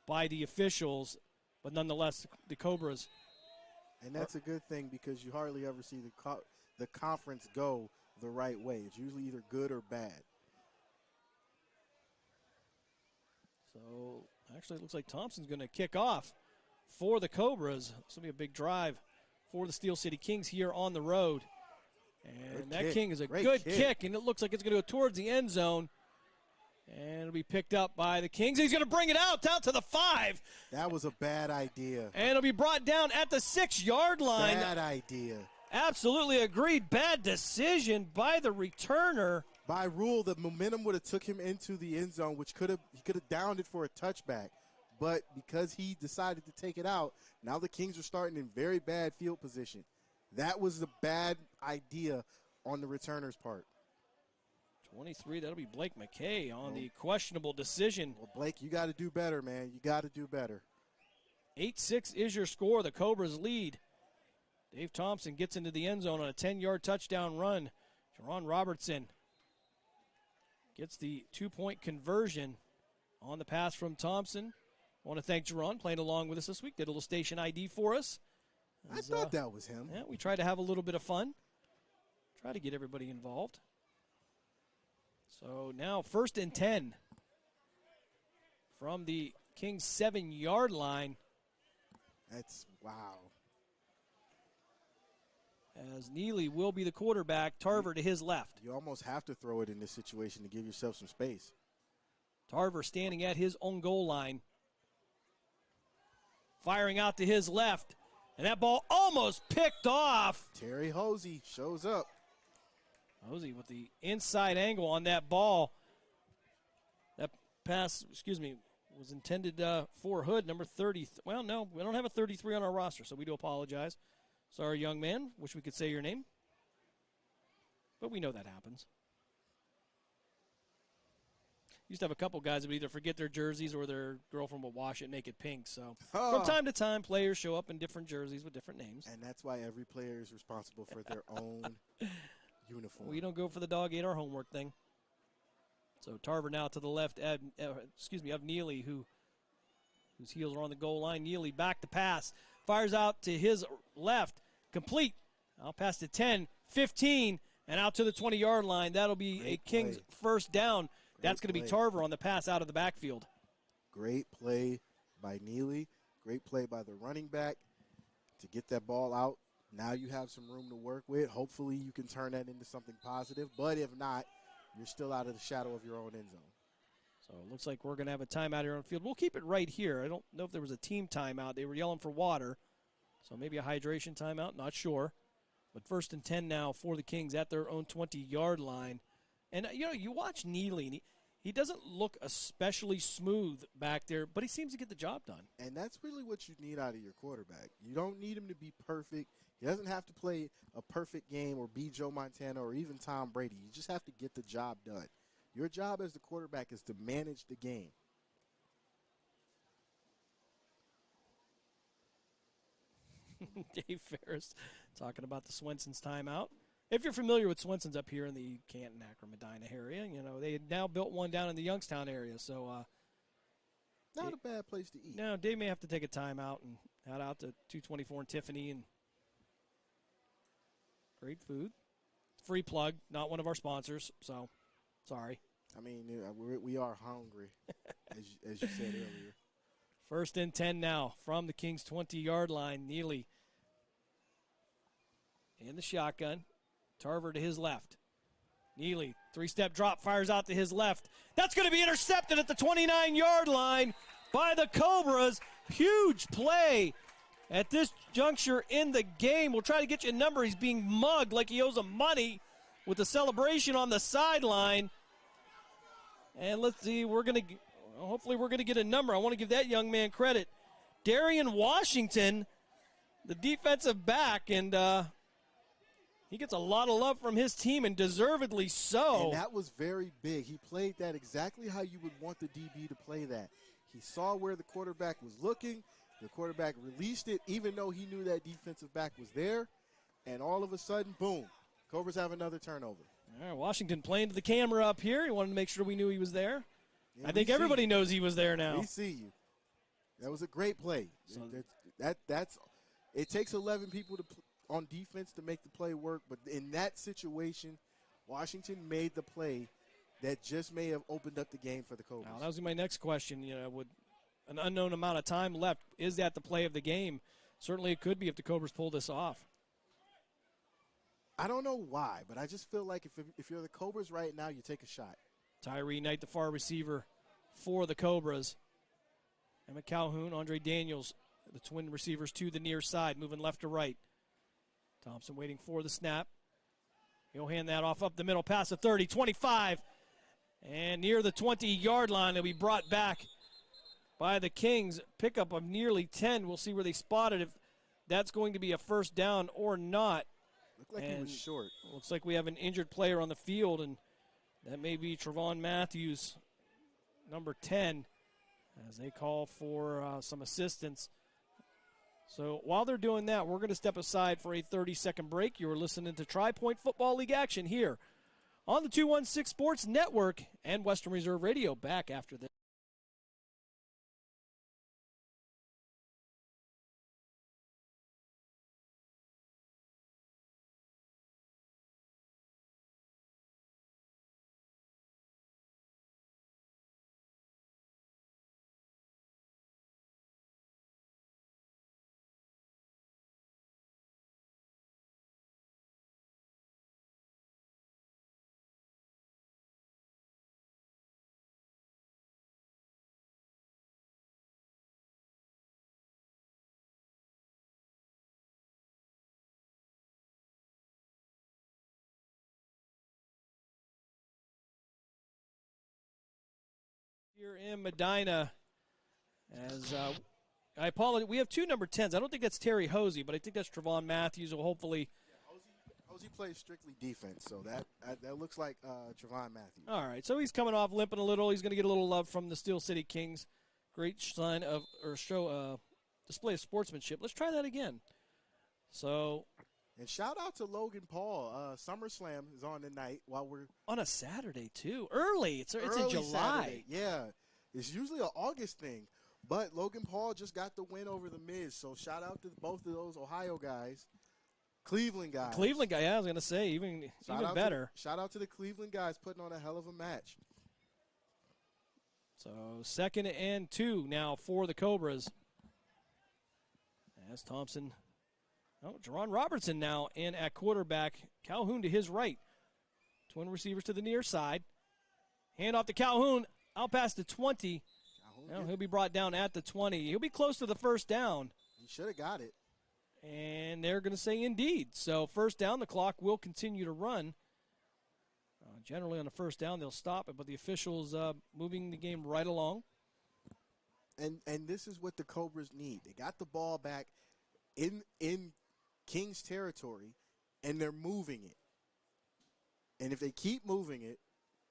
by the officials, but nonetheless, the Cobras. And that's a good thing because you hardly ever see the conference go the right way. It's usually either good or bad. So actually, it looks like Thompson's going to kick off for the Cobras. This will be a big drive for the Steel City Kings here on the road. And that King is a good kick, and it looks like it's going to go towards the end zone. And it'll be picked up by the Kings. He's going to bring it out down to the 5. That was a bad idea. And it'll be brought down at the 6-yard line. Bad idea. Absolutely agreed. Bad decision by the returner. By rule, the momentum would have took him into the end zone, which he could have downed it for a touchback. But because he decided to take it out, now the Kings are starting in very bad field position. That was a bad idea on the returner's part. 23, that'll be Blake McKay on the questionable decision. Well, Blake, you got to do better, man. You got to do better. 8-6 is your score. The Cobras lead. Dave Thompson gets into the end zone on a 10-yard touchdown run. Jerron Robertson gets the 2-point conversion on the pass from Thompson. I want to thank Jerron playing along with us this week. Did a little station ID for us. I thought that was him. Yeah, we tried to have a little bit of fun. Try to get everybody involved. So now 1st and 10 from the Kings 7-yard line. That's wow. As Neely will be the quarterback, Tarver to his left. You almost have to throw it in this situation to give yourself some space. Tarver standing at his own goal line. Firing out to his left. And that ball almost picked off. Terry Hosey shows up. Hosey with the inside angle on that ball. That pass, was intended for Hood, number 30. Well, no, we don't have a 33 on our roster, so we do apologize. Sorry, young man. Wish we could say your name. But we know that happens. Used to have a couple guys that would either forget their jerseys or their girlfriend would wash it and make it pink. So from time to time, players show up in different jerseys with different names. And that's why every player is responsible for their own uniform. We don't go for the dog ate our homework thing. So Tarver now to the left, of Neely, whose heels are on the goal line. Neely back to pass. Fires out to his left. Complete. I'll pass to 10, 15, and out to the 20-yard line. That'll be a Kings first down. That's going to be Tarver on the pass out of the backfield. Great play by Neely. Great play by the running back to get that ball out. Now you have some room to work with. Hopefully you can turn that into something positive. But if not, you're still out of the shadow of your own end zone. So it looks like we're going to have a timeout here on the field. We'll keep it right here. I don't know if there was a team timeout. They were yelling for water. So maybe a hydration timeout. Not sure. But 1st and 10 now for the Kings at their own 20-yard line. And, you watch Neely, and he doesn't look especially smooth back there, but he seems to get the job done. And that's really what you need out of your quarterback. You don't need him to be perfect. He doesn't have to play a perfect game or be Joe Montana or even Tom Brady. You just have to get the job done. Your job as the quarterback is to manage the game. Dave Ferris talking about the Swenson's timeout. If you're familiar with Swenson's up here in the Canton, Akron, Medina area, they now built one down in the Youngstown area. So not a bad place to eat. No, Dave may have to take a timeout and head out to 224 and Tiffany. And great food. Free plug, not one of our sponsors, so sorry. I mean, we are hungry, as you said earlier. 1st and 10 now from the Kings 20-yard line. Neely in the shotgun. Tarver to his left. Neely, 3-step drop, fires out to his left. That's going to be intercepted at the 29-yard line by the Cobras. Huge play at this juncture in the game. We'll try to get you a number. He's being mugged like he owes him money with the celebration on the sideline. And let's see, hopefully we're going to get a number. I want to give that young man credit. Darian Washington, the defensive back, and he gets a lot of love from his team, and deservedly so. And that was very big. He played that exactly how you would want the DB to play that. He saw where the quarterback was looking. The quarterback released it, even though he knew that defensive back was there. And all of a sudden, boom, Cobras have another turnover. All right, Washington playing to the camera up here. He wanted to make sure we knew he was there. Yeah, I think everybody knows he was there now. We see you. That was a great play. So That's it takes 11 people on defense to make the play work, but in that situation, Washington made the play that just may have opened up the game for the Cobras. Now, that was my next question. With an unknown amount of time left, is that the play of the game? Certainly it could be if the Cobras pull this off. I don't know why, but I just feel like if you're the Cobras right now, you take a shot. Tyree Knight, the far receiver for the Cobras. Emmett Calhoun, Andre Daniels, the twin receivers to the near side, moving left to right. Thompson waiting for the snap. He'll hand that off up the middle, pass to 30, 25, and near the 20-yard line. It'll be brought back by the Kingz. Pickup of nearly 10. We'll see where they spot it, if that's going to be a first down or not. Looked like he was short. Looks like we have an injured player on the field, and that may be Trevon Matthews, number 10, as they call for some assistance. So while they're doing that, we're going to step aside for a 30-second break. You're listening to Tri-Point Football League action here on the 216 Sports Network and Western Reserve Radio. Back after this. Here in Medina, as I apologize, we have two number 10s. I don't think that's Terry Hosey, but I think that's Trevon Matthews, who hopefully. Hosey plays strictly defense, so that looks like Trevon Matthews. All right, so he's coming off limping a little. He's going to get a little love from the Steel City Kings. Great sign of display of sportsmanship. Let's try that again. So. And shout out to Logan Paul. SummerSlam is on tonight while we're on a Saturday too. Early. It's in July. Saturday. Yeah, it's usually an August thing, but Logan Paul just got the win over the Miz. So shout out to both of those Ohio guys, Cleveland guys. Cleveland guy. Yeah, I was gonna say even better. Shout out to the Cleveland guys putting on a hell of a match. So 2nd and 2 now for the Cobras. As Thompson. Oh, Jerron Robertson now in at quarterback. Calhoun to his right. Twin receivers to the near side. Hand off to Calhoun. Out past the 20. Now he'll be brought down at the 20. He'll be close to the first down. He should have got it. And they're going to say indeed. So first down, the clock will continue to run. Generally on the first down, they'll stop it, but the officials moving the game right along. And this is what the Cobras need. They got the ball back in King's territory, and they're moving it. And if they keep moving it,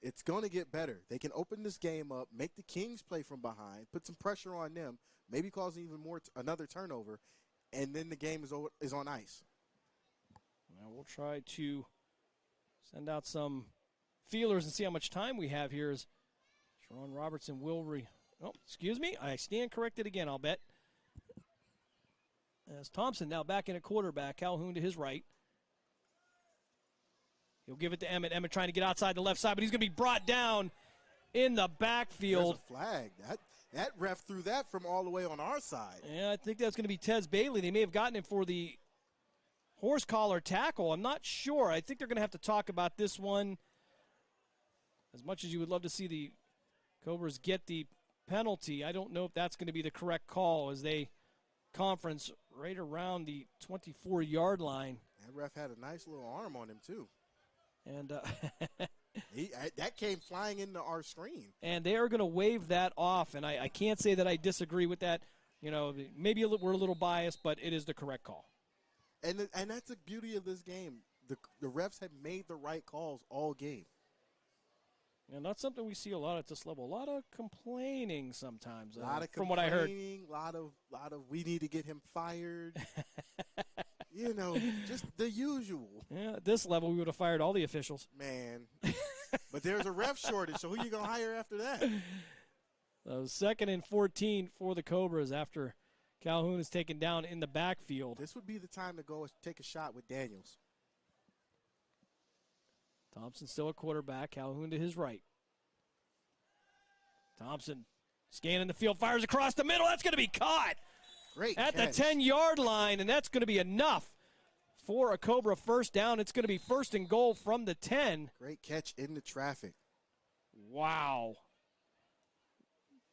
it's going to get better. They can open this game up, make the Kings play from behind, put some pressure on them, maybe cause even more another turnover, and then the game is on ice. Now we'll try to send out some feelers and see how much time we have here. As Jerron Robertson will excuse me, I stand corrected again, I'll bet. As Thompson now back in at quarterback, Calhoun to his right. He'll give it to Emmett. Emmett trying to get outside the left side, but he's going to be brought down in the backfield. There's a flag. That ref threw that from all the way on our side. Yeah, I think that's going to be Tez Bailey. They may have gotten him for the horse collar tackle. I'm not sure. I think they're going to have to talk about this one. As much as you would love to see the Cobras get the penalty, I don't know if that's going to be the correct call as they conference right around the 24-yard line. That ref had a nice little arm on him, too. And that came flying into our screen. And they are going to wave that off, and I can't say that I disagree with that. Maybe we're a little biased, but it is the correct call. And that's the beauty of this game. The refs have made the right calls all game. And that's something we see a lot at this level. A lot of complaining sometimes. A lot of from what I heard. A lot of we need to get him fired. You know, just the usual. Yeah, at this level, we would have fired all the officials. Man. But there's a ref shortage, so who you going to hire after that? 2nd and 14 for the Cobras after Calhoun is taken down in the backfield. This would be the time to go take a shot with Daniels. Thompson still a quarterback. Calhoun to his right. Thompson scanning the field, fires across the middle. That's going to be caught. Great at catch. the 10-yard line, and that's going to be enough for a Cobra first down. It's going to be 1st and goal from the 10. Great catch in the traffic. Wow.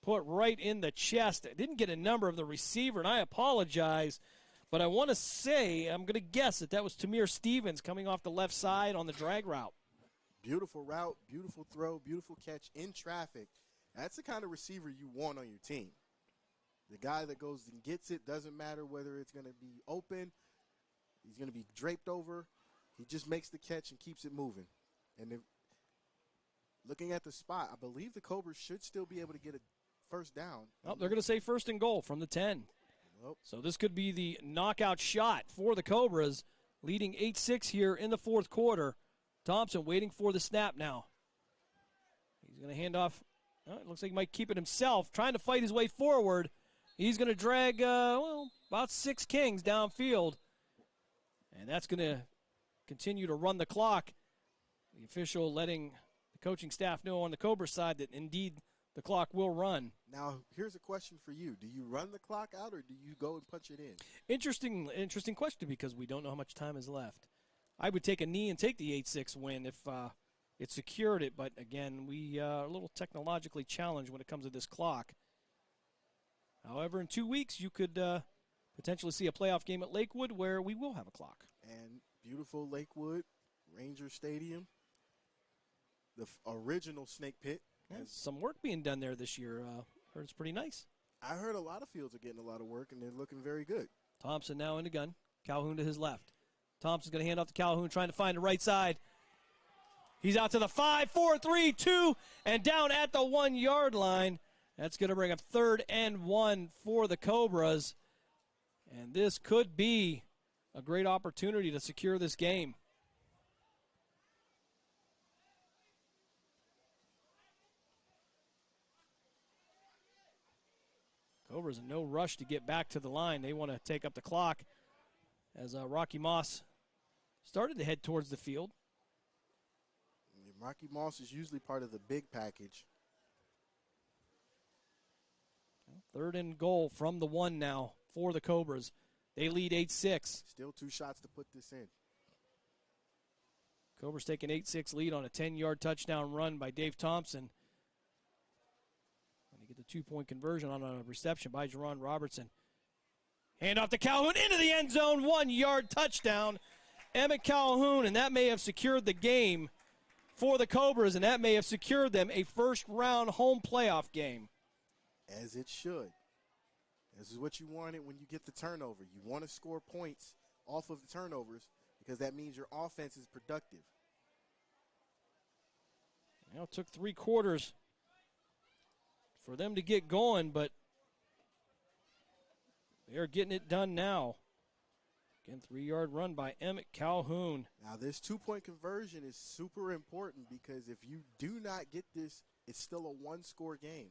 Put right in the chest. I didn't get a number of the receiver, and I apologize, but I want to say, I'm going to guess that was Tamir Stevens coming off the left side on the drag route. Beautiful route, beautiful throw, beautiful catch in traffic. That's the kind of receiver you want on your team. The guy that goes and gets it, doesn't matter whether it's going to be open, he's going to be draped over. He just makes the catch and keeps it moving. And looking at the spot, I believe the Cobras should still be able to get a first down. Oh, they're going to say 1st and goal from the 10. Nope. So this could be the knockout shot for the Cobras, leading 8-6 here in the 4th quarter. Thompson waiting for the snap now. He's going to hand off. Oh, it looks like he might keep it himself, trying to fight his way forward. He's going to drag, about 6 Kingz downfield. And that's going to continue to run the clock. The official letting the coaching staff know on the Cobra side that indeed the clock will run. Now, here's a question for you. Do you run the clock out or do you go and punch it in? Interesting question because we don't know how much time is left. I would take a knee and take the 8-6 win if it secured it. But, again, we are a little technologically challenged when it comes to this clock. However, in 2 weeks, you could potentially see a playoff game at Lakewood where we will have a clock. And beautiful Lakewood, Ranger Stadium, the original Snake Pit. Some work being done there this year. Heard it's pretty nice. I heard a lot of fields are getting a lot of work, and they're looking very good. Thompson now in the gun. Calhoun to his left. Thompson's going to hand off to Calhoun, trying to find the right side. He's out to the 5, 4, 3, 2, and down at the 1-yard line. That's going to bring up 3rd and 1 for the Cobras. And this could be a great opportunity to secure this game. Cobras in no rush to get back to the line. They want to take up the clock as Rocky Moss started to head towards the field. Rocky Moss is usually part of the big package. 3rd and goal from the 1 now for the Cobras. They lead 8-6. Still 2 shots to put this in. Cobras take an 8-6 lead on a 10-yard touchdown run by Dave Thompson. And they get the 2-point conversion on a reception by Jerron Robertson. Hand off to Calhoun into the end zone. 1-yard touchdown. Emmett Calhoun, and that may have secured the game for the Cobras, and that may have secured them a first-round home playoff game. As it should. This is what you wanted when you get the turnover. You want to score points off of the turnovers because that means your offense is productive. Well, it took 3 quarters for them to get going, but they're getting it done now. Again, 3-yard run by Emmett Calhoun. Now, this 2-point conversion is super important because if you do not get this, it's still a 1-score game.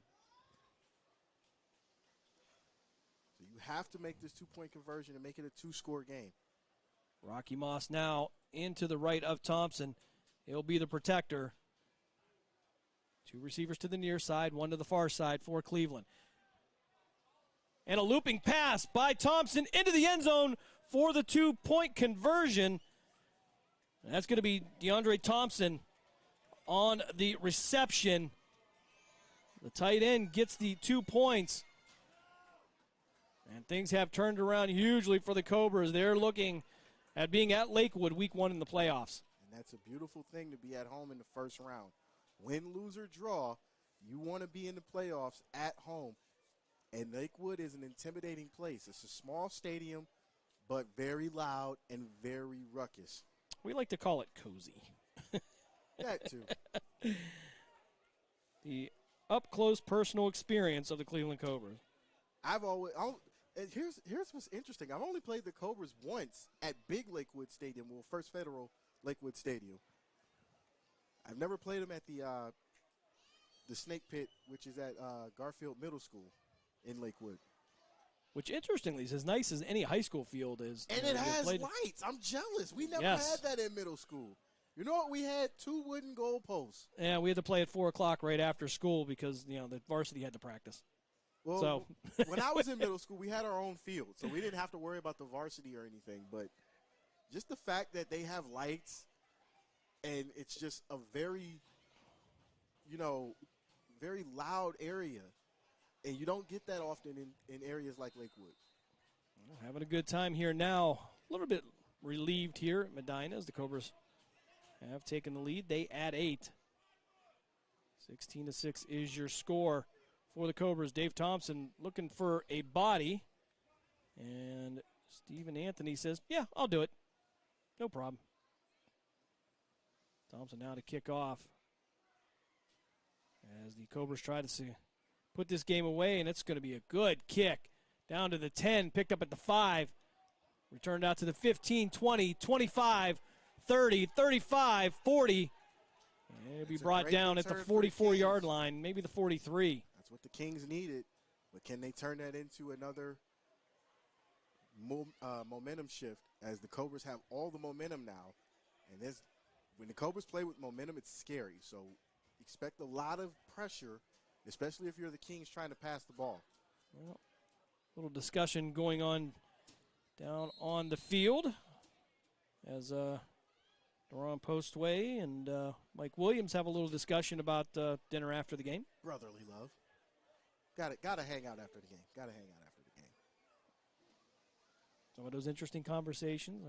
So you have to make this 2-point conversion and make it a 2-score game. Rocky Moss now into the right of Thompson. He'll be the protector. 2 receivers to the near side, 1 to the far side for Cleveland. And a looping pass by Thompson into the end zone for the 2-point conversion. And that's going to be DeAndre Thompson on the reception. The tight end gets the 2 points. And things have turned around hugely for the Cobras. They're looking at being at Lakewood week 1 in the playoffs. And that's a beautiful thing to be at home in the first round. Win, lose, or draw, you want to be in the playoffs at home. And Lakewood is an intimidating place. It's a small stadium, but very loud and very ruckus. We like to call it cozy. That too. The up-close personal experience of the Cleveland Cobras. And here's what's interesting. I've only played the Cobras once at Big Lakewood Stadium, well, First Federal Lakewood Stadium. I've never played them at the Snake Pit, which is at Garfield Middle School in Lakewood. Which, interestingly, is as nice as any high school field is. And it has lights. I'm jealous. We never had that in middle school. You know what? We had 2 wooden goalposts. Yeah, we had to play at 4 o'clock right after school because, the varsity had to practice. Well, when I was in middle school, we had our own field, so we didn't have to worry about the varsity or anything. But just the fact that they have lights and it's just a very, very loud area. And you don't get that often in areas like Lakewood. Well, having a good time here now. A little bit relieved here at Medina as the Cobras have taken the lead. They add 8. 16-6 is your score for the Cobras. Dave Thompson looking for a body. And Stephen Anthony says, yeah, I'll do it. No problem. Thompson now to kick off. As the Cobras try to put this game away, and it's going to be a good kick. Down to the 10, picked up at the 5. Returned out to the 15, 20, 25, 30, 35, 40. And it'll be brought down at the 44-yard line, maybe the 43. That's what the Kings needed. But can they turn that into another momentum shift as the Cobras have all the momentum now? And when the Cobras play with momentum, it's scary. So expect a lot of pressure, especially if you're the Kings trying to pass the ball. Well, little discussion going on down on the field as Doron Postway and Mike Williams have a little discussion about dinner after the game. Brotherly love. Got to hang out after the game. Got to hang out after the game. Some of those interesting conversations.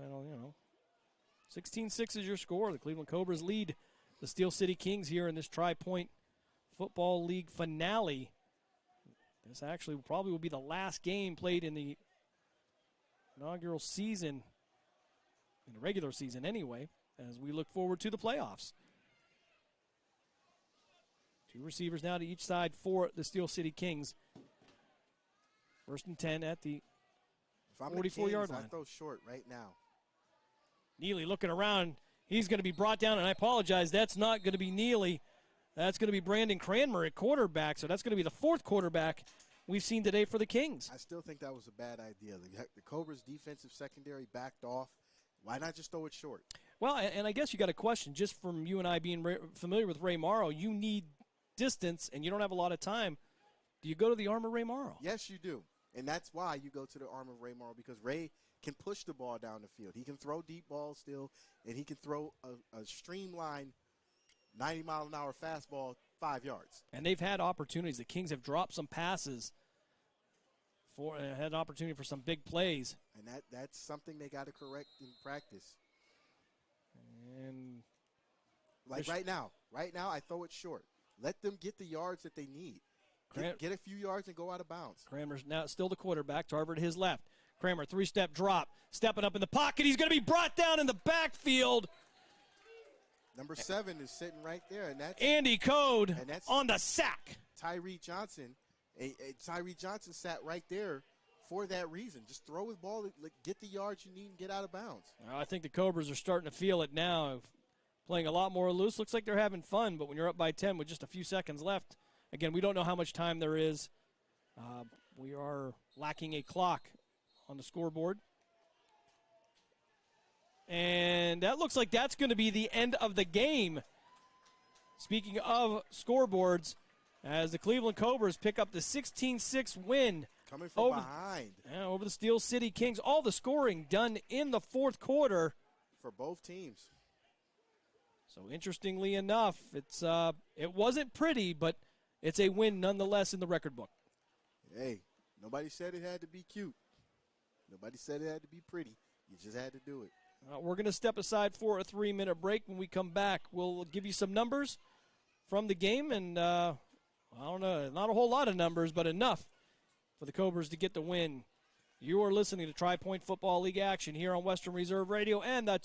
16-6 is your score. The Cleveland Cobras lead the Steel City Kings here in this Tri-Point Football League finale. This actually probably will be the last game played in the inaugural season, in the regular season anyway, as we look forward to the playoffs. 2 receivers now to each side for the Steel City Kings. 1st and 10 at the 44-yard line. I throw short right now. Neely looking around. He's going to be brought down, and I apologize, that's not going to be Neely. That's going to be Brandon Cranmer at quarterback, so that's going to be the 4th quarterback we've seen today for the Kings. I still think that was a bad idea. The Cobras' defensive secondary backed off. Why not just throw it short? Well, and I guess you got a question, just from you and I being familiar with Ray Morrow, you need distance, and you don't have a lot of time. Do you go to the arm of Ray Morrow? Yes, you do. And that's why you go to the arm of Ray Morrow, because Ray can push the ball down the field. He can throw deep balls still, and he can throw a streamlined 90-mile-an-hour fastball 5 yards. And they've had opportunities. The Kings have dropped some passes had an opportunity for some big plays. And that's something they got to correct in practice. And like right now, I throw it short. Let them get the yards that they need. Get a few yards and go out of bounds. Kramer's now still the quarterback. Tarver to his left. Kramer, 3-step drop. Stepping up in the pocket. He's going to be brought down in the backfield. Number 7 is sitting right there. And that's Andy Code on the sack. Tyree Johnson. Tyree Johnson sat right there for that reason. Just throw his ball, get the yards you need, and get out of bounds. I think the Cobras are starting to feel it now. Playing a lot more loose. Looks like they're having fun, but when you're up by 10 with just a few seconds left, again, we don't know how much time there is. We are lacking a clock on the scoreboard. And that looks like that's going to be the end of the game. Speaking of scoreboards, as the Cleveland Cobras pick up the 16-6 win. Coming from behind. Over the Steel City Kings. All the scoring done in the 4th quarter. For both teams. So interestingly enough, it wasn't pretty, but it's a win nonetheless in the record book. Hey, nobody said it had to be cute. Nobody said it had to be pretty. You just had to do it. We're going to step aside for a 3-minute break. When we come back, we'll give you some numbers from the game. And I don't know, not a whole lot of numbers, but enough for the Cobras to get the win. You are listening to Tri-Point Football League action here on Western Reserve Radio and the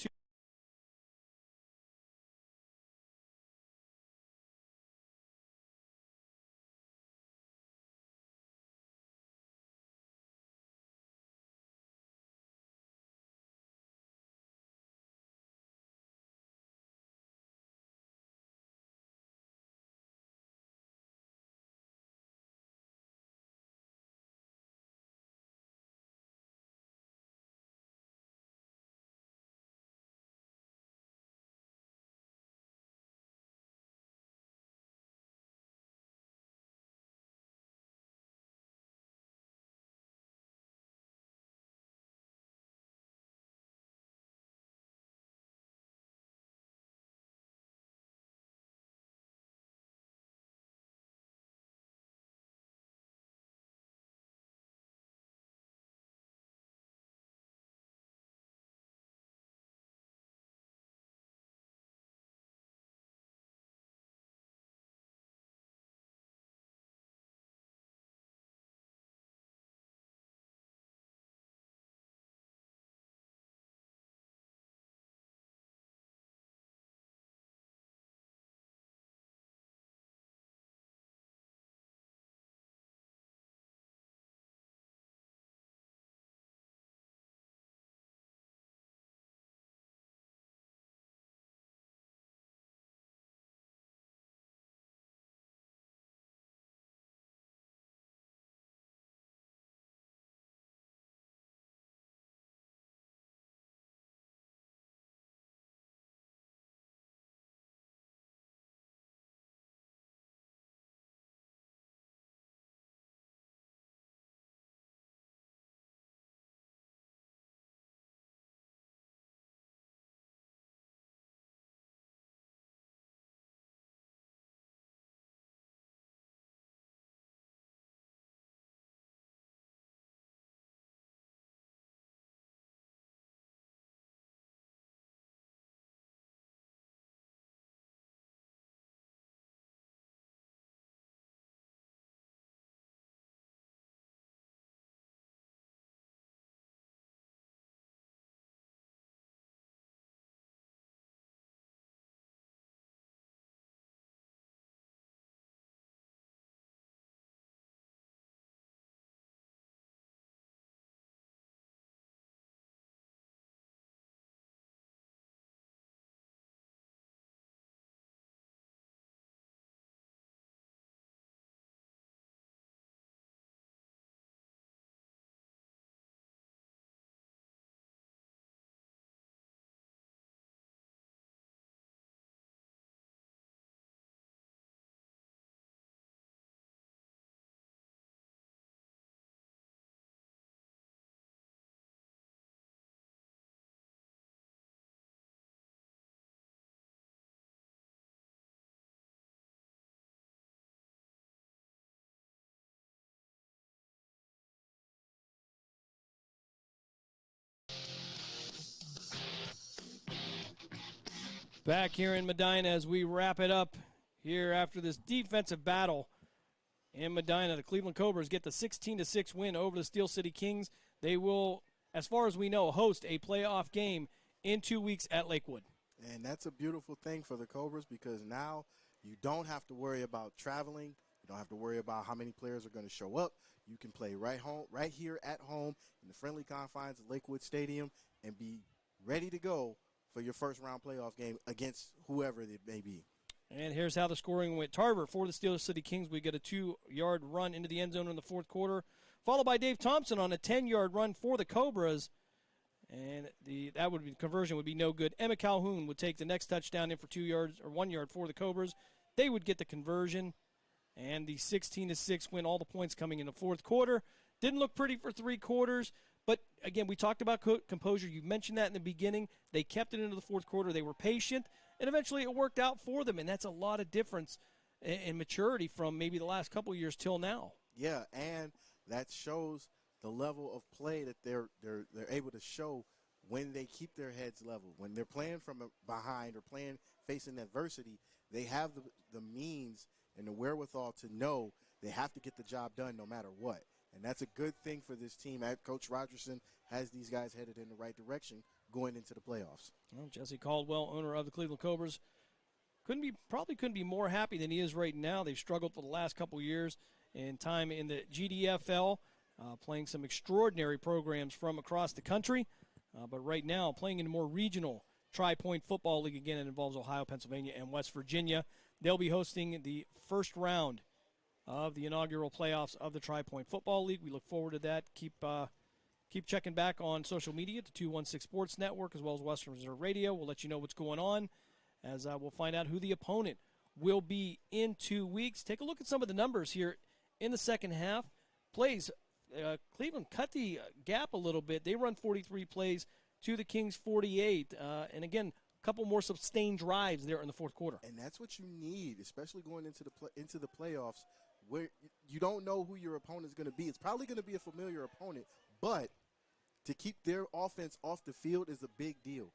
Back here in Medina as we wrap it up here after this defensive battle in Medina. The Cleveland Cobras get the 16-6 win over the Steel City Kings. They will, as far as we know, host a playoff game in 2 weeks at Lakewood. And that's a beautiful thing for the Cobras because now you don't have to worry about traveling. You don't have to worry about how many players are going to show up. You can play right here at home in the friendly confines of Lakewood Stadium and be ready to go for your first-round playoff game against whoever it may be. And here's how the scoring went. Tarver for the Steel City Kings. We get a 2-yard run into the end zone in the fourth quarter, followed by Dave Thompson on a 10-yard run for the Cobras. And the conversion would be no good. Emma Calhoun would take the next touchdown in for 2 yards or 1 yard for the Cobras. They would get the conversion. And the 16-6 win, all the points coming in the fourth quarter. Didn't look pretty for 3 quarters. But, again, we talked about composure. You mentioned that in the beginning. They kept it into the fourth quarter. They were patient, and eventually it worked out for them. And that's a lot of difference in maturity from maybe the last couple of years till now. Yeah, and that shows the level of play that they're able to show when they keep their heads level. When they're playing from behind or facing adversity, they have the means and the wherewithal to know they have to get the job done no matter what. And that's a good thing for this team. Coach Rogerson has these guys headed in the right direction going into the playoffs. Well, Jesse Caldwell, owner of the Cleveland Cobras, probably couldn't be more happy than he is right now. They've struggled for the last couple years in time in the GDFL, playing some extraordinary programs from across the country. But right now, playing in a more regional Tri-Point Football League, again, it involves Ohio, Pennsylvania, and West Virginia. They'll be hosting the first round of the inaugural playoffs of the Tri-Point Football League. We look forward to that. Keep checking back on social media, the 216 Sports Network, as well as Western Reserve Radio. We'll let you know what's going on as we'll find out who the opponent will be in 2 weeks. Take a look at some of the numbers here in the second half. Plays, Cleveland cut the gap a little bit. They run 43 plays to the Kings 48. And again, a couple more sustained drives there in the fourth quarter. And that's what you need, especially going into the playoffs, where you don't know who your opponent is going to be. It's probably going to be a familiar opponent, but to keep their offense off the field is a big deal.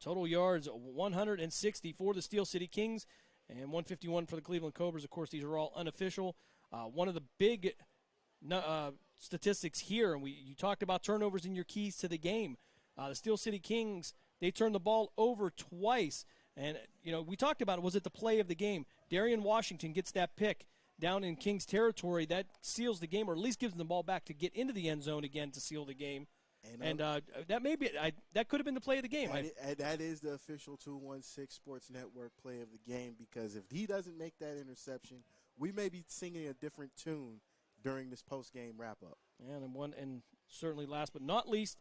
Total yards, 160 for the Steel City Kings and 151 for the Cleveland Cobras. Of course, these are all unofficial. One of the big statistics here, and you talked about turnovers in your keys to the game. The Steel City Kings, they turned the ball over twice. And, we talked about it. Was it the play of the game? Darian Washington gets that pick down in King's territory. That seals the game, or at least gives them the ball back to get into the end zone again to seal the game. And that could have been the play of the game. And that is the official 216 Sports Network play of the game, because if he doesn't make that interception, we may be singing a different tune during this post-game wrap-up. And certainly last but not least,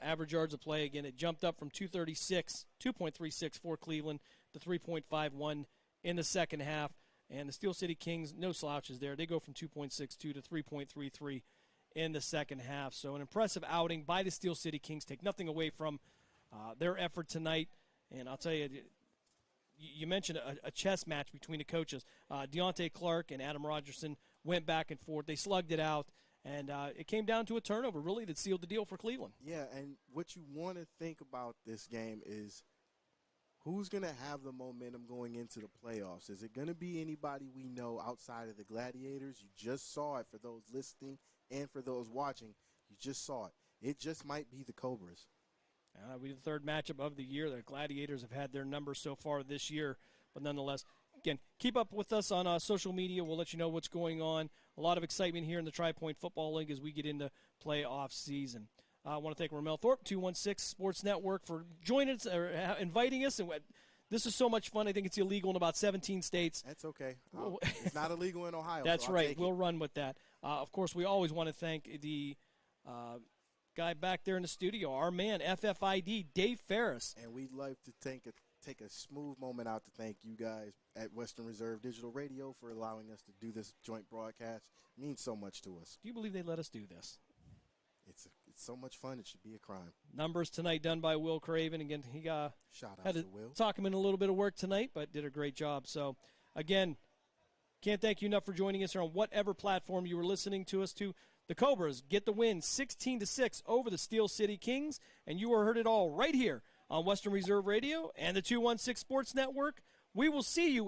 average yards of play. Again, it jumped up from 2.36 for Cleveland to 3.51 in the second half. And the Steel City Kings, no slouches there. They go from 2.62 to 3.33 in the second half. So an impressive outing by the Steel City Kings. Take nothing away from their effort tonight. And I'll tell you, you mentioned a chess match between the coaches. Deontay Clark and Adam Rogerson went back and forth. They slugged it out. And it came down to a turnover, really, that sealed the deal for Cleveland. Yeah, and what you want to think about this game is who's going to have the momentum going into the playoffs? Is it going to be anybody we know outside of the Gladiators? You just saw it for those listening and for those watching. You just saw it. It just might be the Cobras. We the third matchup of the year. The Gladiators have had their numbers so far this year, but nonetheless, again, keep up with us on social media. We'll let you know what's going on. A lot of excitement here in the Tri-Point Football League as we get into playoff season. I want to thank Ramel Thorpe, 216 Sports Network, for joining us, or inviting us. And this is so much fun. I think it's illegal in about 17 states. That's okay. It's not illegal in Ohio. That's so right. We'll run with that. Of course, we always want to thank the guy back there in the studio, our man, FFID, Dave Ferris. And we'd like to take a smooth moment out to thank you guys at Western Reserve Digital Radio for allowing us to do this joint broadcast. It means so much to us. Do you believe they let us do this? It's so much fun. It should be a crime. Numbers tonight done by Will Craven. Again, he Shout out had to Will. talk him in a little bit of work tonight, but did a great job. So, again, can't thank you enough for joining us here on whatever platform you were listening to us to. The Cobras get the win 16-6 over the Steel City Kings, and you heard it all right here on Western Reserve Radio and the 216 Sports Network. We will see you